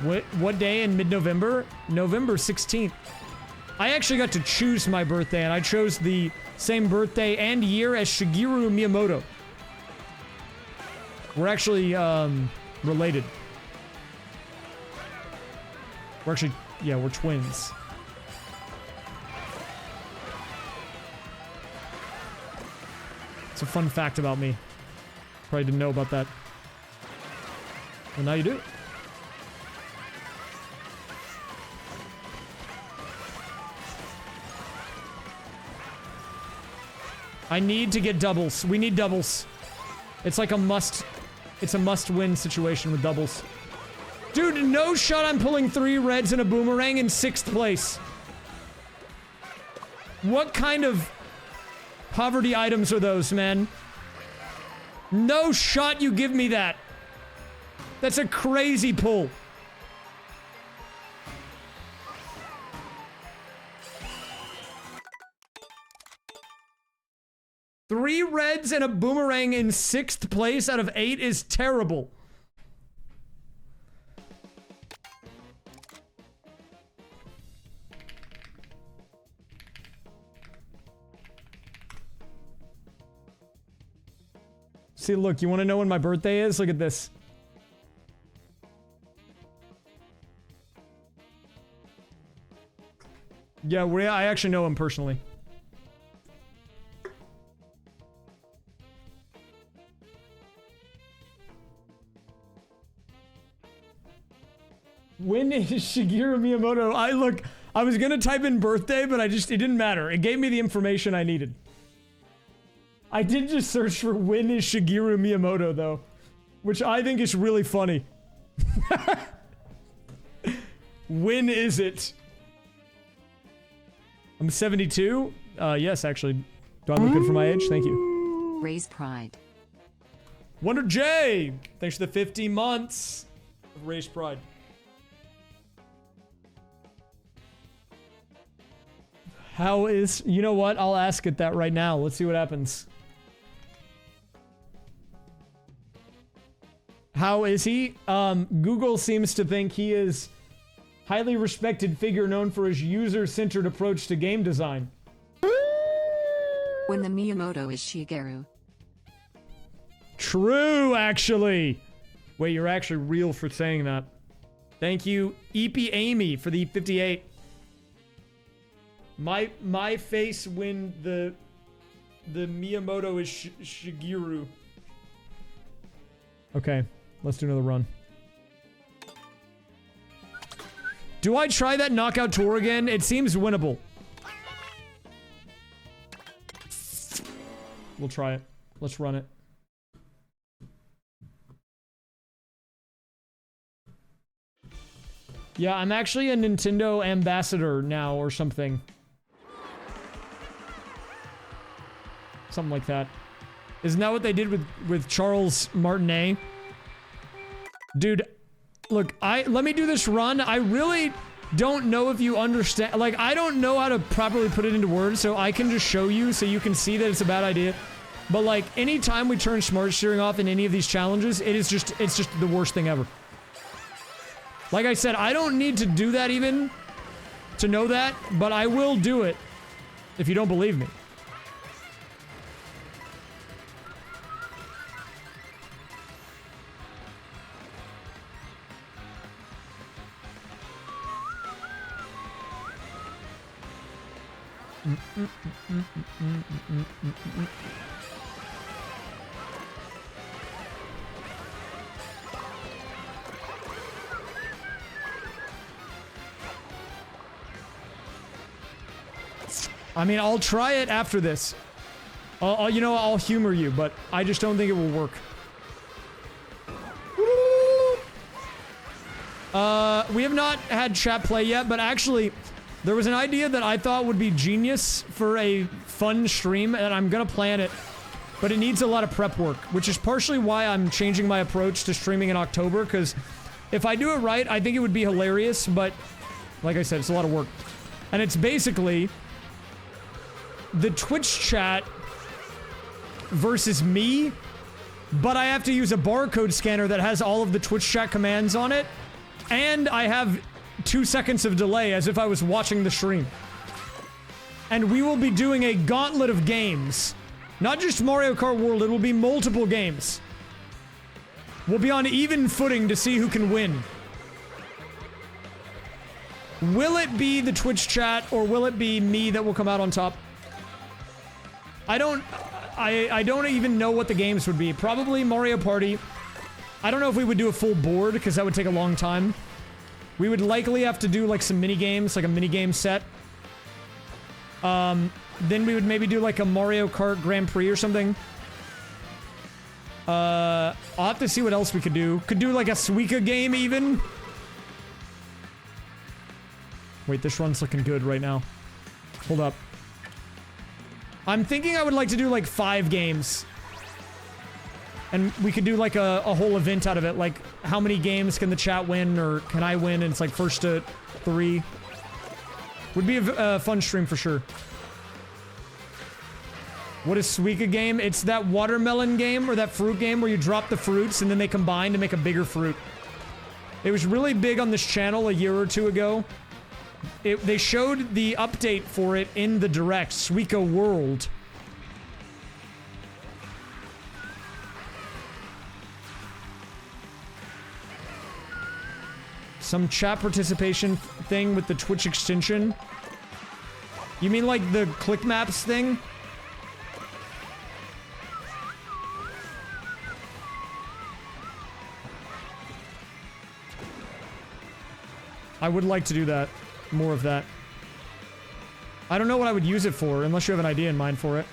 What day in mid-November? November 16th. I actually got to choose my birthday, and I chose the same birthday and year as Shigeru Miyamoto. We're actually, related. We're actually, yeah, we're twins. It's a fun fact about me. Probably didn't know about that. Well, now you do. I need to get doubles. We need doubles. It's like a must. It's a must-win situation with doubles. Dude, no shot I'm pulling 3 reds and a boomerang in 6th place. What kind of poverty items are those, man? No shot you give me that. That's a crazy pull. Three reds and a boomerang in 6th place out of 8 is terrible. See, look, you want to know when my birthday is? Look at this. Yeah, I actually know him personally. When is Shigeru Miyamoto? I was gonna type in birthday, but it didn't matter. It gave me the information I needed. I did just search for when is Shigeru Miyamoto, though. Which I think is really funny. When is it? I'm 72? Yes, actually. Do I look good for my age? Thank you. Raise pride. Wonder J! Thanks for the 50 months of Raise Pride. How is... You know what? I'll ask it that right now. Let's see what happens. How is he? Google seems to think he is highly respected figure known for his user-centered approach to game design. When the Miyamoto is Shigeru. True, actually. Wait, you're actually real for saying that. Thank you, EP Amy, for the 58. My face when the Miyamoto is Shigeru. Okay, let's do another run. Do I try that knockout tour again? It seems winnable. We'll try it. Let's run it. Yeah, I'm actually a Nintendo ambassador now or something. Something like that. Isn't that what they did with Charles Martinet? Dude, look, let me do this run. I really don't know if you understand. Like, I don't know how to properly put it into words, so I can just show you so you can see that it's a bad idea. But like, anytime we turn smart steering off in any of these challenges, it's just the worst thing ever. Like I said, I don't need to do that even to know that, but I will do it if you don't believe me. I mean, I'll try it after this. You know, I'll humor you, but I just don't think it will work. We have not had chat play yet, but actually, there was an idea that I thought would be genius for a fun stream, and I'm gonna plan it, but it needs a lot of prep work, which is partially why I'm changing my approach to streaming in October, because if I do it right, I think it would be hilarious, but like I said, it's a lot of work. And it's basically the Twitch chat versus me, but I have to use a barcode scanner that has all of the Twitch chat commands on it. And I have 2 seconds of delay as if I was watching the stream. And we will be doing a gauntlet of games. Not just Mario Kart World, it will be multiple games. We'll be on even footing to see who can win. Will it be the Twitch chat or will it be me that will come out on top? I don't even know what the games would be. Probably Mario Party. I don't know if we would do a full board because that would take a long time. We would likely have to do like some mini games, like a mini game set. Then we would maybe do like a Mario Kart Grand Prix or something. I'll have to see what else we could do. Could do like a SwiCC game even. Wait, this run's looking good right now. Hold up. I'm thinking I would like to do like 5 games. And we could do like a whole event out of it. Like, how many games can the chat win or can I win? And it's like first to 3. Would be a fun stream for sure. What is SwiCC game? It's that watermelon game or that fruit game where you drop the fruits and then they combine to make a bigger fruit. It was really big on this channel a year or 2 ago. They showed the update for it in the direct, SwiCC World. Some chat participation thing with the Twitch extension. You mean like the click maps thing? I would like to do that. More of that. I don't know what I would use it for, unless you have an idea in mind for it.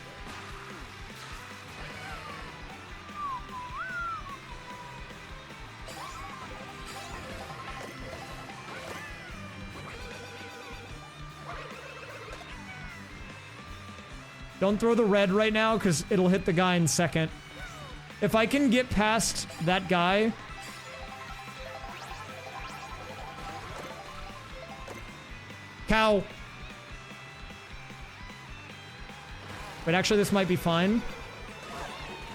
Don't throw the red right now, because it'll hit the guy in second. If I can get past that guy... Cow. But actually, this might be fine.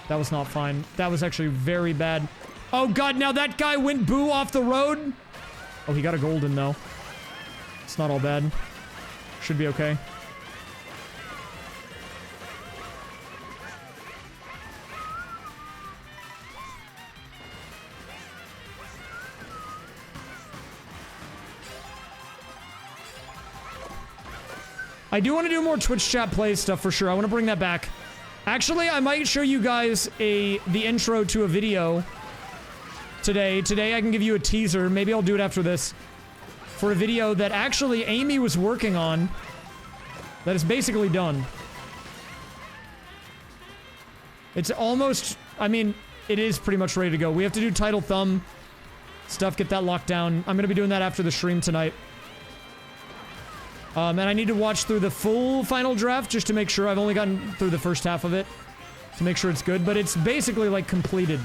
That was not fine. That was actually very bad. Oh god, now that guy went boo off the road? Oh, he got a golden, though. It's not all bad. Should be okay. I do want to do more Twitch chat play stuff for sure. I want to bring that back. Actually, I might show you guys the intro to a video today. Today, I can give you a teaser. Maybe I'll do it after this. For a video that actually Amy was working on. That is basically done. It's almost... I mean, it is pretty much ready to go. We have to do title thumb stuff, get that locked down. I'm going to be doing that after the stream tonight. And I need to watch through the full final draft just to make sure. I've only gotten through the first half of it to make sure it's good, but it's basically like completed.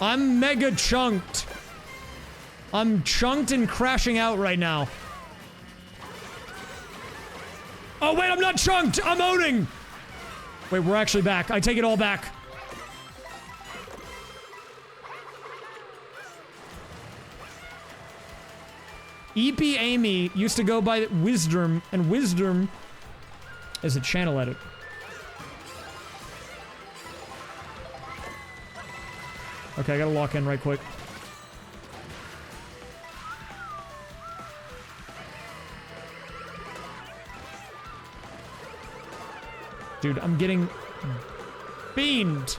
I'm mega chunked. I'm chunked and crashing out right now. Oh, wait, I'm not chunked. I'm owning. Wait, we're actually back. I take it all back. EP Amy used to go by Wisdom, and Wisdom is a channel edit. Okay, I gotta lock in right quick. Dude, I'm getting beamed.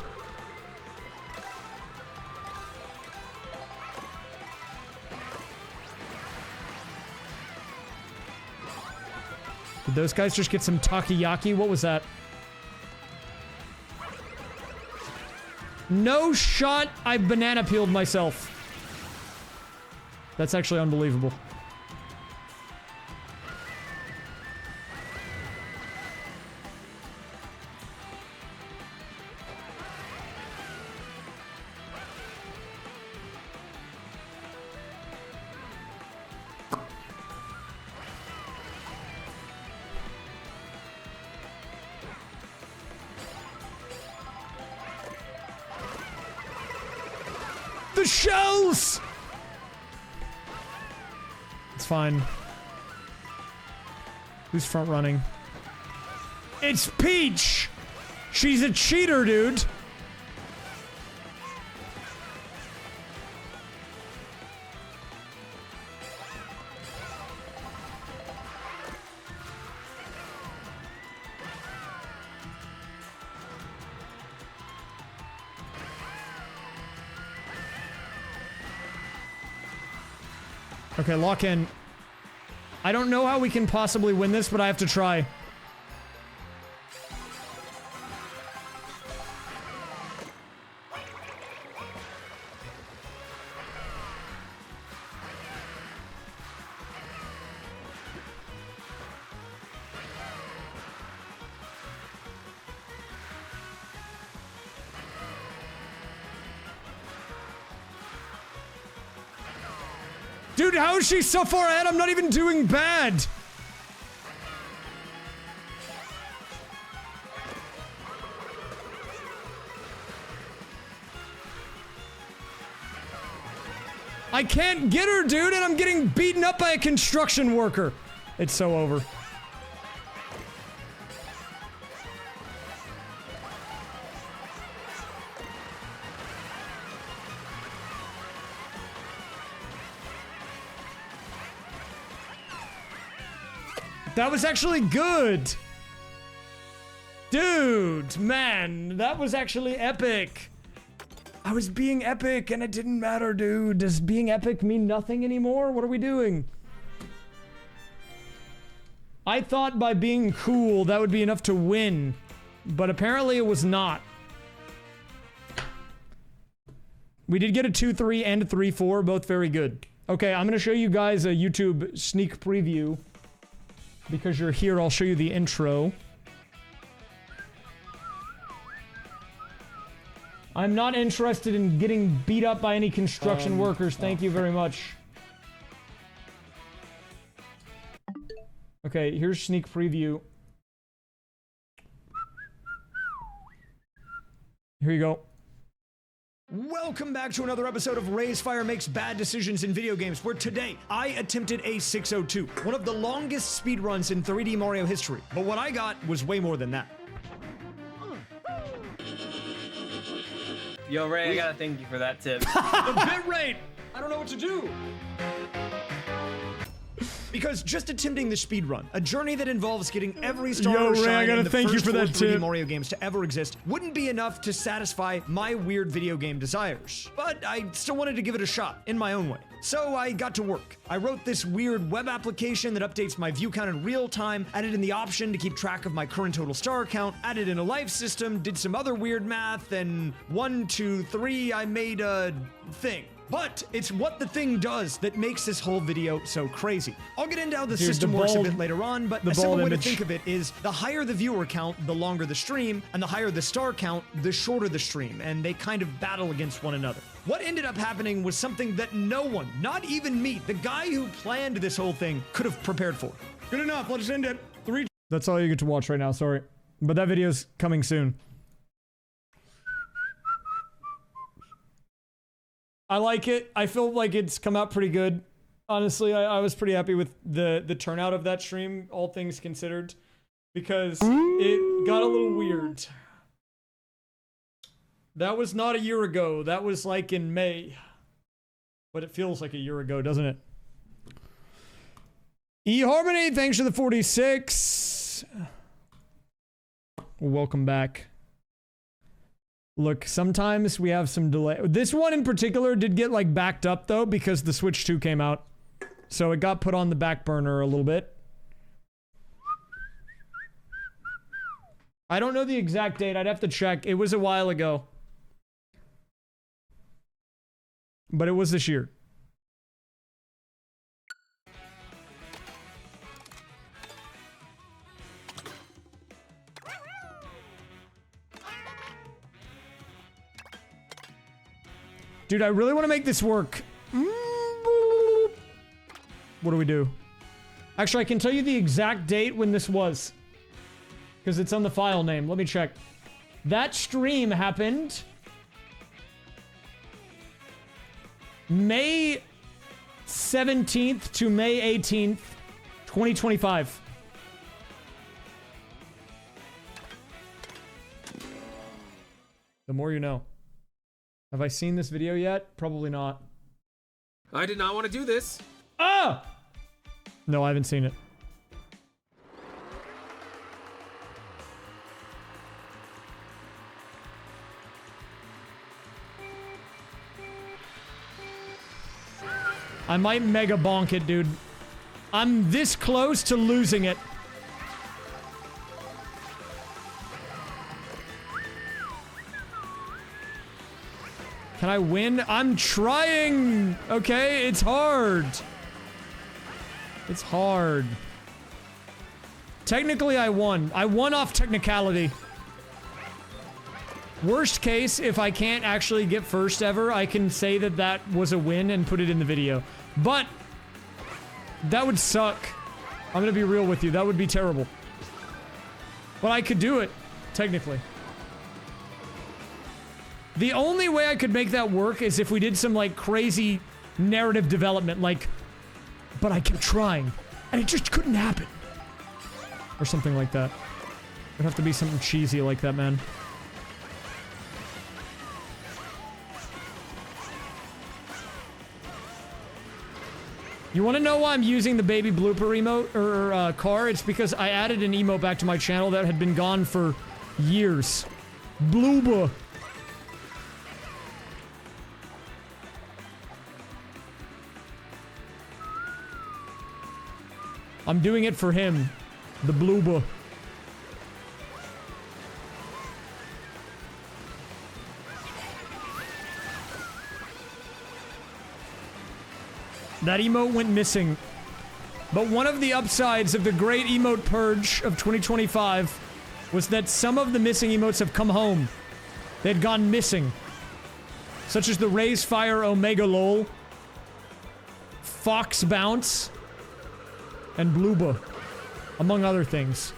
Did those guys just get some takoyaki? What was that? No shot, I banana peeled myself. That's actually unbelievable. those shells! It's fine. Who's front running? It's Peach! She's a cheater, dude! Okay, lock in. I don't know how we can possibly win this, but I have to try. Dude, how is she so far ahead? I'm not even doing bad. I can't get her, dude, and I'm getting beaten up by a construction worker. It's so over. That was actually good. Dude, man, that was actually epic. I was being epic and it didn't matter, dude. Does being epic mean nothing anymore? What are we doing? I thought by being cool, that would be enough to win. But apparently it was not. We did get a 2-3 and a 3-4, both very good. Okay, I'm gonna show you guys a YouTube sneak preview. Because you're here, I'll show you the intro. I'm not interested in getting beat up by any construction workers. Thank you very much. Okay, here's sneak preview. Here you go. Welcome back to another episode of raysfire Makes Bad Decisions in Video Games, where today I attempted a 602, one of the longest speedruns in 3D Mario history. But what I got was way more than that. Yo, Ray, I gotta thank you for that tip. The bit rate! I don't know what to do. Because just attempting the speedrun, a journey that involves getting every star or shine in the first 4 3D Mario games to ever exist, wouldn't be enough to satisfy my weird video game desires. But I still wanted to give it a shot, in my own way. So I got to work. I wrote this weird web application that updates my view count in real time, added in the option to keep track of my current total star count, added in a life system, did some other weird math, and 1, 2, 3, I made a thing. But it's what the thing does that makes this whole video so crazy. I'll get into how the system works a bit later on, but a simple way to think of it is the higher the viewer count, the longer the stream, and the higher the star count, the shorter the stream, and they kind of battle against one another. What ended up happening was something that no one, not even me, the guy who planned this whole thing, could have prepared for. Good enough, let's end it. That's all you get to watch right now, sorry. But that video's coming soon. I like it. I feel like it's come out pretty good. Honestly, I was pretty happy with the turnout of that stream, all things considered, because it got a little weird. That was not a year ago. That was like in May. But it feels like a year ago, doesn't it? eHarmony, thanks for the 46. Welcome back. Look, sometimes we have some delay. This one in particular did get like backed up though because the Switch 2 came out. So it got put on the back burner a little bit. I don't know the exact date. I'd have to check. It was a while ago. But it was this year. Dude, I really want to make this work. What do we do? Actually, I can tell you the exact date when this was. Because it's on the file name. Let me check. That stream happened May 17th to May 18th, 2025. The more you know. Have I seen this video yet? Probably not. I did not want to do this. Ah! No, I haven't seen it. I might mega bonk it, dude. I'm this close to losing it. Can I win? I'm trying! Okay, it's hard. It's hard. Technically, I won. I won off technicality. Worst case, if I can't actually get first ever, I can say that that was a win and put it in the video. But that would suck. I'm gonna be real with you. That would be terrible. But I could do it, technically. The only way I could make that work is if we did some, like, crazy narrative development, like, but I kept trying, and it just couldn't happen. Or something like that. It'd have to be something cheesy like that, man. You want to know why I'm using the baby blooper emote, or car? It's because I added an emote back to my channel that had been gone for years. Blooba. I'm doing it for him. The blooba. That emote went missing. But one of the upsides of the great emote purge of 2025 was that some of the missing emotes have come home. They had gone missing. Such as the raysfire Omega Lol, Fox Bounce, and Blooba, among other things.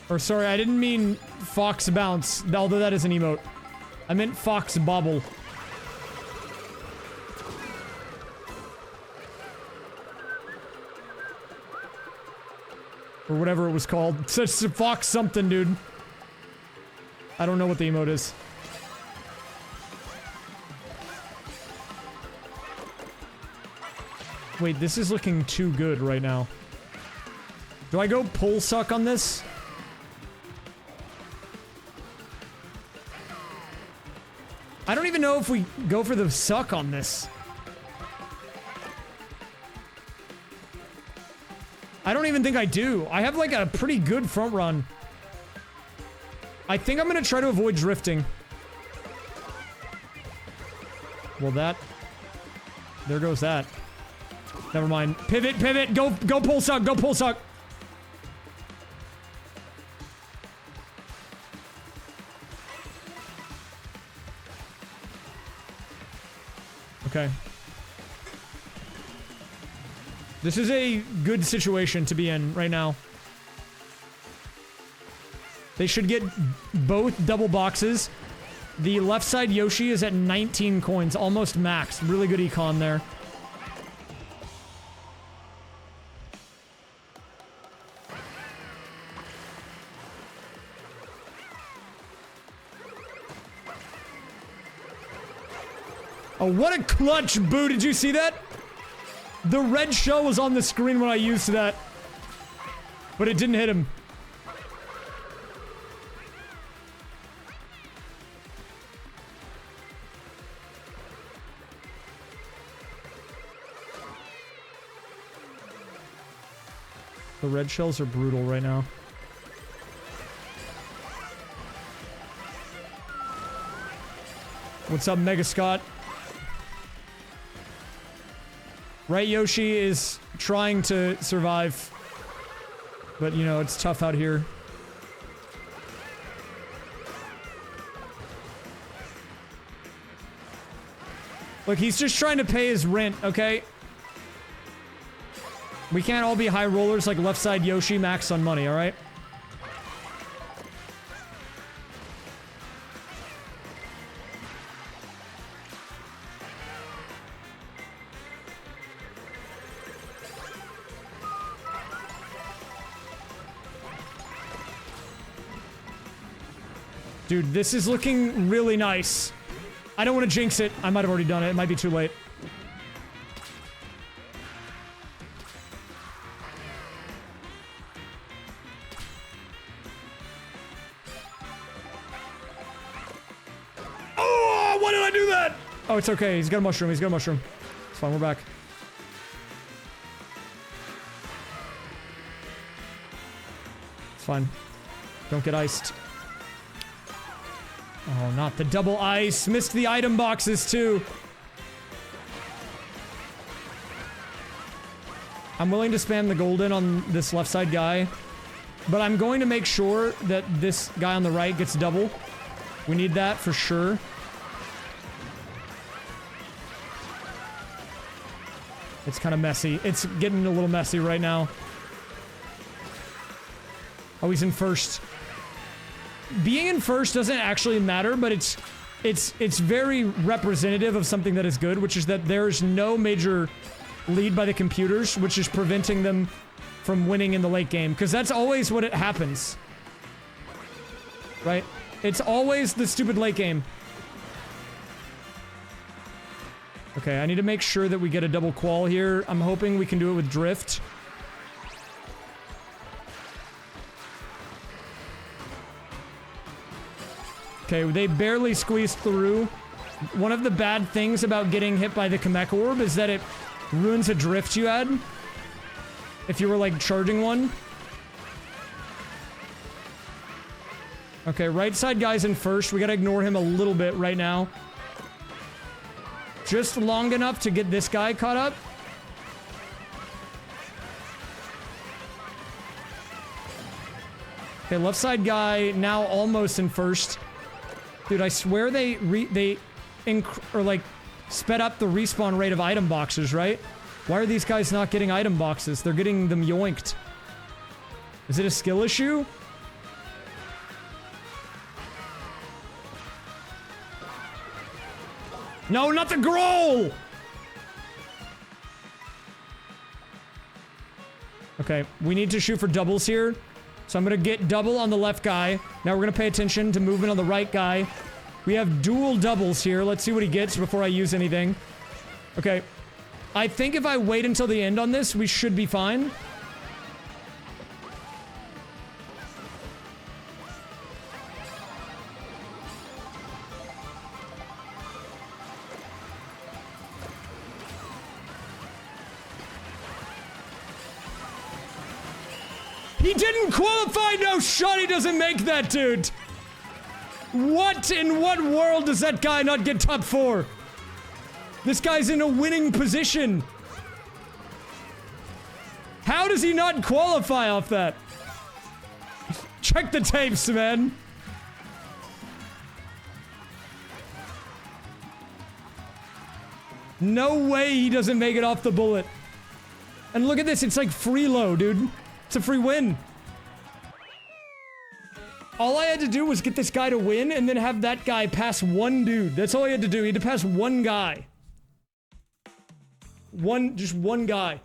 Or sorry, I didn't mean Fox Bounce, although that is an emote. I meant Fox Bobble. Or whatever it was called. It's Fox something, dude. I don't know what the emote is. Wait, this is looking too good right now. Do I go pull suck on this? I don't even know if we go for the suck on this. I don't even think I do. I have like a pretty good front run. I think I'm gonna try to avoid drifting. Well, that... There goes that. Never mind. Pivot, pivot! Go pull suck! Go pull suck! Okay. This is a good situation to be in right now. They should get both double boxes. The left side Yoshi is at 19 coins, almost max. Really good econ there. Oh, what a clutch boo! Did you see that? The red shell was on the screen when I used that. But it didn't hit him. The red shells are brutal right now. What's up, Mega Scott? Right, Yoshi is trying to survive. But, you know, it's tough out here. Look, he's just trying to pay his rent, okay? We can't all be high rollers like left side Yoshi max on money, alright? Dude, this is looking really nice. I don't want to jinx it. I might have already done it. It might be too late. Oh, why did I do that? Oh, it's okay. He's got a mushroom. He's got a mushroom. It's fine. We're back. It's fine. Don't get iced. Oh, not the double ice. Missed the item boxes, too. I'm willing to spam the golden on this left side guy. But I'm going to make sure that this guy on the right gets double. We need that for sure. It's kind of messy. It's getting a little messy right now. Oh, he's in first. Being in first doesn't actually matter, but it's very representative of something that is good, which is that there's no major lead by the computers, which is preventing them from winning in the late game, because that's always what it happens. Right? It's always the stupid late game. Okay, I need to make sure that we get a double qual here. I'm hoping we can do it with drift. Okay, they barely squeezed through. One of the bad things about getting hit by the Kamek Orb is that it ruins a drift you had. If you were, like, charging one. Okay, right side guy's in first. We gotta ignore him a little bit right now. Just long enough to get this guy caught up. Okay, left side guy now almost in first. Dude, I swear they sped up the respawn rate of item boxes, right? Why are these guys not getting item boxes? They're getting them yoinked. Is it a skill issue? No, not the Growl! Okay, we need to shoot for doubles here. So I'm gonna get double on the left guy. Now we're gonna pay attention to movement on the right guy. We have dual doubles here. Let's see what he gets before I use anything. Okay. I think if I wait until the end on this, we should be fine. He didn't qualify! No shot, he doesn't make that, dude! What in what world does that guy not get top 4? This guy's in a winning position. How does he not qualify off that? Check the tapes, man. No way he doesn't make it off the bullet. And look at this, it's like free low, dude. It's a free win. All I had to do was get this guy to win and then have that guy pass one dude. That's all he had to do. He had to pass one guy. Just one guy.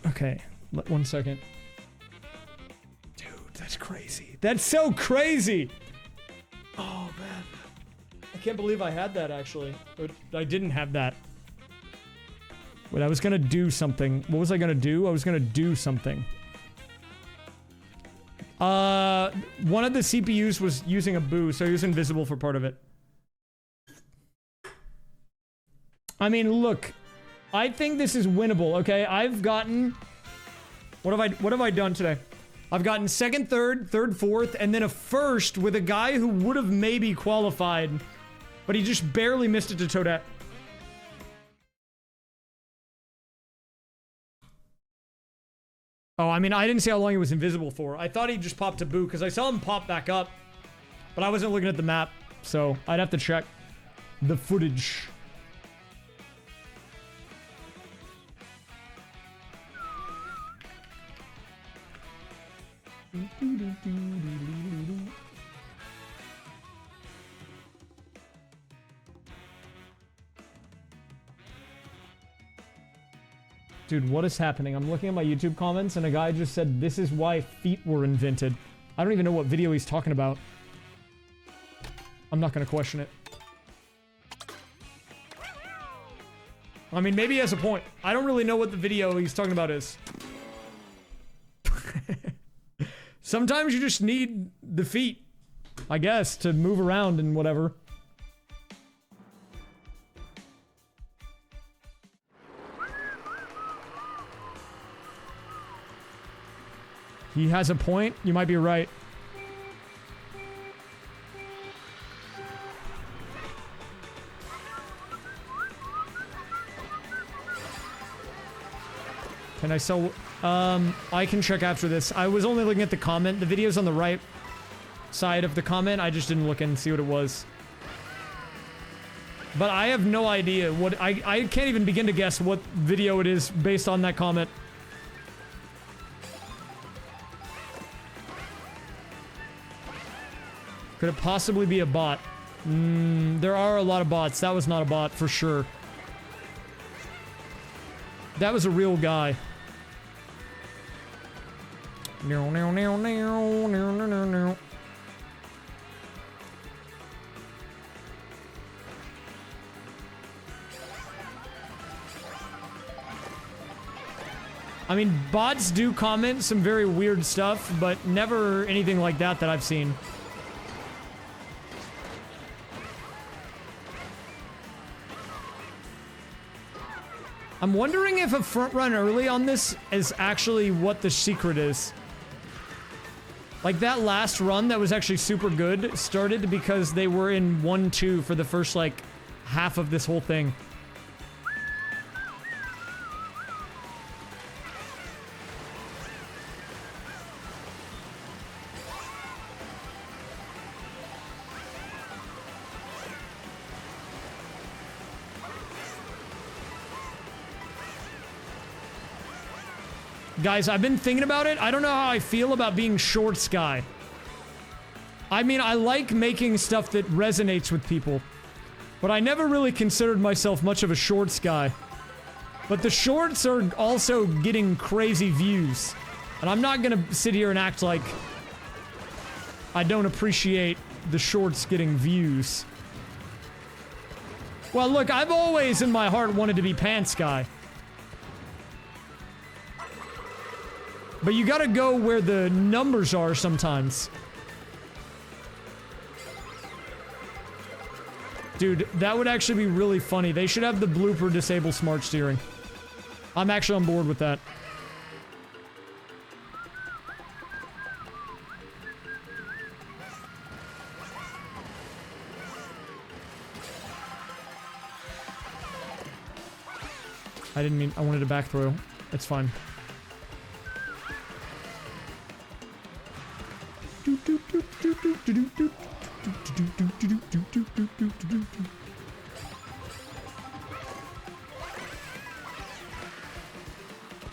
Okay. 1 second. Dude, that's crazy. That's so crazy! Oh, man. I can't believe I had that, actually. But I didn't have that. Wait, I was gonna do something. What was I gonna do? I was gonna do something. One of the CPUs was using a boo, so he was invisible for part of it. I mean, look. I think this is winnable, okay? I've gotten... What have I done today? I've gotten second, third, fourth, and then a first with a guy who would have maybe qualified, but he just barely missed it to Toadette. Oh, I mean, I didn't see how long he was invisible for. I thought he just popped a boo, because I saw him pop back up. But I wasn't looking at the map, so I'd have to check the footage. Dude, what is happening? I'm looking at my YouTube comments and a guy just said, this is why feet were invented. I don't even know what video he's talking about. I'm not gonna question it. I mean, maybe he has a point. I don't really know what the video he's talking about is. Sometimes you just need the feet, I guess, to move around and whatever. He has a point. You might be right. Can I sell? I can check after this. I was only looking at the comment. The video's on the right side of the comment. I just didn't look and see what it was. But I have no idea what... I can't even begin to guess what video it is based on that comment. Could it possibly be a bot? There are a lot of bots. That was not a bot, for sure. That was a real guy. No, no, no, no, no, no, no, no. I mean, bots do comment some very weird stuff, but never anything like that that I've seen. I'm wondering if a front run early on this is actually what the secret is. Like that last run that was actually super good started because they were in 1-2 for the first like half of this whole thing. Guys, I've been thinking about it. I don't know how I feel about being shorts guy. I mean, I like making stuff that resonates with people. But I never really considered myself much of a shorts guy. But the shorts are also getting crazy views. And I'm not gonna sit here and act like I don't appreciate the shorts getting views. Well, look, I've always in my heart wanted to be pants guy. But you gotta go where the numbers are sometimes. Dude, that would actually be really funny. They should have the blooper disable smart steering. I'm actually on board with that. I didn't mean... I wanted to back throw. It's fine.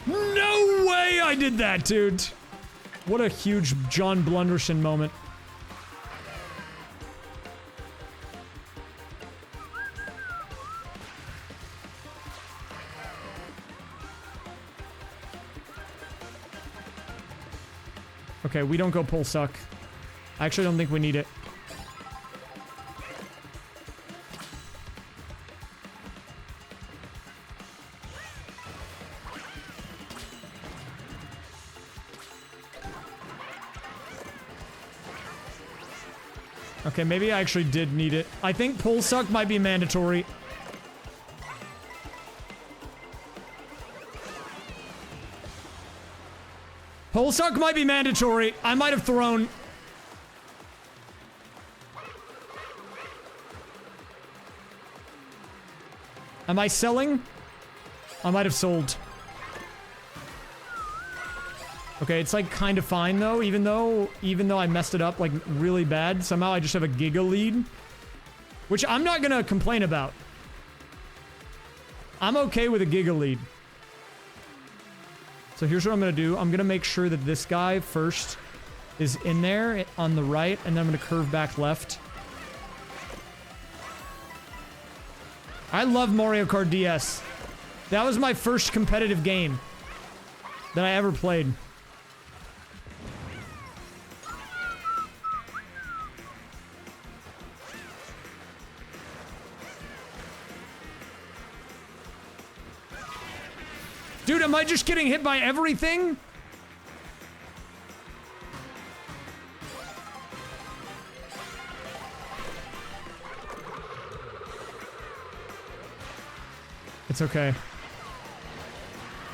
No way I did that, dude. What a huge John Blunderson moment. Okay, we don't go pull suck. I actually don't think we need it. Okay, maybe I actually did need it. I think pull suck might be mandatory. Pull suck might be mandatory. I might have thrown. Am I selling? I might have sold. Okay, it's like kind of fine though, even though I messed it up like really bad. Somehow I just have a giga lead, which I'm not gonna complain about. I'm okay with a giga lead. So here's what I'm gonna do. I'm gonna make sure that this guy first is in there on the right, and then I'm gonna curve back left. I love Mario Kart DS. That was my first competitive game that I ever played. Dude, am I just getting hit by everything? It's okay.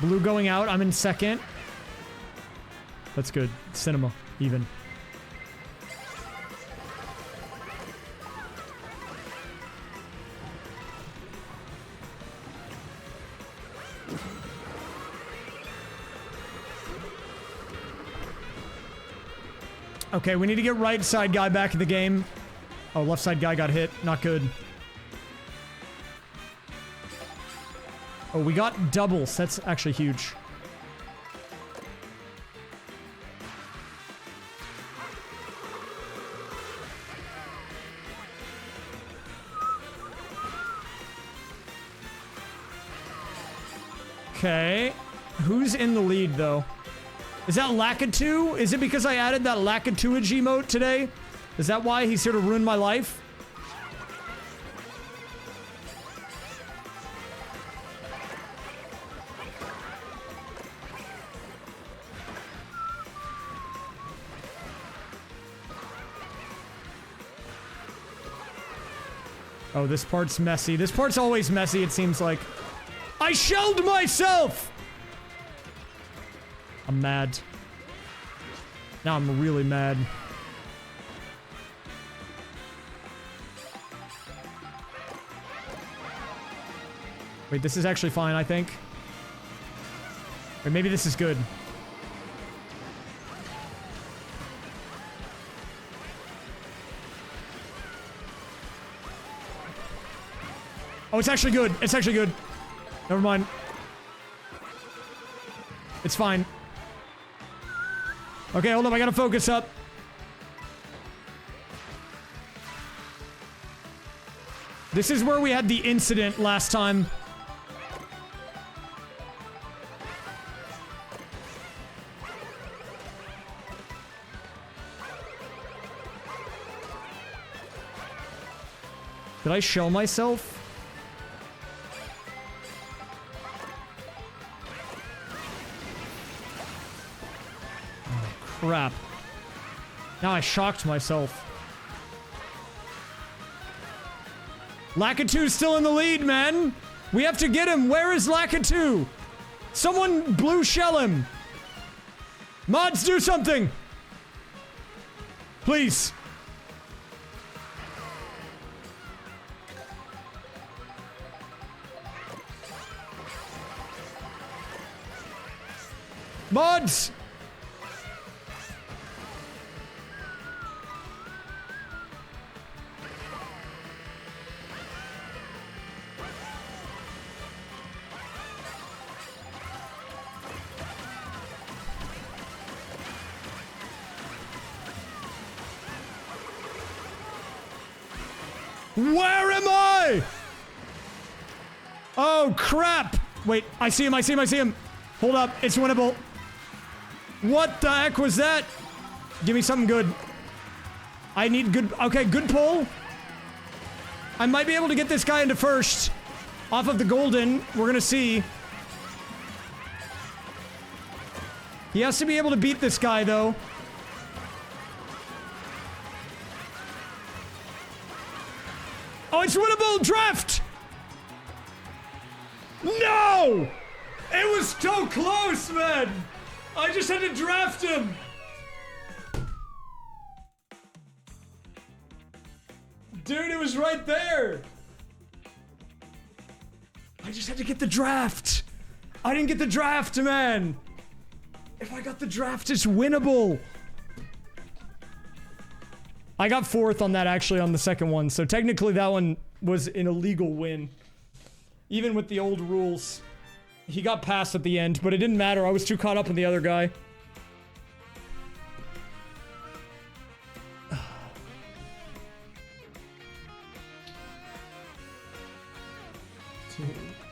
Blue going out. I'm in second. That's good. Cinema, even. Okay, we need to get right side guy back in the game. Oh, left side guy got hit. Not good. Oh, we got doubles. That's actually huge. Okay. Who's in the lead, though? Is that Lakitu? Is it because I added that Lakituage emote today? Is that why he's here to ruin my life? Oh, this part's messy. This part's always messy, it seems like. I shelled myself! I'm mad. Now I'm really mad. Wait, this is actually fine, I think. Or maybe this is good. Oh, it's actually good. It's actually good. Never mind. It's fine. Okay, hold up. I gotta focus up. This is where we had the incident last time. Did I shell myself? Crap. Now I shocked myself. Lakitu's still in the lead, man. We have to get him. Where is Lakitu? Someone blue shell him. Mods, do something. Please. Mods! Where am I? Oh, crap. Wait, I see him, I see him, I see him. Hold up, it's winnable. What the heck was that? Give me something good. I need good... Okay, good pull. I might be able to get this guy into first. Off of the golden. We're gonna see. He has to be able to beat this guy, though. Oh, it's winnable! Draft! No! It was so close, man! I just had to draft him! Dude, it was right there! I just had to get the draft! I didn't get the draft, man! If I I got the draft. It's winnable. I got 4th on that actually on the second one. So technically that one was an illegal win. Even with the old rules. He got passed at the end, but it didn't matter. I was too caught up in the other guy.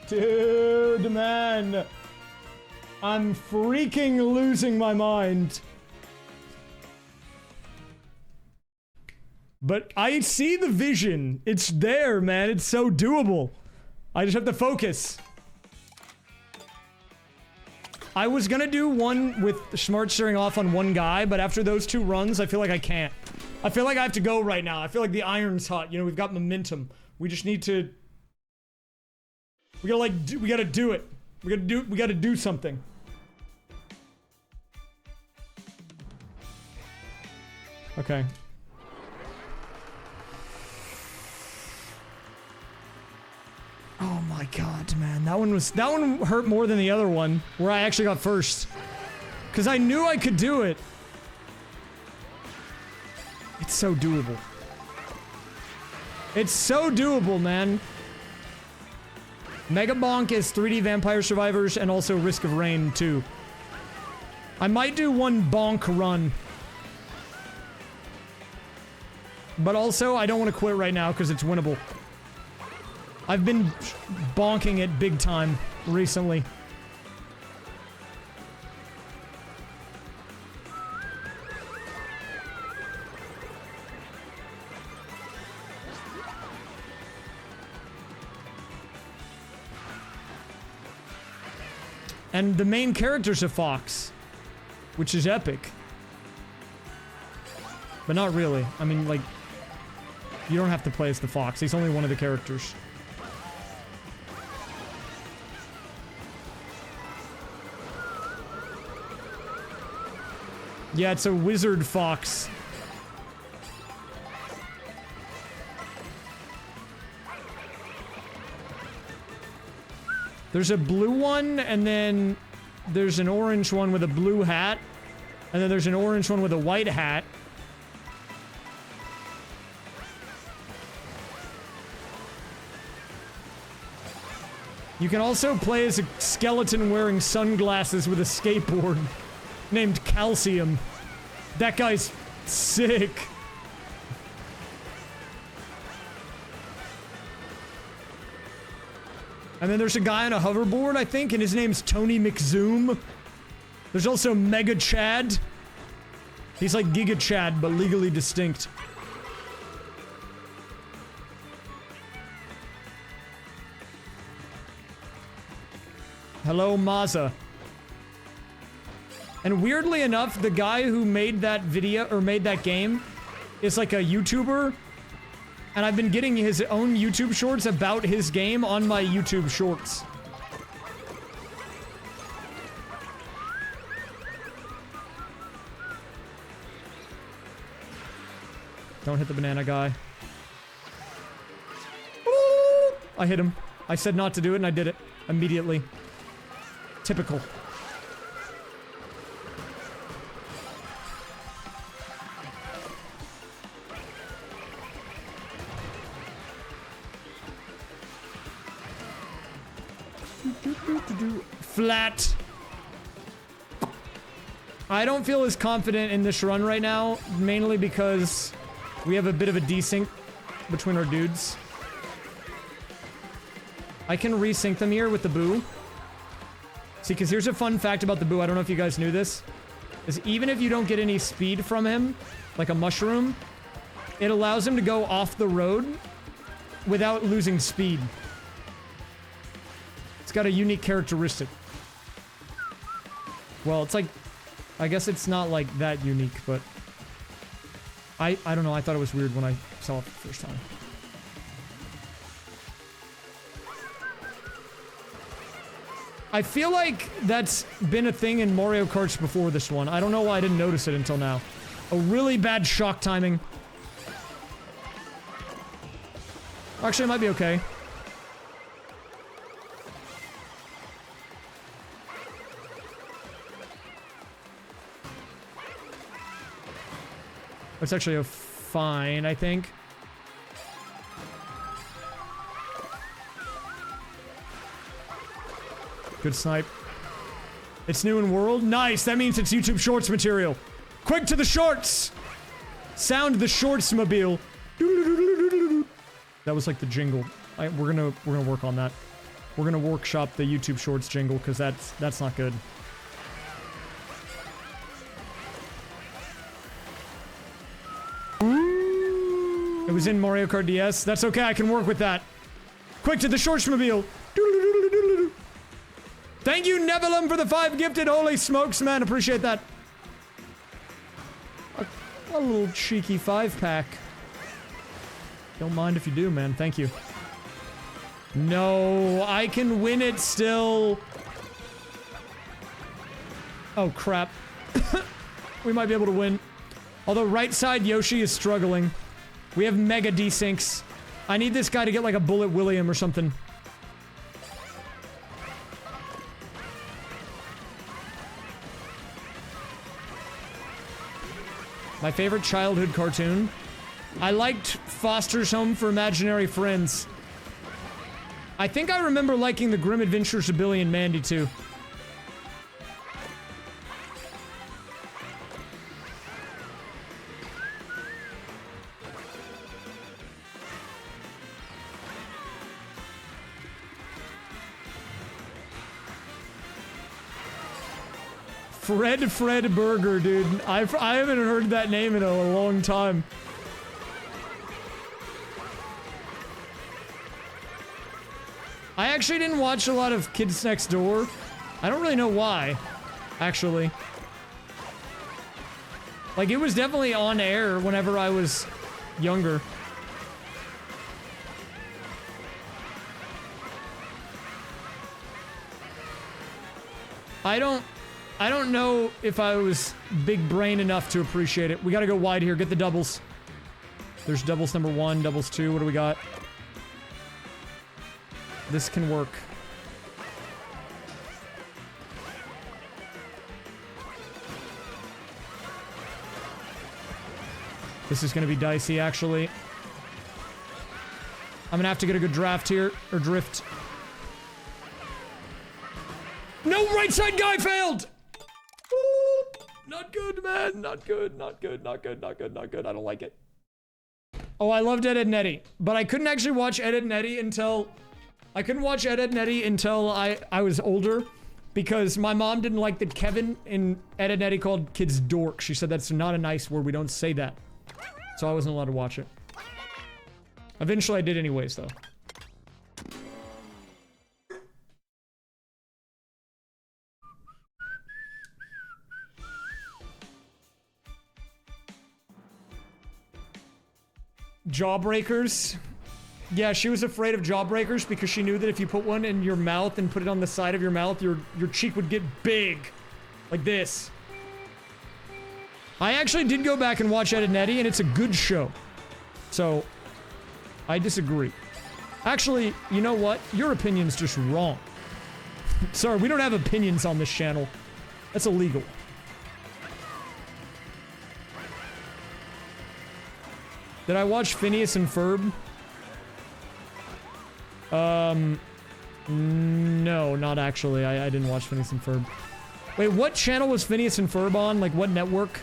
Dude, man. I'm freaking losing my mind. But I see the vision. It's there, man. It's so doable. I just have to focus. I was gonna do one with smart steering off on one guy, but after those 2 runs, I feel like I can't. I feel like I have to go right now. I feel like the iron's hot. You know, we've got momentum. We just need to... We gotta, like, we gotta do it. We gotta do something. Okay. Oh my god, man. That one hurt more than the other one, where I actually got first. Because I knew I could do it. It's so doable. It's so doable, man. Mega Bonk is 3D Vampire Survivors and also Risk of Rain 2. I might do one bonk run. But also, I don't want to quit right now because it's winnable. I've been bonking it big time recently. And the main character's a fox, which is epic. But not really. I mean, like, you don't have to play as the fox. He's only one of the characters. Yeah, it's a wizard fox. There's a blue one, and then there's an orange one with a blue hat, and then there's an orange one with a white hat. You can also play as a skeleton wearing sunglasses with a skateboard named Calcium. That guy's sick. And then there's a guy on a hoverboard, I think, and his name's Tony McZoom. There's also Mega Chad. He's like Giga Chad, but legally distinct. Hello, Maza. And weirdly enough, the guy who made that video, or made that game, is like a YouTuber. And I've been getting his own YouTube shorts about his game on my YouTube shorts. Don't hit the banana guy. Ooh, I hit him. I said not to do it and I did it immediately. Typical. Flat. I don't feel as confident in this run right now, mainly because we have a bit of a desync between our dudes. I can resync them here with the boo. See, because here's a fun fact about the boo, I don't know if you guys knew this, is even if you don't get any speed from him, like a mushroom, it allows him to go off the road without losing speed. It's got a unique characteristic. Well, it's like, I guess it's not like that unique, but I don't know, I thought it was weird when I saw it the first time. I feel like that's been a thing in Mario Karts before this one. I don't know why I didn't notice it until now. A really bad shock timing. Actually, it might be okay. It's actually a fine, I think. Good snipe. It's new in world. Nice. That means it's YouTube Shorts material. Quick to the shorts. Sound the shorts mobile. That was like the jingle. We're gonna work on that. We're gonna workshop the YouTube Shorts jingle because that's not good. It was in Mario Kart DS. That's okay. I can work with that. Quick to the shorts mobile. Thank you, Nebulum, for the 5 gifted. Holy smokes, man. Appreciate that. A little cheeky 5-pack. Don't mind if you do, man. Thank you. No, I can win it still. Oh, crap. We might be able to win. Although right side Yoshi is struggling. We have mega desyncs. I need this guy to get like a Bullet William or something. My favorite childhood cartoon? I liked Foster's Home for Imaginary Friends. I think I remember liking The Grim Adventures of Billy and Mandy too. Fred Burger, dude. I haven't heard that name in a long time. I actually didn't watch a lot of Kids Next Door. I don't really know why, actually. Like, it was definitely on air whenever I was younger. I don't know if I was big brain enough to appreciate it. We gotta go wide here. Get the doubles. There's doubles number 1, doubles 2. What do we got? This can work. This is gonna be dicey, actually. I'm gonna have to get a good draft here, or drift. No, right side guy failed! Ooh, not good, man. Not good, not good, not good, not good, not good. I don't like it. Oh, I loved Ed, Edd n Eddy, but I couldn't actually watch Ed, Edd n Eddy until... I couldn't watch Ed, Edd n Eddy until I was older, because my mom didn't like that Kevin in Ed, Edd n Eddy called kids dork. She said that's not a nice word. We don't say that. So I wasn't allowed to watch it. Eventually I did anyways, though. Jawbreakers. Yeah, she was afraid of jawbreakers because she knew that if you put one in your mouth and put it on the side of your mouth, your cheek would get big. Like this. I actually did go back and watch Ed, Edd n Eddy, and it's a good show. So, I disagree. Actually, you know what? Your opinion's just wrong. Sorry, we don't have opinions on this channel. That's illegal. Did I watch Phineas and Ferb? No, not actually. I didn't watch Phineas and Ferb. Wait, what channel was Phineas and Ferb on? Like, what network?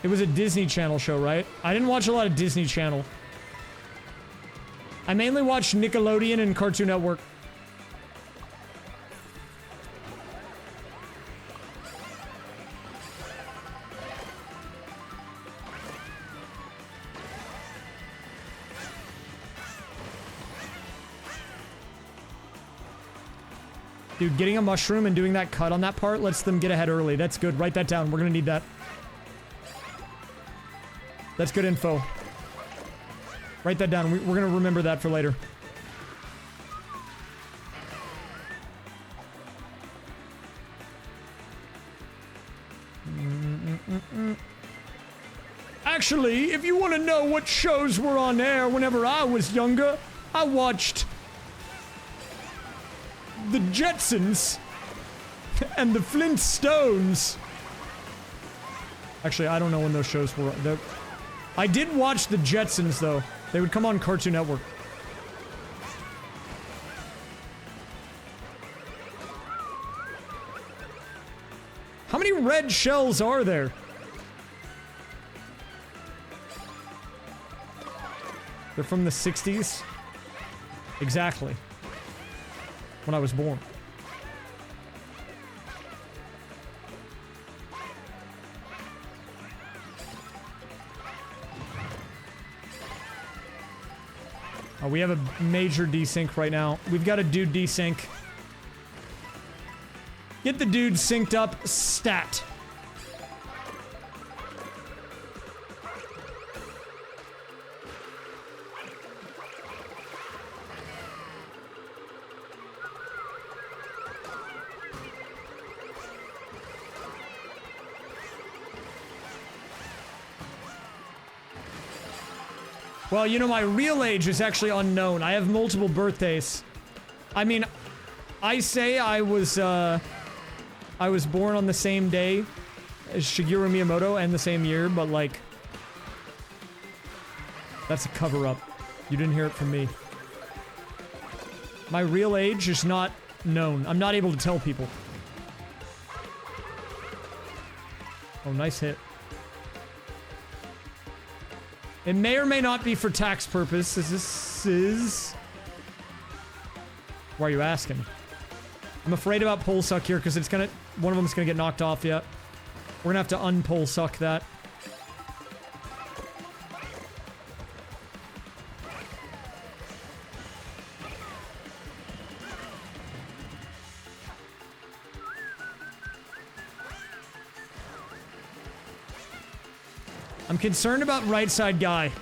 It was a Disney Channel show, right? I didn't watch a lot of Disney Channel. I mainly watched Nickelodeon and Cartoon Network. Dude, getting a mushroom and doing that cut on that part lets them get ahead early. That's good. Write that down. We're gonna need that. That's good info. Write that down. We're gonna remember that for later. Actually, if you want to know what shows were on air whenever I was younger, I watched... The Jetsons. and the Flintstones. Actually, I don't know when those shows were. I did watch the Jetsons, though. They would come on Cartoon Network. How many red shells are there? They're from the 60s? Exactly. When I was born. Oh, we have a major desync right now. We've got a dude desync. Get the dude synced up, stat. Well, you know, my real age is actually unknown. I have multiple birthdays. I mean, I say I was born on the same day as Shigeru Miyamoto and the same year, but like, that's a cover-up. You didn't hear it from me. My real age is not known. I'm not able to tell people. Oh, nice hit. It may or may not be for tax purposes. Why are you asking? I'm afraid about pole suck here because it's gonna. One of them's gonna get knocked off yet. We're gonna have to unpole suck that. I'm concerned about right side guy.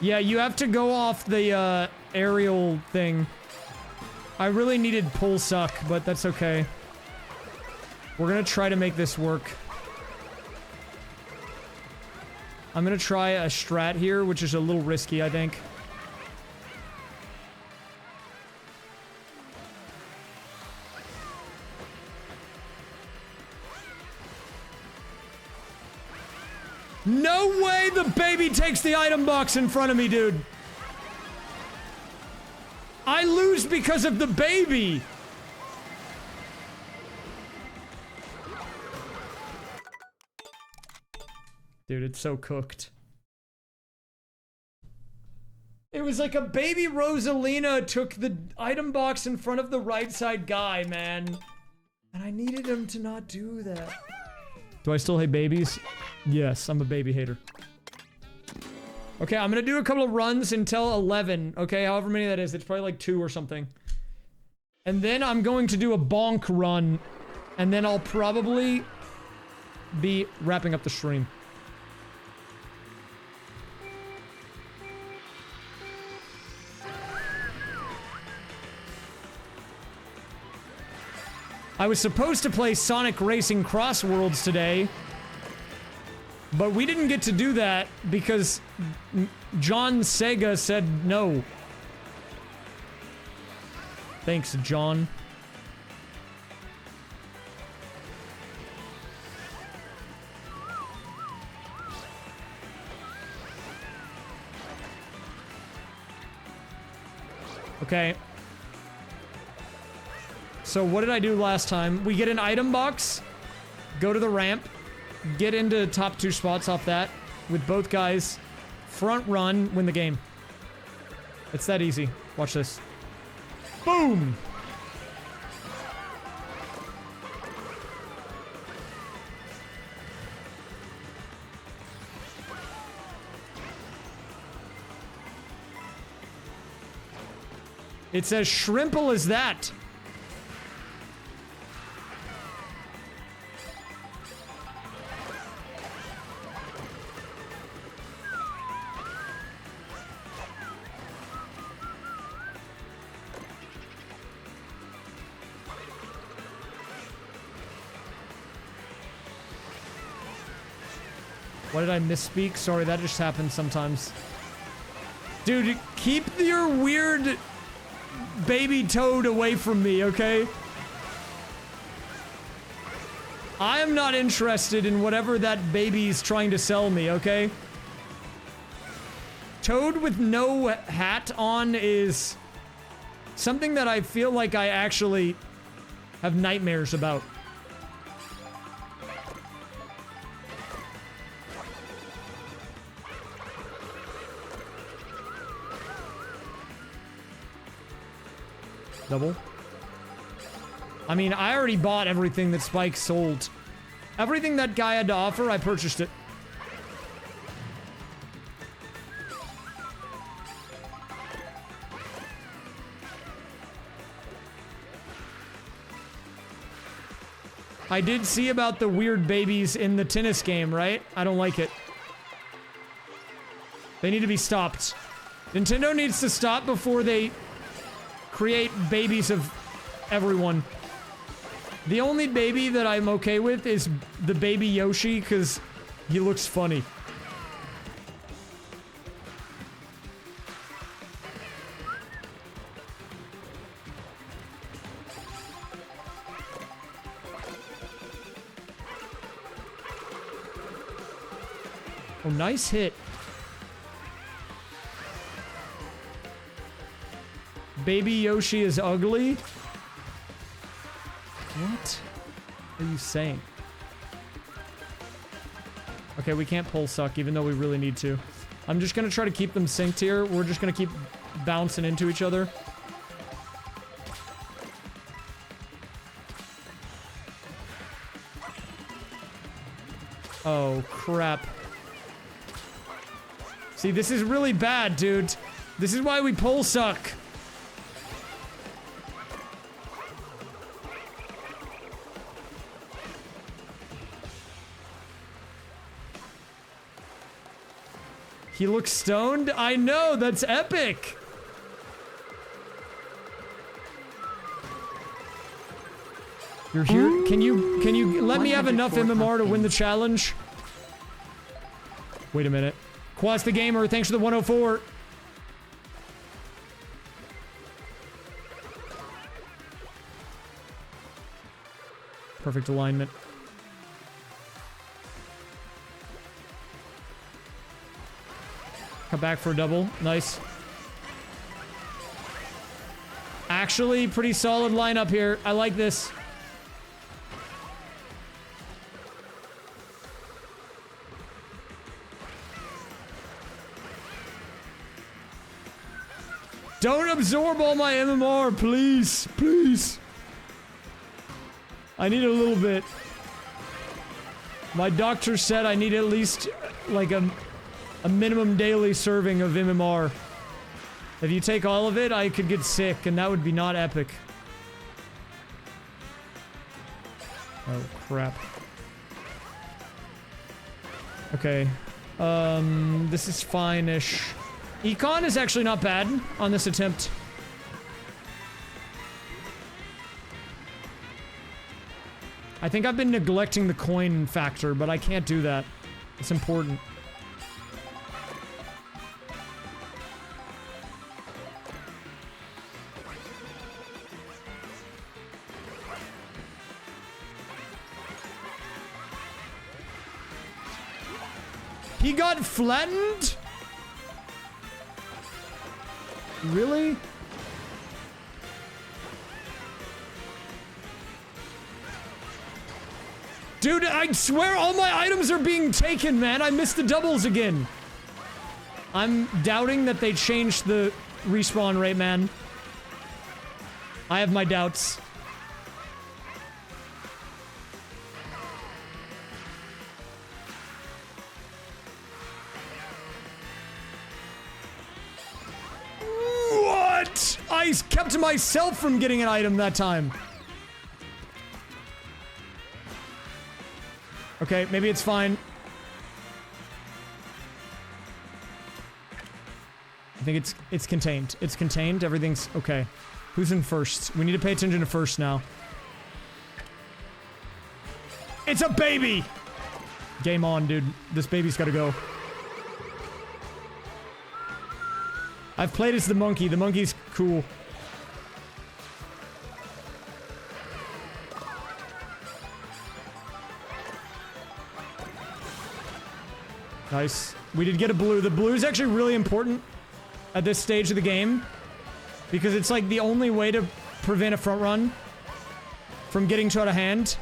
Yeah, you have to go off the aerial thing. I really needed pull suck, but that's okay. We're gonna try to make this work. I'm gonna try a strat here, which is a little risky, I think. No way the baby takes the item box in front of me, dude. I lose because of the baby. Dude, it's so cooked. It was like a baby Rosalina took the item box in front of the right side guy, man. And I needed him to not do that. Do I still hate babies? Yes, I'm a baby hater. Okay, I'm gonna do a couple of runs until 11. Okay, however many that is. It's probably like 2 or something. And then I'm going to do a bonk run. And then I'll probably be wrapping up the stream. I was supposed to play Sonic Racing Cross Worlds today, but we didn't get to do that because John Sega said no. Thanks, John. Okay. So what did I do last time? We get an item box, go to the ramp, get into top 2 spots off that with both guys, front run, win the game. It's that easy. Watch this. Boom! It's as shrimple as that. Why did I misspeak? Sorry, that just happens sometimes. Dude, keep your weird baby toad away from me, okay? I am not interested in whatever that baby's trying to sell me, okay? Toad with no hat on is something that I feel like I actually have nightmares about. Double. I mean, I already bought everything that Spike sold. Everything that guy had to offer, I purchased it. I did see about the weird babies in the tennis game, right? I don't like it. They need to be stopped. Nintendo needs to stop before they create babies of everyone. The only baby that I'm okay with is the baby Yoshi, because he looks funny. Oh, nice hit. Baby Yoshi is ugly? What are you saying? Okay, we can't pull suck, even though we really need to. I'm just gonna try to keep them synced here. We're just gonna keep bouncing into each other. Oh, crap. See, this is really bad, dude. This is why we pull suck. He looks stoned? I know, that's epic! You're here? Can you let me have enough MMR to win the challenge? Wait a minute. Quas the Gamer, thanks for the 104. Perfect alignment. Come back for a double. Nice. Actually, pretty solid lineup here. I like this. Don't absorb all my MMR, please. Please. I need a little bit. My doctor said I need at least, like, a minimum daily serving of MMR. If you take all of it, I could get sick, and that would be not epic. Oh, crap. Okay. This is fine-ish. Econ is actually not bad on this attempt. I think I've been neglecting the coin factor, but I can't do that. It's important. He got flattened? Really? Dude, I swear all my items are being taken, man. I missed the doubles again. I'm doubting that they changed the respawn rate, man. I have my doubts. What? I kept myself from getting an item that time. Okay, maybe it's fine. I think it's contained. It's contained. Everything's okay. Who's in first? We need to pay attention to first now. It's a baby! Game on, dude. This baby's gotta go. I've played as the monkey. The monkey's cool. Nice. We did get a blue. The blue is actually really important at this stage of the game because it's like the only way to prevent a front run from getting too out of hand.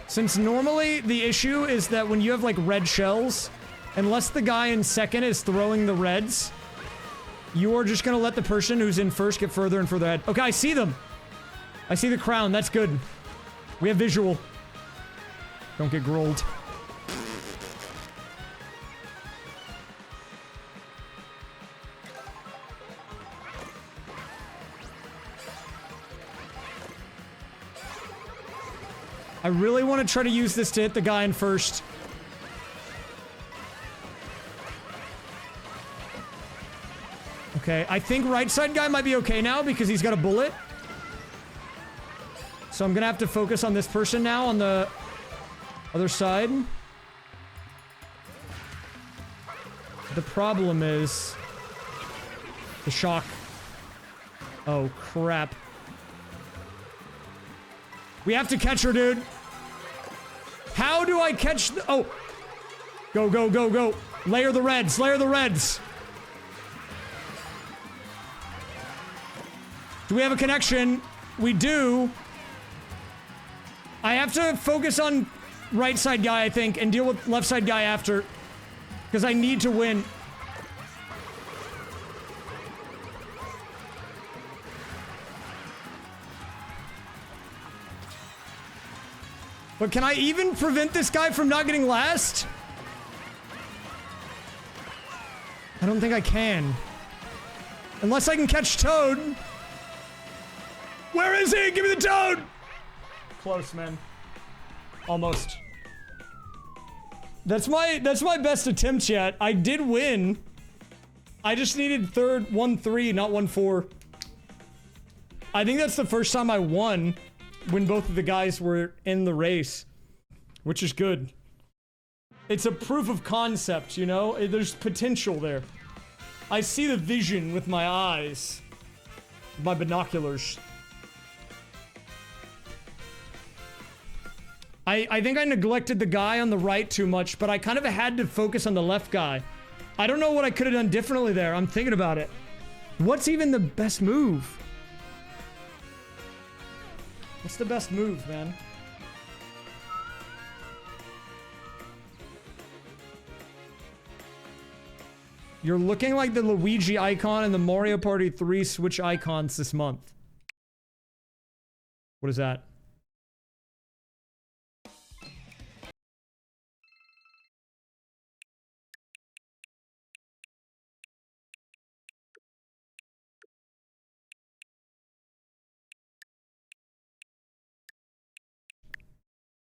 Since normally the issue is that when you have like red shells, unless the guy in second is throwing the reds, you're just gonna let the person who's in first get further and further ahead. Okay, I see them. I see the crown. That's good. We have visual. Don't get grilled. I really want to try to use this to hit the guy in first. Okay, I think right side guy might be okay now because he's got a bullet. So I'm gonna have to focus on this person now on the other side. The problem is the shock. Oh, crap. We have to catch her, dude. How do I catch the... Oh. Go, go, go, go. Layer the reds. Layer the reds. Do we have a connection? We do. I have to focus on right side guy, I think, and deal with left side guy after. Because I need to win. But can I even prevent this guy from not getting last? I don't think I can. Unless I can catch Toad. Where is he? Give me the Toad! Close, man. Almost. That's my best attempt yet. I did win. I just needed third 1-3, not 1-4. I think that's the first time I won when both of the guys were in the race, which is good. It's a proof of concept, you know? There's potential there. I see the vision with my eyes. My binoculars. I think I neglected the guy on the right too much, but I kind of had to focus on the left guy. I don't know what I could have done differently there. I'm thinking about it. What's even the best move? What's the best move, man? You're looking like the Luigi icon in the Mario Party 3 Switch icons this month. What is that?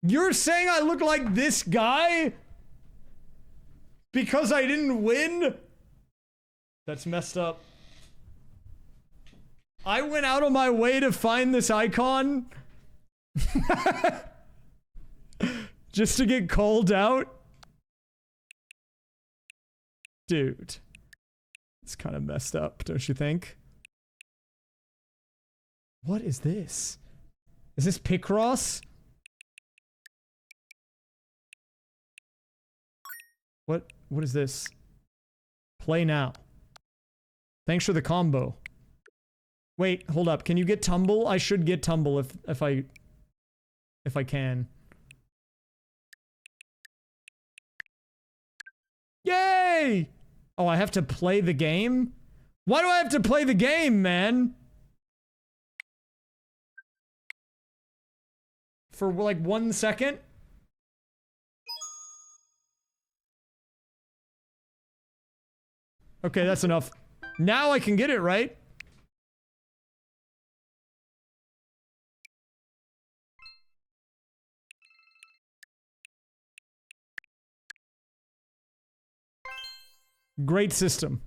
You're saying I look like this guy? Because I didn't win? That's messed up. I went out of my way to find this icon? Just to get called out? Dude. It's kind of messed up, don't you think? What is this? Is this Picross? What is this? Play now. Thanks for the combo. Wait, hold up. Can you get tumble? I should get tumble if I can. Yay! Oh, I have to play the game? Why do I have to play the game, man? For like 1 second? Okay, that's enough. Now I can get it, right? Great system.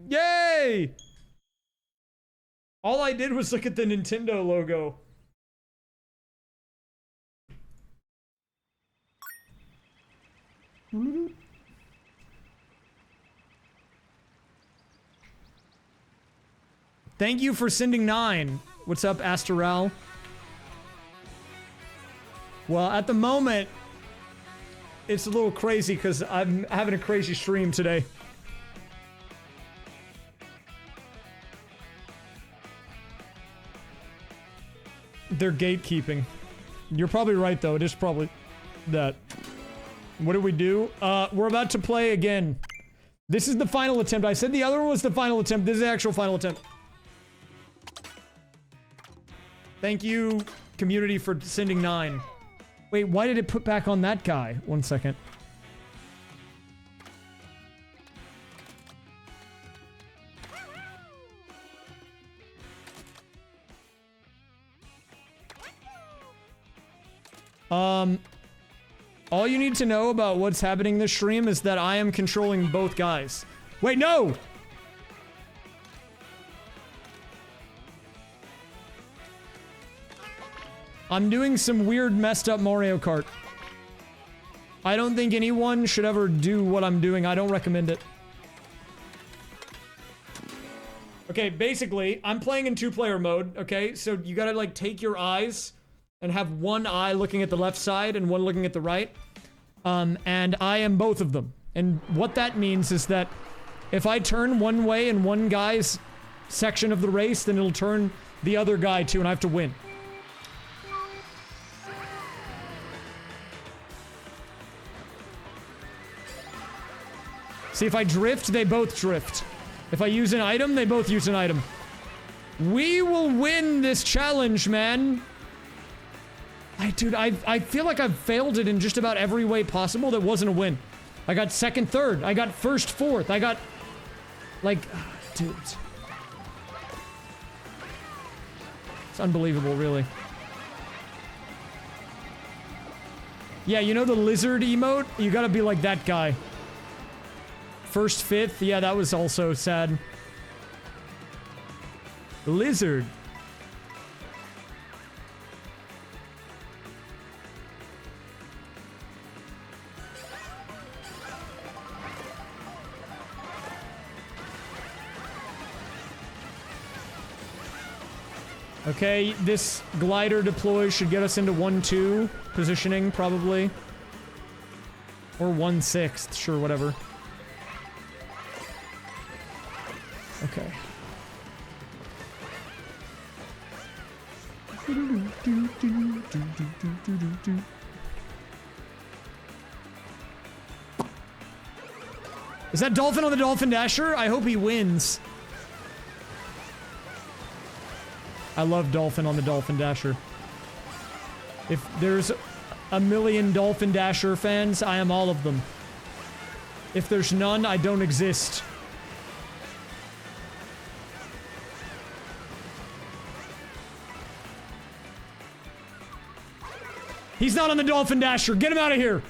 Yay! All I did was look at the Nintendo logo. Thank you for sending 9. What's up, Asteral? Well, at the moment, it's a little crazy because I'm having a crazy stream today. They're gatekeeping. You're probably right, though. It is probably that. What do we do? We're about to play again. This is the final attempt. I said the other one was the final attempt. This is the actual final attempt. Thank you, community, for sending 9. Wait, why did it put back on that guy? 1 second. All you need to know about what's happening this stream is that I am controlling both guys. Wait, no! I'm doing some weird messed up Mario Kart. I don't think anyone should ever do what I'm doing. I don't recommend it. Okay, basically, I'm playing in 2-player mode, okay? So you gotta, like, take your eyes and have one eye looking at the left side and one looking at the right. And I am both of them. And what that means is that if I turn one way in one guy's section of the race, then it'll turn the other guy too, and I have to win. See, if I drift, they both drift. If I use an item, they both use an item. We will win this challenge, man. Dude, I feel like I've failed it in just about every way possible that wasn't a win. I got second, third. I got first, fourth. I got... Like... Dude. It's unbelievable, really. Yeah, you know the lizard emote? You gotta be like that guy. First, fifth. Yeah, that was also sad. Lizard. Okay, this glider deploy should get us into 1-2 positioning, probably. Or 1/6, sure, whatever. Okay. Is that Dolphin on the Dolphin Dasher? I hope he wins. I love Dolphin on the Dolphin Dasher. If there's a million Dolphin Dasher fans, I am all of them. If there's none, I don't exist. He's not on the Dolphin Dasher. Get him out of here.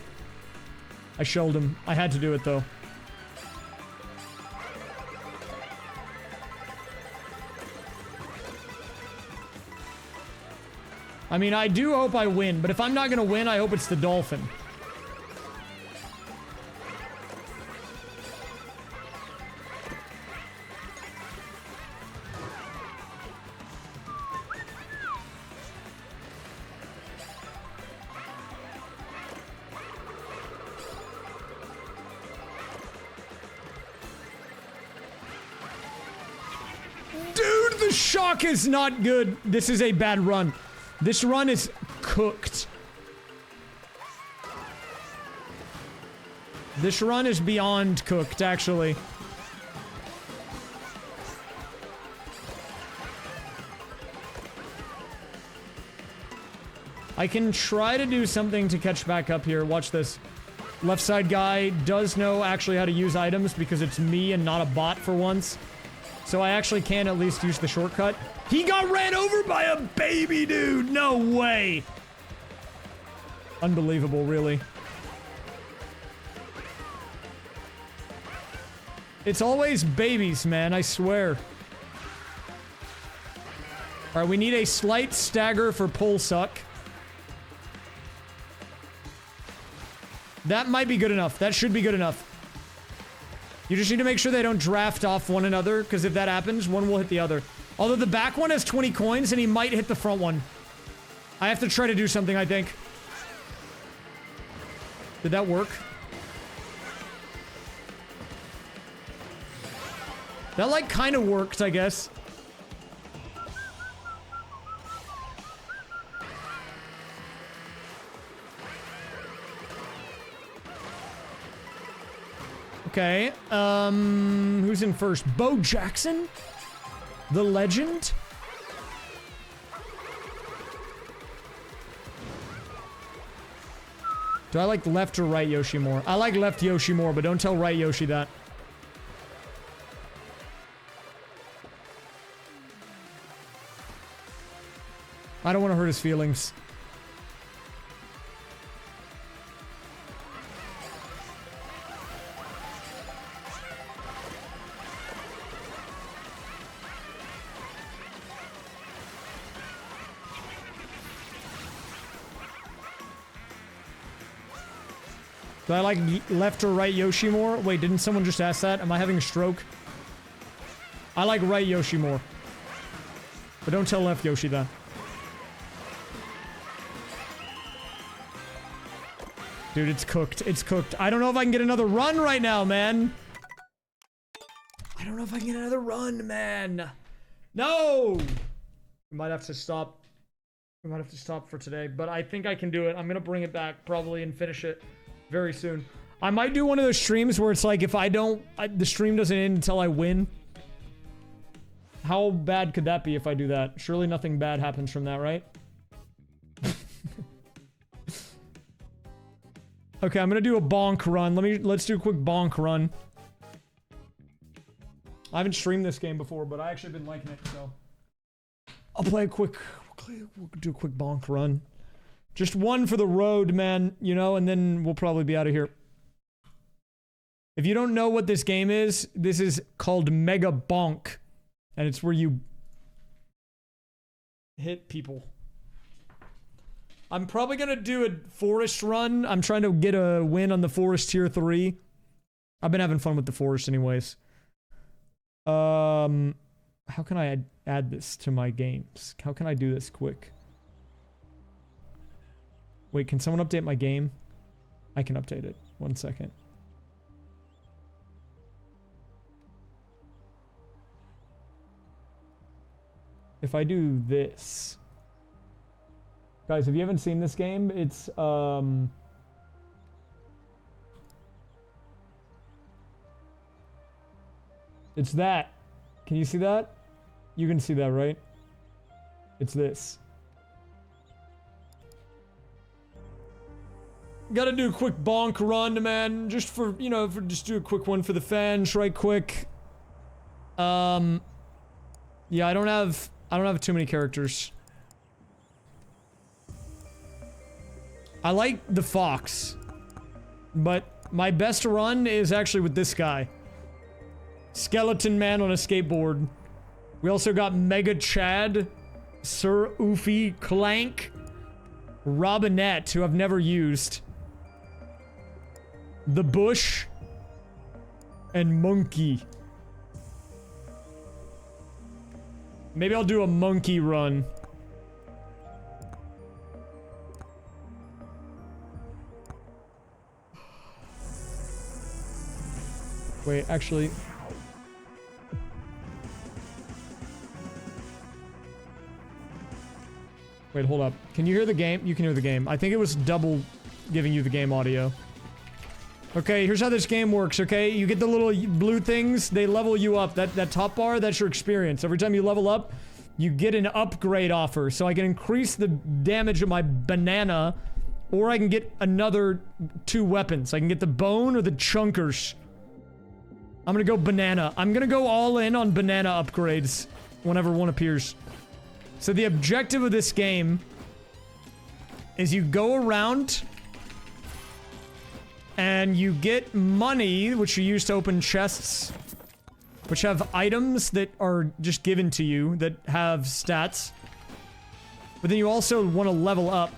I shelled him. I had to do it, though. I mean, I do hope I win, but if I'm not gonna win, I hope it's the Dolphin. Dude, the shock is not good. This is a bad run. This run is cooked. This run is beyond cooked, actually. I can try to do something to catch back up here. Watch this. Left side guy does know actually how to use items because it's me and not a bot for once. So I actually can at least use the shortcut. He got ran over by a baby dude! No way! Unbelievable, really. It's always babies, man, I swear. All right, we need a slight stagger for pull suck. That might be good enough. That should be good enough. You just need to make sure they don't draft off one another, because if that happens, one will hit the other. Although the back one has 20 coins, and he might hit the front one. I have to try to do something, I think. Did that work? That, like, kind of worked, I guess. Okay, who's in first? Bo Jackson? The legend? Do I like left or right Yoshi more? I like left Yoshi more, but don't tell right Yoshi that. I don't want to hurt his feelings. Do I like left or right Yoshi more? Wait, didn't someone just ask that? Am I having a stroke? I like right Yoshi more. But don't tell left Yoshi that. Dude, it's cooked. It's cooked. I don't know if I can get another run right now, man. I don't know if I can get another run, man. No! We might have to stop. We might have to stop for today, but I think I can do it. I'm gonna bring it back probably and finish it very soon. I might do one of those streams where it's like if I don't, the stream doesn't end until I win. How bad could that be if I do that? Surely nothing bad happens from that, right? Okay, I'm gonna do a bonk run. Let's do a quick bonk run. I haven't streamed this game before, but I actually been liking it, so I'll play a quick, we'll do a quick bonk run. Just one for the road, man, you know, and then we'll probably be out of here. If you don't know what this game is, this is called Mega Bonk. And it's where you hit people. I'm probably gonna do a forest run. I'm trying to get a win on the forest tier 3. I've been having fun with the forest anyways. How can I add this to my games? How can I do this quick? Wait, can someone update my game? I can update it. 1 second. If I do this... Guys, if you haven't seen this game, it's, it's that. Can you see that? You can see that, right? It's this. Gotta do a quick bonk run, man. Just for, you know, just do a quick one for the fans, right quick. Yeah, I don't have too many characters. I like the fox, but my best run is actually with this guy. Skeleton Man on a skateboard. We also got Mega Chad, Sir Oofy, Clank, Robinette, who I've never used, The Bush, and Monkey. Maybe I'll do a monkey run. Wait, actually... Wait, hold up. Can you hear the game? You can hear the game. I think it was double giving you the game audio. Okay, here's how this game works, okay? You get the little blue things, they level you up. That top bar, that's your experience. Every time you level up, you get an upgrade offer. So I can increase the damage of my banana, or I can get another 2 weapons. I can get the bone or the chunkers. I'm gonna go banana. I'm gonna go all in on banana upgrades whenever one appears. So the objective of this game is you go around and you get money, which you use to open chests. which have items that are just given to you that have stats. But then you also want to level up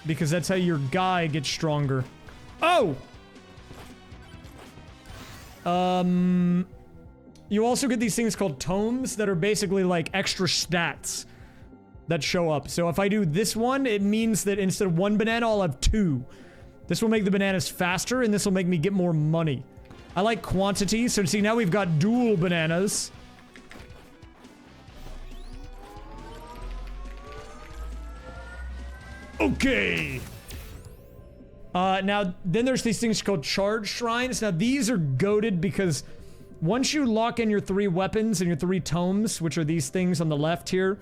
because that's how your guy gets stronger. Oh! You also get these things called tomes that are basically like extra stats that show up. So if I do this one, it means that instead of 1 banana, I'll have 2. This will make the bananas faster, and this will make me get more money. I like quantity, so see, now we've got dual bananas. Okay. Now, then there's these things called charge shrines. Now, these are goated because once you lock in your 3 weapons and your 3 tomes, which are these things on the left here,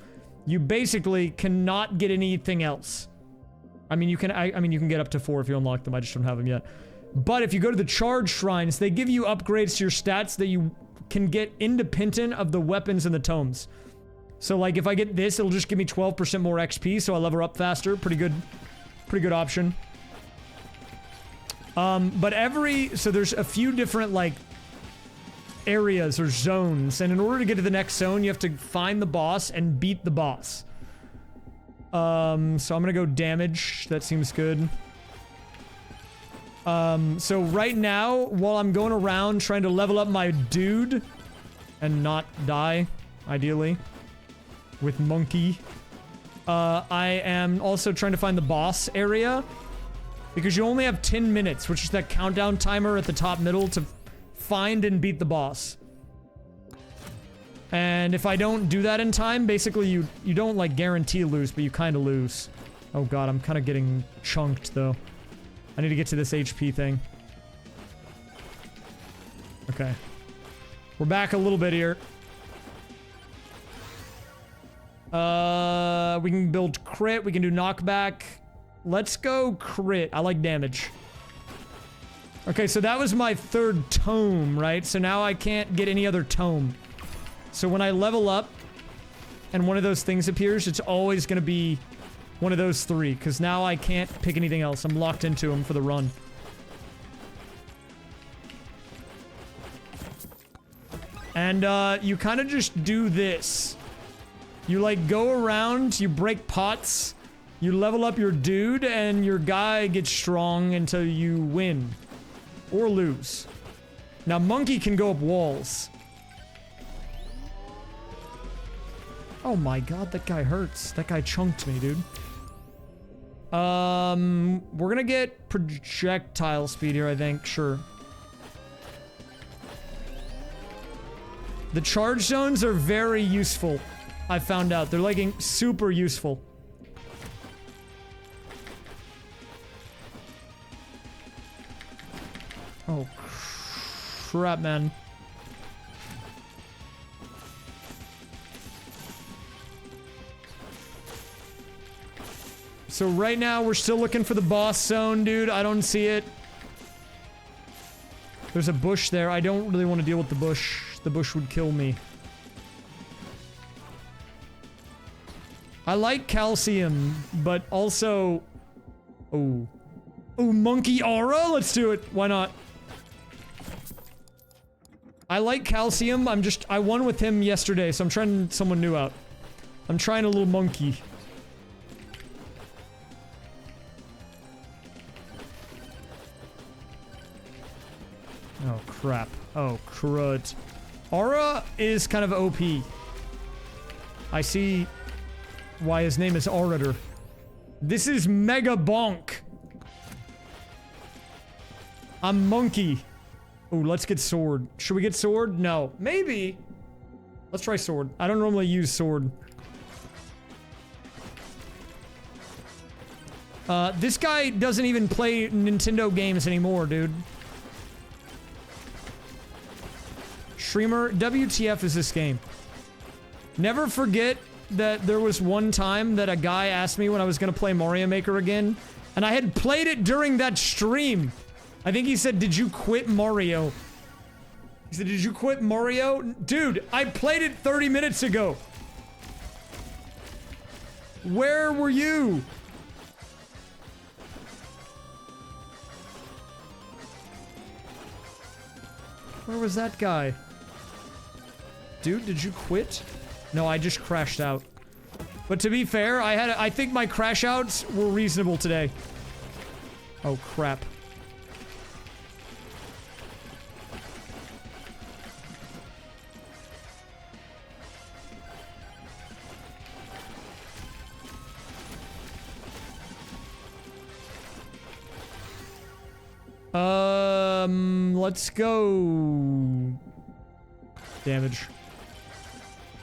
you basically cannot get anything else. I mean, you can, I mean, you can get up to 4 if you unlock them. I just don't have them yet. But if you go to the charge shrines, they give you upgrades to your stats that you can get independent of the weapons and the tomes. So, like, if I get this, it'll just give me 12% more XP, so I level up faster. Pretty good option. But so there's a few different, like, areas or zones, and in order to get to the next zone, you have to find the boss and beat the boss. So I'm gonna go damage. That seems good. So right now, while I'm going around trying to level up my dude and not die, ideally, with monkey, I am also trying to find the boss area because you only have 10 minutes, which is that countdown timer at the top middle to find and beat the boss. And if I don't do that in time, basically you don't like guarantee lose, but you kind of lose. Oh god, I'm kind of getting chunked though. I need to get to this HP thing. Okay. We're back a little bit here. We can build crit, we can do knockback. Let's go crit. I like damage. Okay, so that was my 3rd tome, right? So now I can't get any other tome. So when I level up and one of those things appears, it's always going to be one of those 3, because now I can't pick anything else. I'm locked into them for the run. And you kind of just do this. You like go around, you break pots, you level up your dude, and your guy gets strong until you win. Or lose. Now, monkey can go up walls. Oh my god, that guy hurts. That guy chunked me, dude. We're gonna get projectile speed here, I think. Sure. The charge zones are very useful. I found out. They're like super useful. Oh, crap, man. So right now, we're still looking for the boss zone, dude. I don't see it. There's a bush there. I don't really want to deal with the bush. The bush would kill me. I like calcium, but also... Oh. Oh, monkey aura? Let's do it. Why not? I like calcium. I won with him yesterday, so I'm trying someone new out. I'm trying a little monkey. Oh, crap. Oh, crud. Aura is kind of OP. I see why his name is Orator. This is Mega Bonk. I'm monkey. Oh, let's get sword. Should we get sword? No. Maybe. Let's try sword. I don't normally use sword. This guy doesn't even play Nintendo games anymore, dude. Streamer, WTF is this game? Never forget that there was one time that a guy asked me when I was gonna play Mario Maker again, and I had played it during that stream. I think he said, "Did you quit Mario?" He said, "Did you quit Mario?" Dude, I played it 30 minutes ago. Where were you? Where was that guy? Dude, did you quit? No, I just crashed out. But to be fair, I think my crash outs were reasonable today. Oh, crap. Let's go. Damage.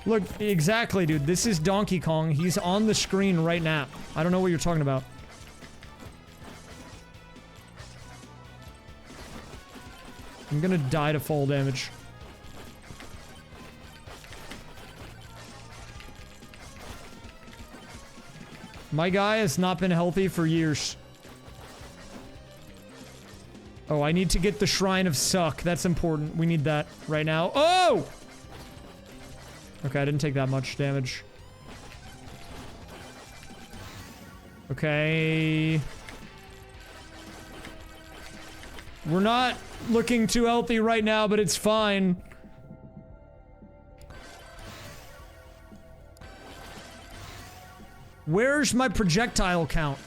Look, exactly, dude. This is Donkey Kong. He's on the screen right now. I don't know what you're talking about. I'm gonna die to fall damage. My guy has not been healthy for years. Oh, I need to get the Shrine of Suck. That's important. We need that right now. Oh! Okay, I didn't take that much damage. Okay. We're not looking too healthy right now, but it's fine. Where's my projectile count?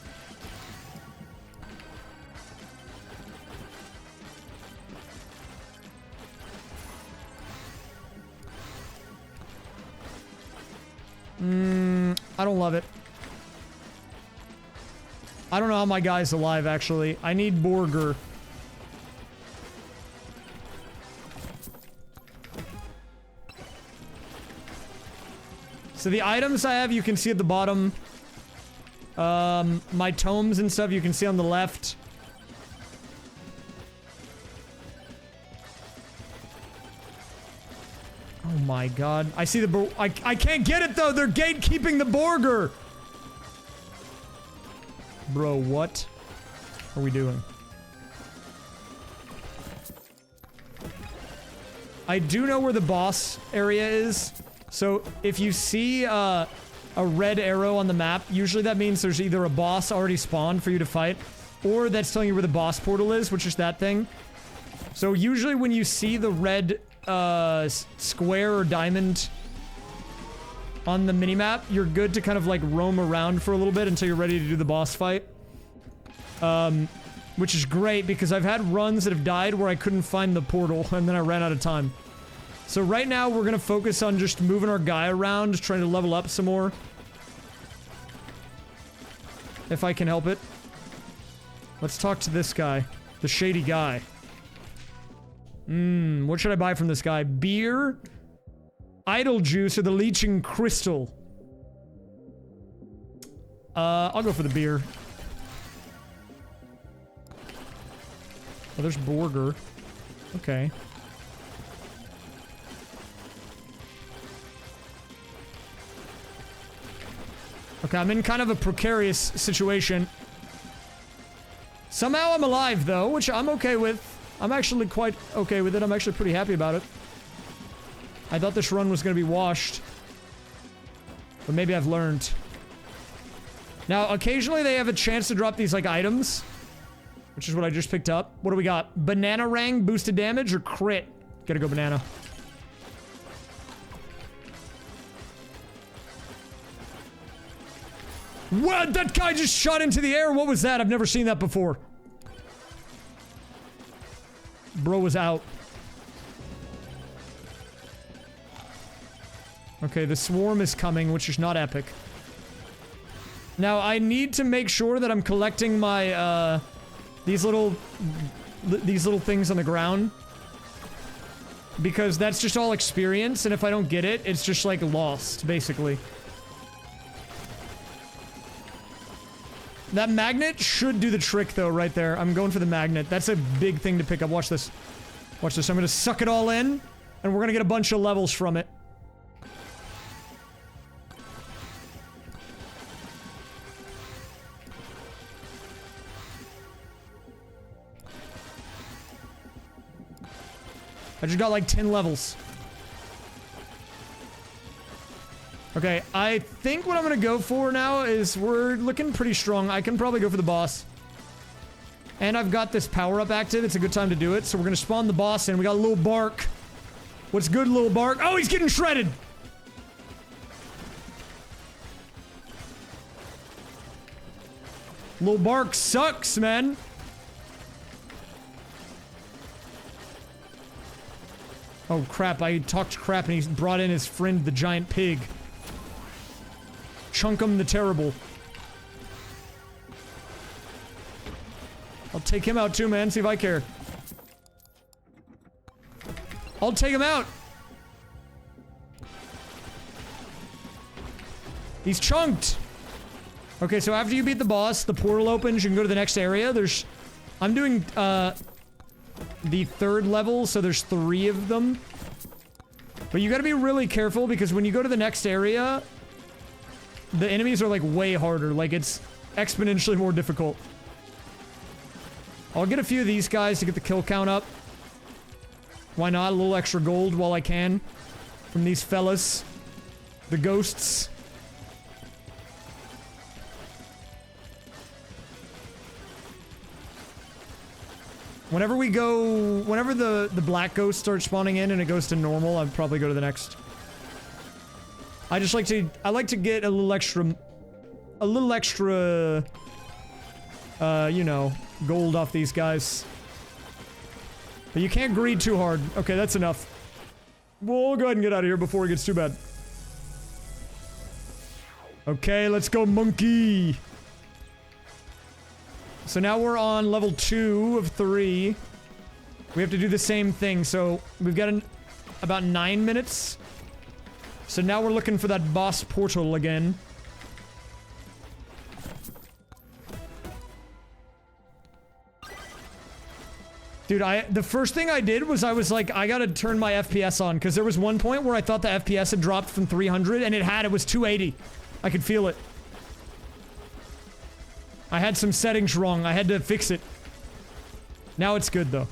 I don't love it. I don't know how my guy's alive, actually. I need Borger. So the items I have, you can see at the bottom. My tomes and stuff, you can see on the left. Oh my god. I see the I can't get it though! They're gatekeeping the Borger! Bro, what are we doing? I do know where the boss area is. So if you see a red arrow on the map, usually that means there's either a boss already spawned for you to fight, or that's telling you where the boss portal is, which is that thing. So usually when you see the red square or diamond on the minimap, you're good to kind of like roam around for a little bit until you're ready to do the boss fight. Which is great because I've had runs that have died where I couldn't find the portal and then I ran out of time. So right now we're gonna focus on just moving our guy around, just trying to level up some more. If I can help it. Let's talk to this guy. The shady guy. What should I buy from this guy? Beer? Idle juice or the leeching crystal? I'll go for the beer. Oh, there's Borger. Okay. Okay, I'm in kind of a precarious situation. Somehow I'm alive, though, which I'm okay with. I'm actually quite okay with it. I'm actually pretty happy about it. I thought this run was going to be washed. But maybe I've learned. Now, occasionally they have a chance to drop these, like, items. Which is what I just picked up. What do we got? Banana Rang, boosted damage, or crit? Gotta go banana. What? That guy just shot into the air. What was that? I've never seen that before. Bro was out. Okay, the swarm is coming, which is not epic. Now, I need to make sure that I'm collecting my, these little things on the ground. Because that's just all experience, and if I don't get it, it's just, like, lost, basically. That magnet should do the trick, though, right there. I'm going for the magnet. That's a big thing to pick up. Watch this. Watch this. I'm gonna suck it all in, and we're gonna get a bunch of levels from it. I just got like 10 levels. Okay, I think what I'm gonna go for now is we're looking pretty strong. I can probably go for the boss. And I've got this power-up active. It's a good time to do it. So we're gonna spawn the boss in. We got a little bark. What's good, little Bark? Oh, he's getting shredded! Little Bark sucks, man. Oh crap, I talked crap and he brought in his friend, the giant pig. Chunkum the Terrible. I'll take him out too, man. See if I care. I'll take him out. He's chunked. Okay, so after you beat the boss, the portal opens. You can go to the next area. I'm doing, the third level, so there's 3 of them. But you gotta be really careful because when you go to the next area, the enemies are like way harder. Like it's exponentially more difficult. I'll get a few of these guys to get the kill count up. Why not? A little extra gold while I can. From these fellas. The ghosts. Whenever the black ghost starts spawning in and it goes to normal, I'd probably go to the next. I like to get a little extra, you know, gold off these guys. But you can't greed too hard. Okay, that's enough. We'll go ahead and get out of here before it gets too bad. Okay, let's go, monkey. So now we're on level 2 of 3. We have to do the same thing. So we've got about 9 minutes. So now we're looking for that boss portal again. Dude, the first thing I did was I was like, I gotta turn my FPS on, because there was one point where I thought the FPS had dropped from 300, and it was 280. I could feel it. I had some settings wrong. I had to fix it. Now it's good, though.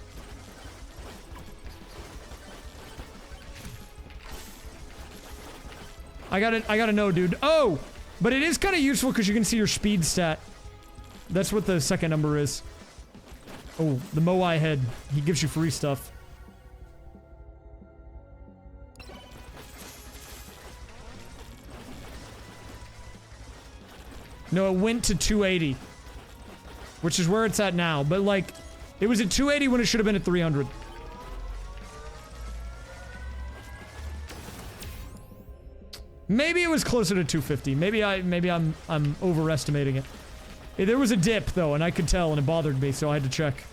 I gotta know, dude. Oh! But it is kind of useful because you can see your speed stat. That's what the second number is. Oh, the Moai head. He gives you free stuff. No, it went to 280. Which is where it's at now. But, like, it was at 280 when it should have been at 300. Maybe it was closer to 250. Maybe I'm overestimating it. There was a dip, though, and I could tell, and it bothered me, so I had to check.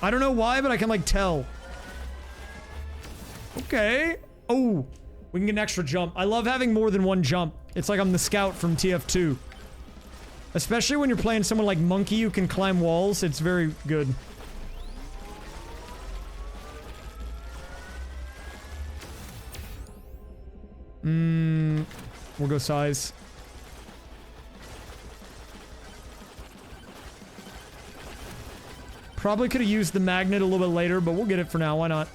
I don't know why, but I can, like, tell. Okay. Oh, we can get an extra jump. I love having more than one jump. It's like I'm the scout from TF2. Especially when you're playing someone like Monkey who can climb walls. It's very good. We'll go size. Probably could have used the magnet a little bit later, but we'll get it for now. Why not?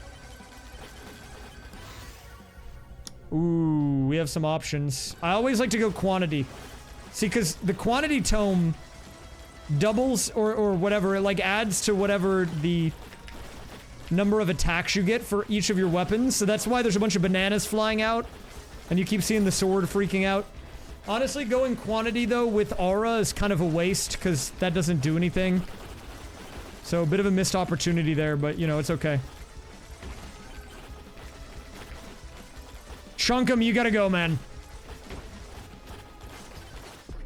Ooh, we have some options. I always like to go quantity. See, because the quantity tome doubles or whatever. It, like, adds to whatever the number of attacks you get for each of your weapons. So that's why there's a bunch of bananas flying out. And you keep seeing the sword freaking out. Honestly, going quantity, though, with aura is kind of a waste, because that doesn't do anything. So, a bit of a missed opportunity there, but, you know, it's okay. Chunkum, you gotta go, man.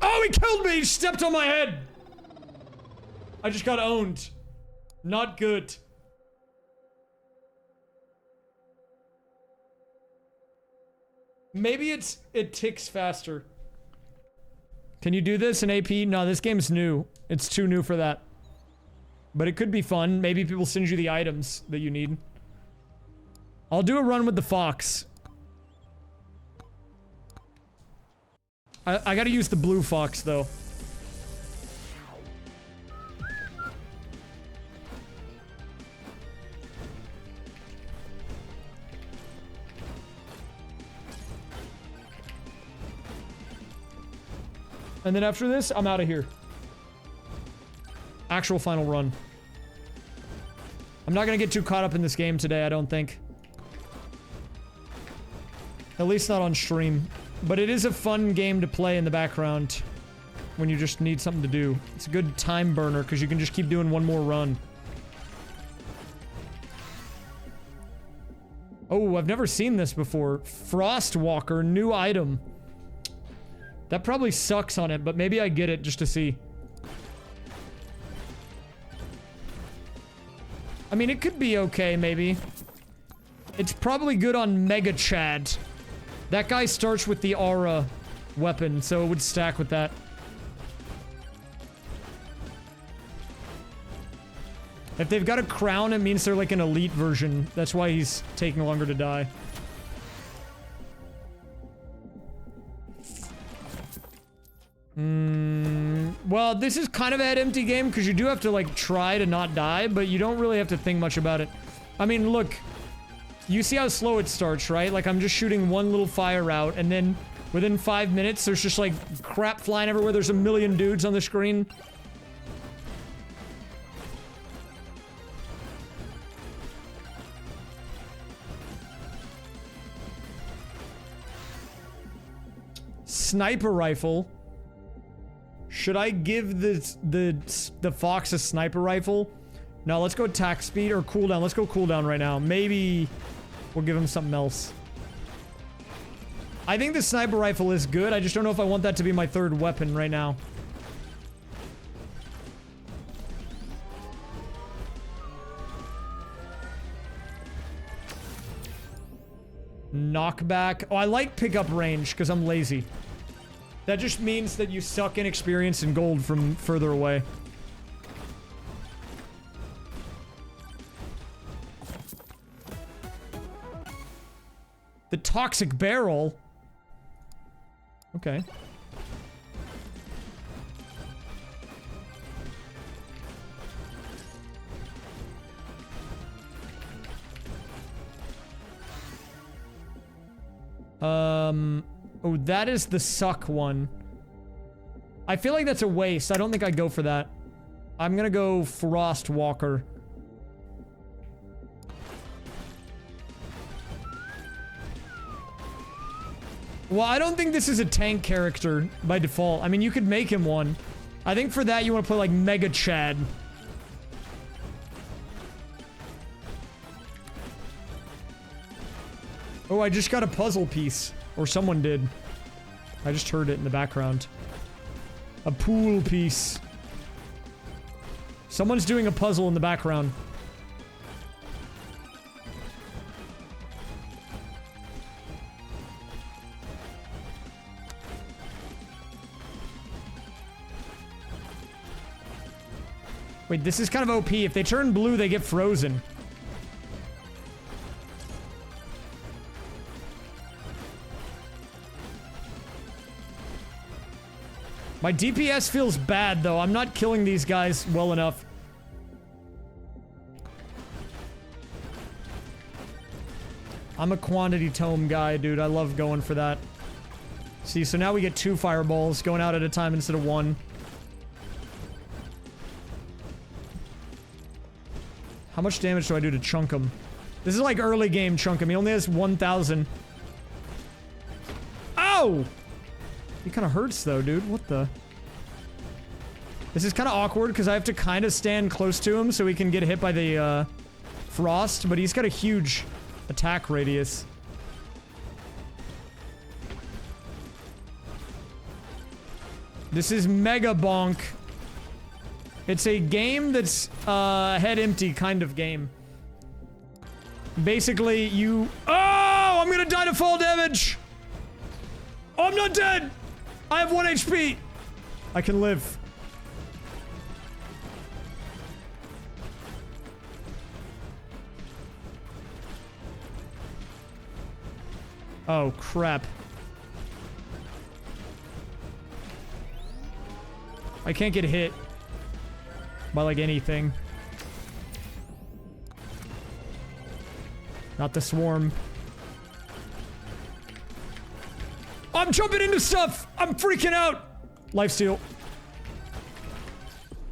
Oh, he killed me! He stepped on my head! I just got owned. Not good. Maybe it ticks faster. Can you do this in AP? No, this game's new. It's too new for that. But it could be fun. Maybe people send you the items that you need. I'll do a run with the fox. I gotta use the blue fox, though. And then after this, I'm out of here. actual final run. I'm not gonna get too caught up in this game today, I don't think. At least not on stream. But it is a fun game to play in the background when you just need something to do. It's a good time burner because you can just keep doing one more run. Oh, I've never seen this before. Frostwalker, new item. That probably sucks on it, but maybe I get it just to see. I mean, it could be okay, maybe. It's probably good on Mega Chad. That guy starts with the aura weapon, so it would stack with that. If they've got a crown, it means they're like an elite version. That's why he's taking longer to die. Well, this is kind of a head empty game because you do have to like try to not die, but you don't really have to think much about it. I mean, look, you see how slow it starts, right? Like I'm just shooting one little fire out and then within 5 minutes, there's just like crap flying everywhere. There's a million dudes on the screen. Sniper rifle. Should I give the Fox a sniper rifle? No, let's go attack speed or cooldown. Let's go cooldown right now. Maybe we'll give him something else. I think the sniper rifle is good. I just don't know if I want that to be my third weapon right now. Knockback. Oh, I like pickup range because I'm lazy. That just means that you suck in experience and gold from further away. The toxic barrel? Okay. Oh, that is the suck one. I feel like that's a waste. I don't think I'd go for that. I'm gonna go Frostwalker. Well, I don't think this is a tank character by default. I mean, you could make him one. I think for that you want to play like Mega Chad. Oh, I just got a puzzle piece. Or someone did. I just heard it in the background. A pool piece. Someone's doing a puzzle in the background. Wait, this is kind of OP. If they turn blue, they get frozen. My DPS feels bad, though. I'm not killing these guys well enough. I'm a quantity tome guy, dude. I love going for that. See, so now we get 2 fireballs going out at a time instead of 1. How much damage do I do to chunk him? This is like early game chunk him. He only has 1,000. Ow! He kind of hurts though, dude. What the? This is kind of awkward because I have to kind of stand close to him so he can get hit by the frost, but he's got a huge attack radius. This is Mega Bonk. It's a game that's head empty kind of game. Basically, you... Oh! I'm gonna die to fall damage! Oh, I'm not dead! I have 1 HP! I can live. Oh, crap. I can't get hit by, like, anything. Not the swarm. I'm jumping into stuff! I'm freaking out! Lifesteal.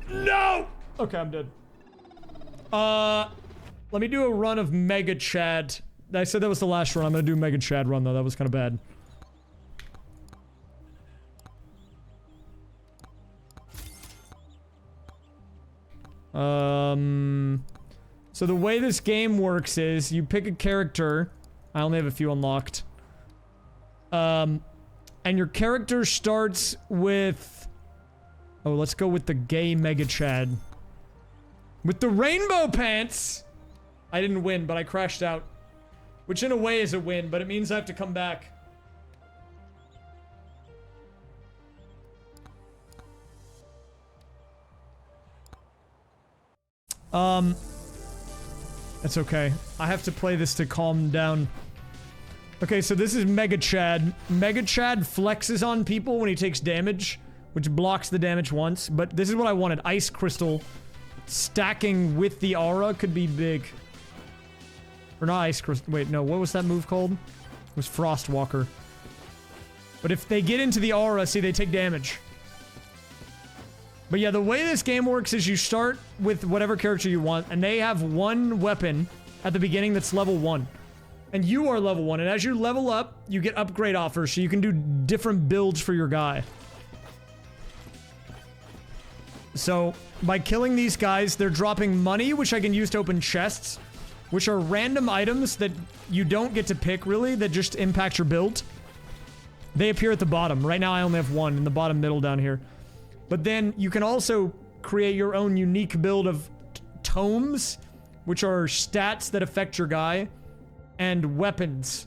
No! Okay, I'm dead. Let me do a run of Mega Chad. I said that was the last run. I'm gonna do Mega Chad run, though. That was kind of bad. So the way this game works is you pick a character. I only have a few unlocked. And your character starts with... Oh, let's go with the gay Mega Chad. With the rainbow pants! I didn't win, but I crashed out. Which in a way is a win, but it means I have to come back. That's okay. I have to play this to calm down. Okay, so this is Mega Chad. Mega Chad flexes on people when he takes damage, which blocks the damage once. But this is what I wanted. Ice Crystal stacking with the aura could be big. Or not Ice Crystal. Wait, no. What was that move called? It was Frostwalker. But if they get into the aura, see, they take damage. But yeah, the way this game works is you start with whatever character you want, and they have one weapon at the beginning that's level 1. And you are level 1, and as you level up, you get upgrade offers, so you can do different builds for your guy. So, by killing these guys, they're dropping money, which I can use to open chests, which are random items that you don't get to pick, really, that just impact your build. They appear at the bottom. Right now, I only have one in the bottom middle down here. But then you can also create your own unique build of tomes, which are stats that affect your guy, and weapons.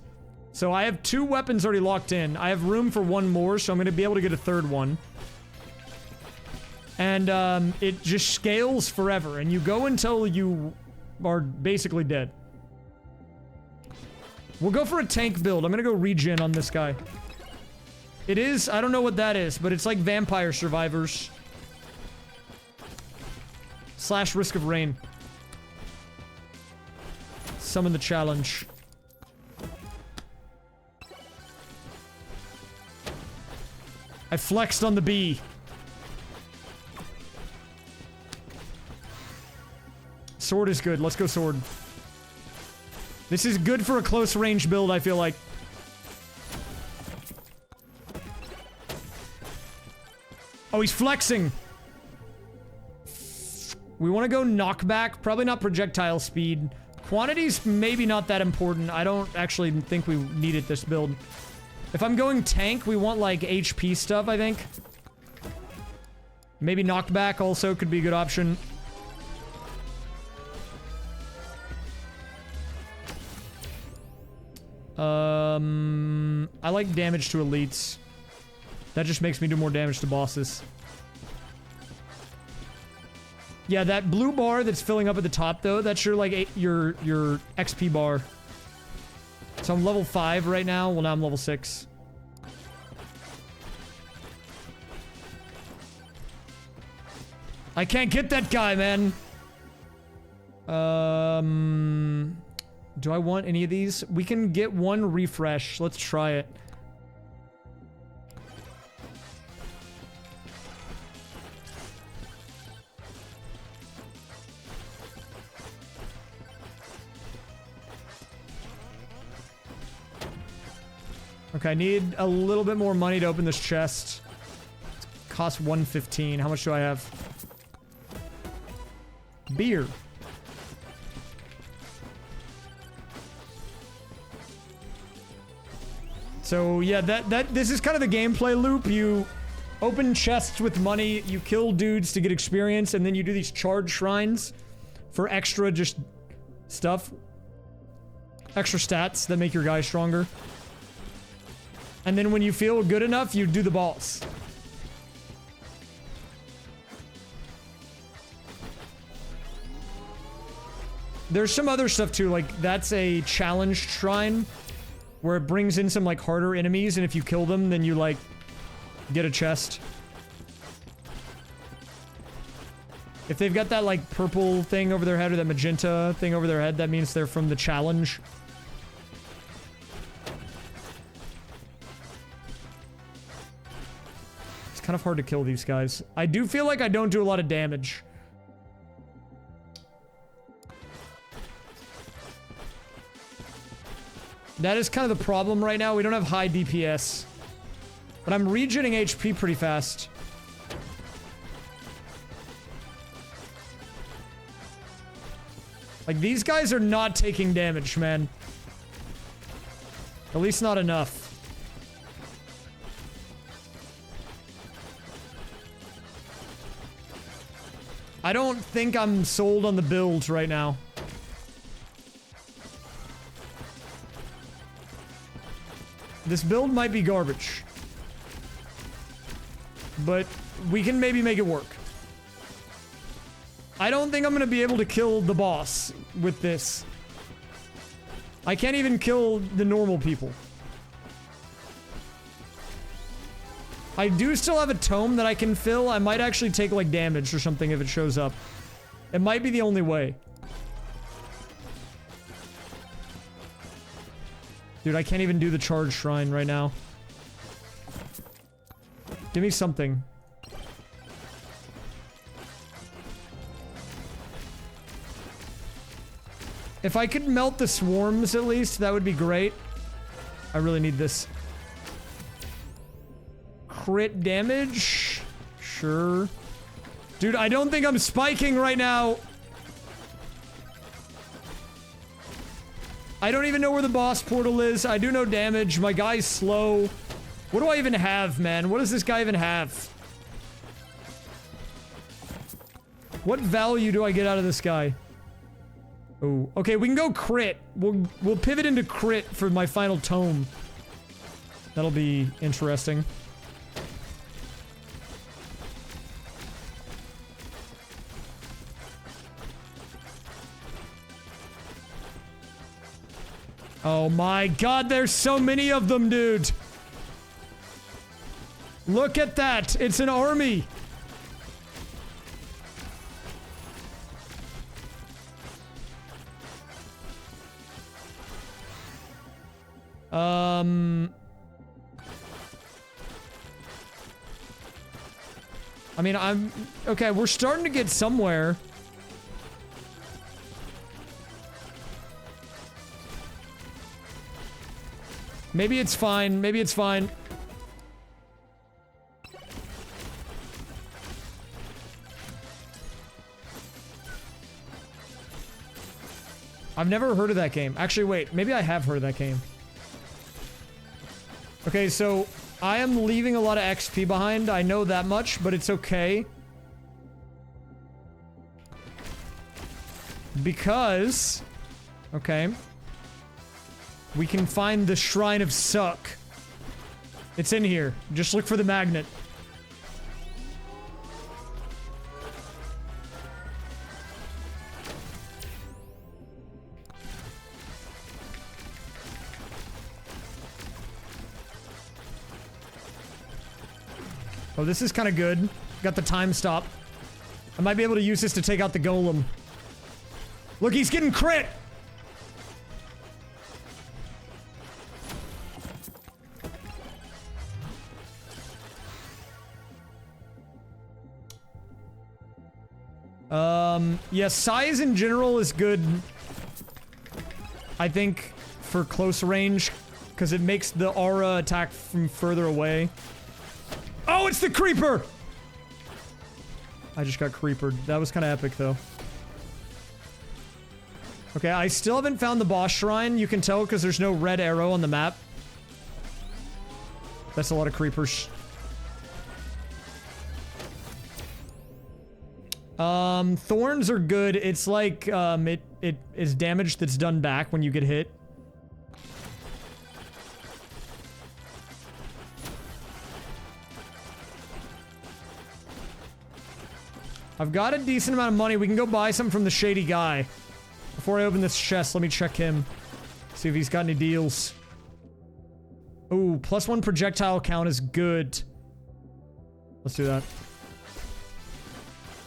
So I have 2 weapons already locked in. I have room for 1 more, so I'm going to be able to get a 3rd one. And it just scales forever, and you go until you are basically dead. We'll go for a tank build. I'm going to go regen on this guy. It is, I don't know what that is, but it's like Vampire Survivors. / Risk of Rain. Summon the challenge. I flexed on the bee. Sword is good. Let's go sword. This is good for a close range build, I feel like. Oh, he's flexing. We want to go knockback. Probably not projectile speed. Quantity's maybe not that important. I don't actually think we need it this build. If I'm going tank, we want like HP stuff, I think. Maybe knockback also could be a good option. I like damage to elites. That just makes me do more damage to bosses. Yeah, that blue bar that's filling up at the top, though, that's your, like, your XP bar. So I'm level 5 right now. Well, now I'm level 6. I can't get that guy, man. Do I want any of these? We can get 1 refresh. Let's try it. Okay, I need a little bit more money to open this chest. It costs 115. How much do I have? Beer. So yeah, this is kind of the gameplay loop. You open chests with money, you kill dudes to get experience, and then you do these charge shrines for extra just stuff. Extra stats that make your guy stronger. And then when you feel good enough, you do the boss. There's some other stuff too, like that's a challenge shrine where it brings in some like harder enemies, and if you kill them, then you like get a chest. If they've got that like purple thing over their head or that magenta thing over their head, that means they're from the challenge. It's kind of hard to kill these guys. I do feel like I don't do a lot of damage. That is kind of the problem right now. We don't have high DPS. But I'm regenerating HP pretty fast. Like, these guys are not taking damage, man. At least not enough. I don't think I'm sold on the build right now. This build might be garbage. But we can maybe make it work. I don't think I'm gonna be able to kill the boss with this. I can't even kill the normal people. I do still have a tome that I can fill. I might actually take, like, damage or something if it shows up. It might be the only way. Dude, I can't even do the charge shrine right now. Give me something. If I could melt the swarms at least, that would be great. I really need this. Crit damage? Sure. Dude, I don't think I'm spiking right now. I don't even know where the boss portal is. I do know damage. My guy's slow. What do I even have, man? What does this guy even have? What value do I get out of this guy? Oh, okay, we can go crit. We'll pivot into crit for my final tome. That'll be interesting. Oh my god, there's so many of them, dude. Look at that. It's an army. I mean, okay, we're starting to get somewhere. Maybe it's fine. Maybe it's fine. I've never heard of that game. Actually, wait. Maybe I have heard of that game. Okay, so I am leaving a lot of XP behind. I know that much, but it's okay. Because... okay. We can find the Shrine of Suck. It's in here. Just look for the magnet. Oh, this is kind of good. Got the time stop. I might be able to use this to take out the golem. Look, he's getting crit! Yeah, size in general is good. I think for close range, because it makes the aura attack from further away. Oh, it's the creeper! I just got creepered. That was kind of epic, though. Okay, I still haven't found the boss shrine. You can tell because there's no red arrow on the map. That's a lot of creepers. Thorns are good. It's like, it is damage that's done back when you get hit. I've got a decent amount of money. We can go buy some from the shady guy. Before I open this chest, let me check him. See if he's got any deals. Ooh, +1 projectile count is good. Let's do that.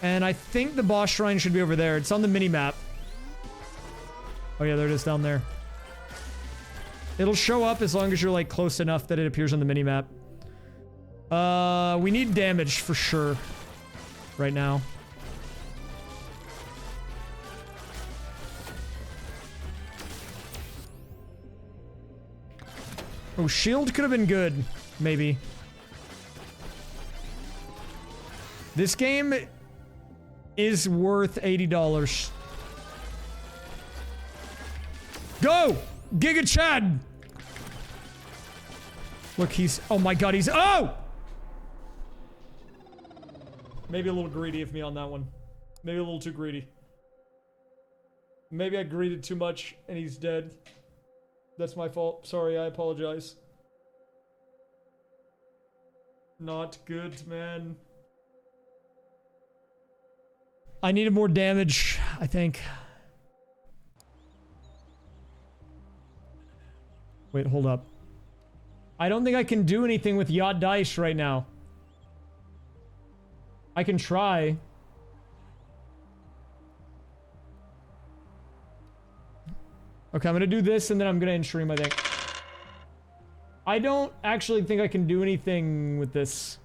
And I think the boss shrine should be over there. It's on the mini-map. Oh yeah, there it is down there. It'll show up as long as you're, like, close enough that it appears on the mini-map. We need damage for sure. Right now. Oh, shield could have been good. Maybe. This game is worth $80. Go! Giga Chad! Look, he's... Oh my god, he's... Oh! Maybe a little greedy of me on that one. Maybe a little too greedy. Maybe I greeted too much and he's dead. That's my fault. Sorry, I apologize. Not good, man. I needed more damage, I think. Wait, hold up. I don't think I can do anything with yacht dice right now. I can try. Okay, I'm gonna do this and then I'm gonna end stream, I think. I don't actually think I can do anything with this.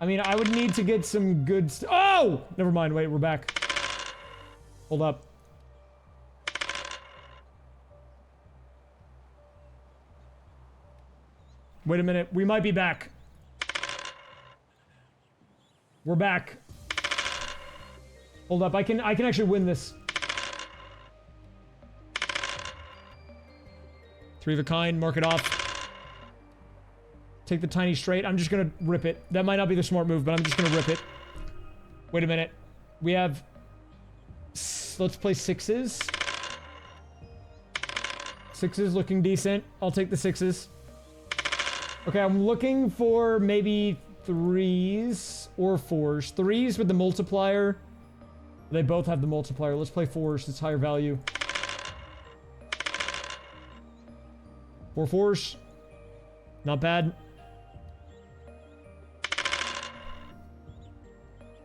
I mean, I would need to get some good oh! Never mind, wait, we're back. Hold up. Wait a minute, we might be back. We're back. Hold up, I can actually win this. 3 of a kind, mark it off. Take the tiny straight. I'm just gonna rip it. That might not be the smart move, but I'm just gonna rip it. Wait a minute. We have... Let's play 6s. 6s looking decent. I'll take the 6s. Okay, I'm looking for maybe 3s or 4s. 3s with the multiplier. They both have the multiplier. Let's play 4s. It's higher value. 4 4s. Not bad.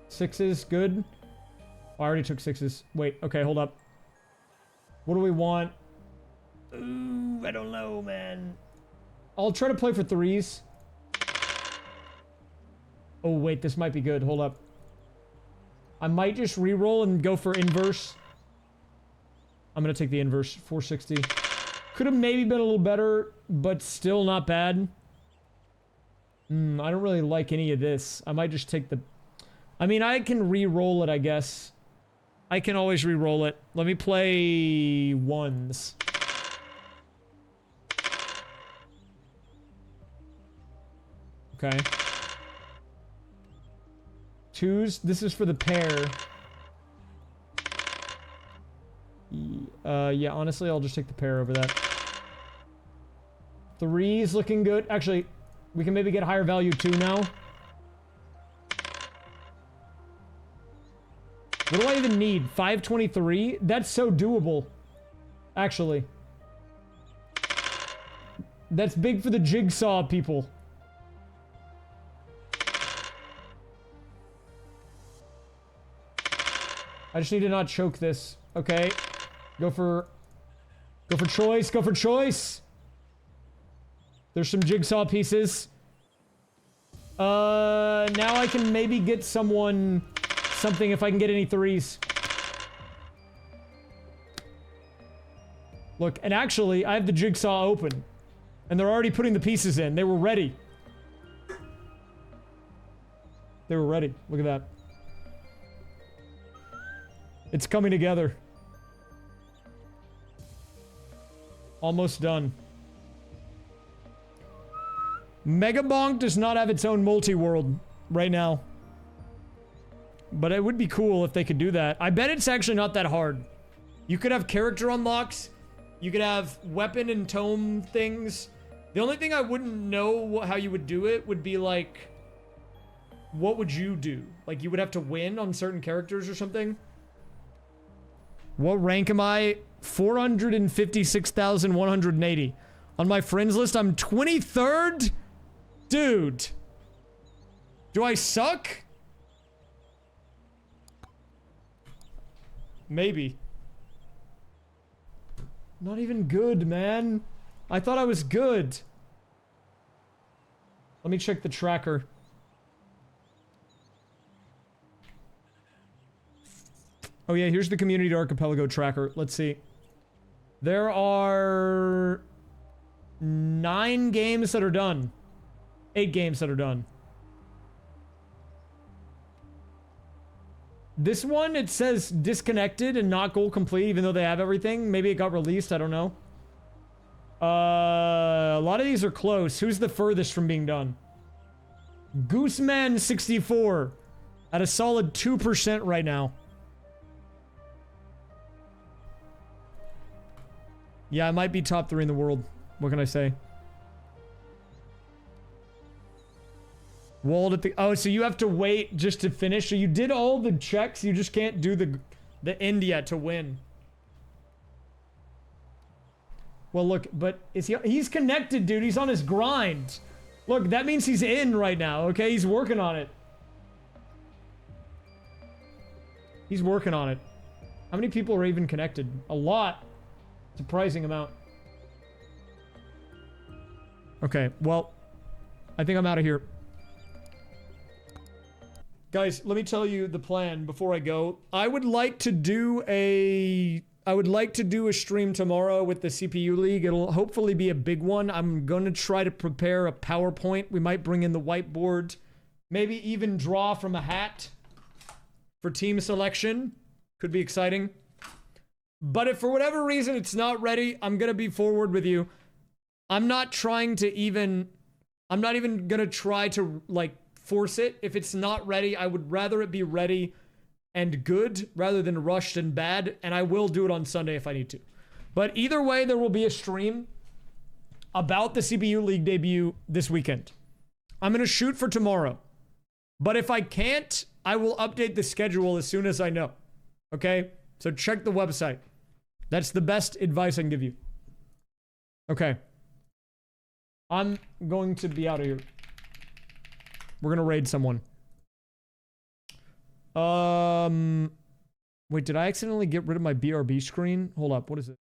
6s, good. Oh, I already took 6s. Wait, okay, hold up. What do we want? Ooh, I don't know, man. I'll try to play for 3s. Oh, wait, this might be good. Hold up. I might just re-roll and go for inverse. I'm gonna take the inverse. 460. Could have maybe been a little better, but still not bad. I don't really like any of this. I might just take the... I mean, I can re-roll it, I guess. I can always re-roll it. Let me play 1s. Okay. 2s. This is for the pair. Yeah, honestly, I'll just take the pair over that. 3s looking good. Actually, we can maybe get higher value 2 now. What do I even need? 523? That's so doable. Actually. That's big for the jigsaw people. I just need to not choke this. Okay. Go for choice. Go for choice. There's some jigsaw pieces. Now I can maybe get something if I can get any 3s. Look, and actually, I have the jigsaw open. And they're already putting the pieces in. They were ready. They were ready. Look at that. It's coming together. Almost done. Mega Bonk does not have its own multi-world right now. But it would be cool if they could do that. I bet it's actually not that hard. You could have character unlocks. You could have weapon and tome things. The only thing I wouldn't know how you would do it would be like... What would you do? Like you would have to win on certain characters or something? What rank am I? 456,180. On my friends list, I'm 23rd? Dude. Do I suck? Maybe. Not even good, man. I thought I was good. Let me check the tracker. Oh yeah, here's the Community Archipelago tracker. Let's see. There are 9 games that are done. 8 games that are done. This one, it says disconnected and not goal complete, even though they have everything. Maybe it got released, I don't know. A lot of these are close. Who's the furthest from being done? Gooseman 64 at a solid 2% right now. Yeah, I might be top 3 in the world. What can I say? Walled at the... Oh, so you have to wait just to finish. So you did all the checks. You just can't do the end yet to win. Well, look, but is he's connected, dude. He's on his grind. Look, that means he's in right now, okay? He's working on it. He's working on it. How many people are even connected? A lot. Surprising amount. Okay, well, I think I'm out of here. Guys, let me tell you the plan before I go. I would like to do a stream tomorrow with the CPU League. It'll hopefully be a big one. I'm going to try to prepare a PowerPoint. We might bring in the whiteboard. Maybe even draw from a hat for team selection. Could be exciting. But if for whatever reason it's not ready, I'm going to be forward with you. I'm not even going to try to, like, force it. If it's not ready, I would rather it be ready and good rather than rushed and bad, and I will do it on Sunday if I need to. But either way, there will be a stream about the CPU League debut this weekend. I'm going to shoot for tomorrow. But if I can't, I will update the schedule as soon as I know. Okay? So check the website. That's the best advice I can give you. Okay. I'm going to be out of here. We're gonna raid someone. Wait, did I accidentally get rid of my BRB screen? Hold up, what is it?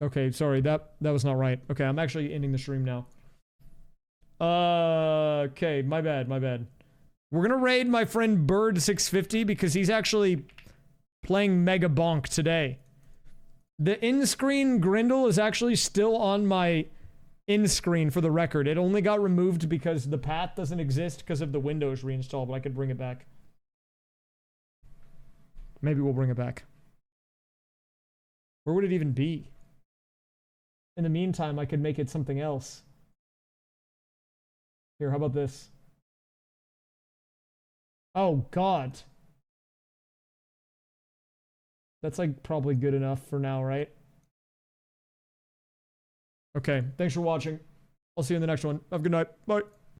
Okay, sorry, that was not right. Okay, I'm actually ending the stream now. Okay, my bad. We're gonna raid my friend Bird650 because he's actually playing Mega Bonk today. The in-screen Grindle is actually still on my in-screen for the record. It only got removed because the path doesn't exist because of the Windows reinstall, but I could bring it back. Maybe we'll bring it back. Where would it even be? In the meantime, I could make it something else. Here, how about this? Oh, God. That's, like, probably good enough for now, right? Okay, thanks for watching. I'll see you in the next one. Have a good night. Bye.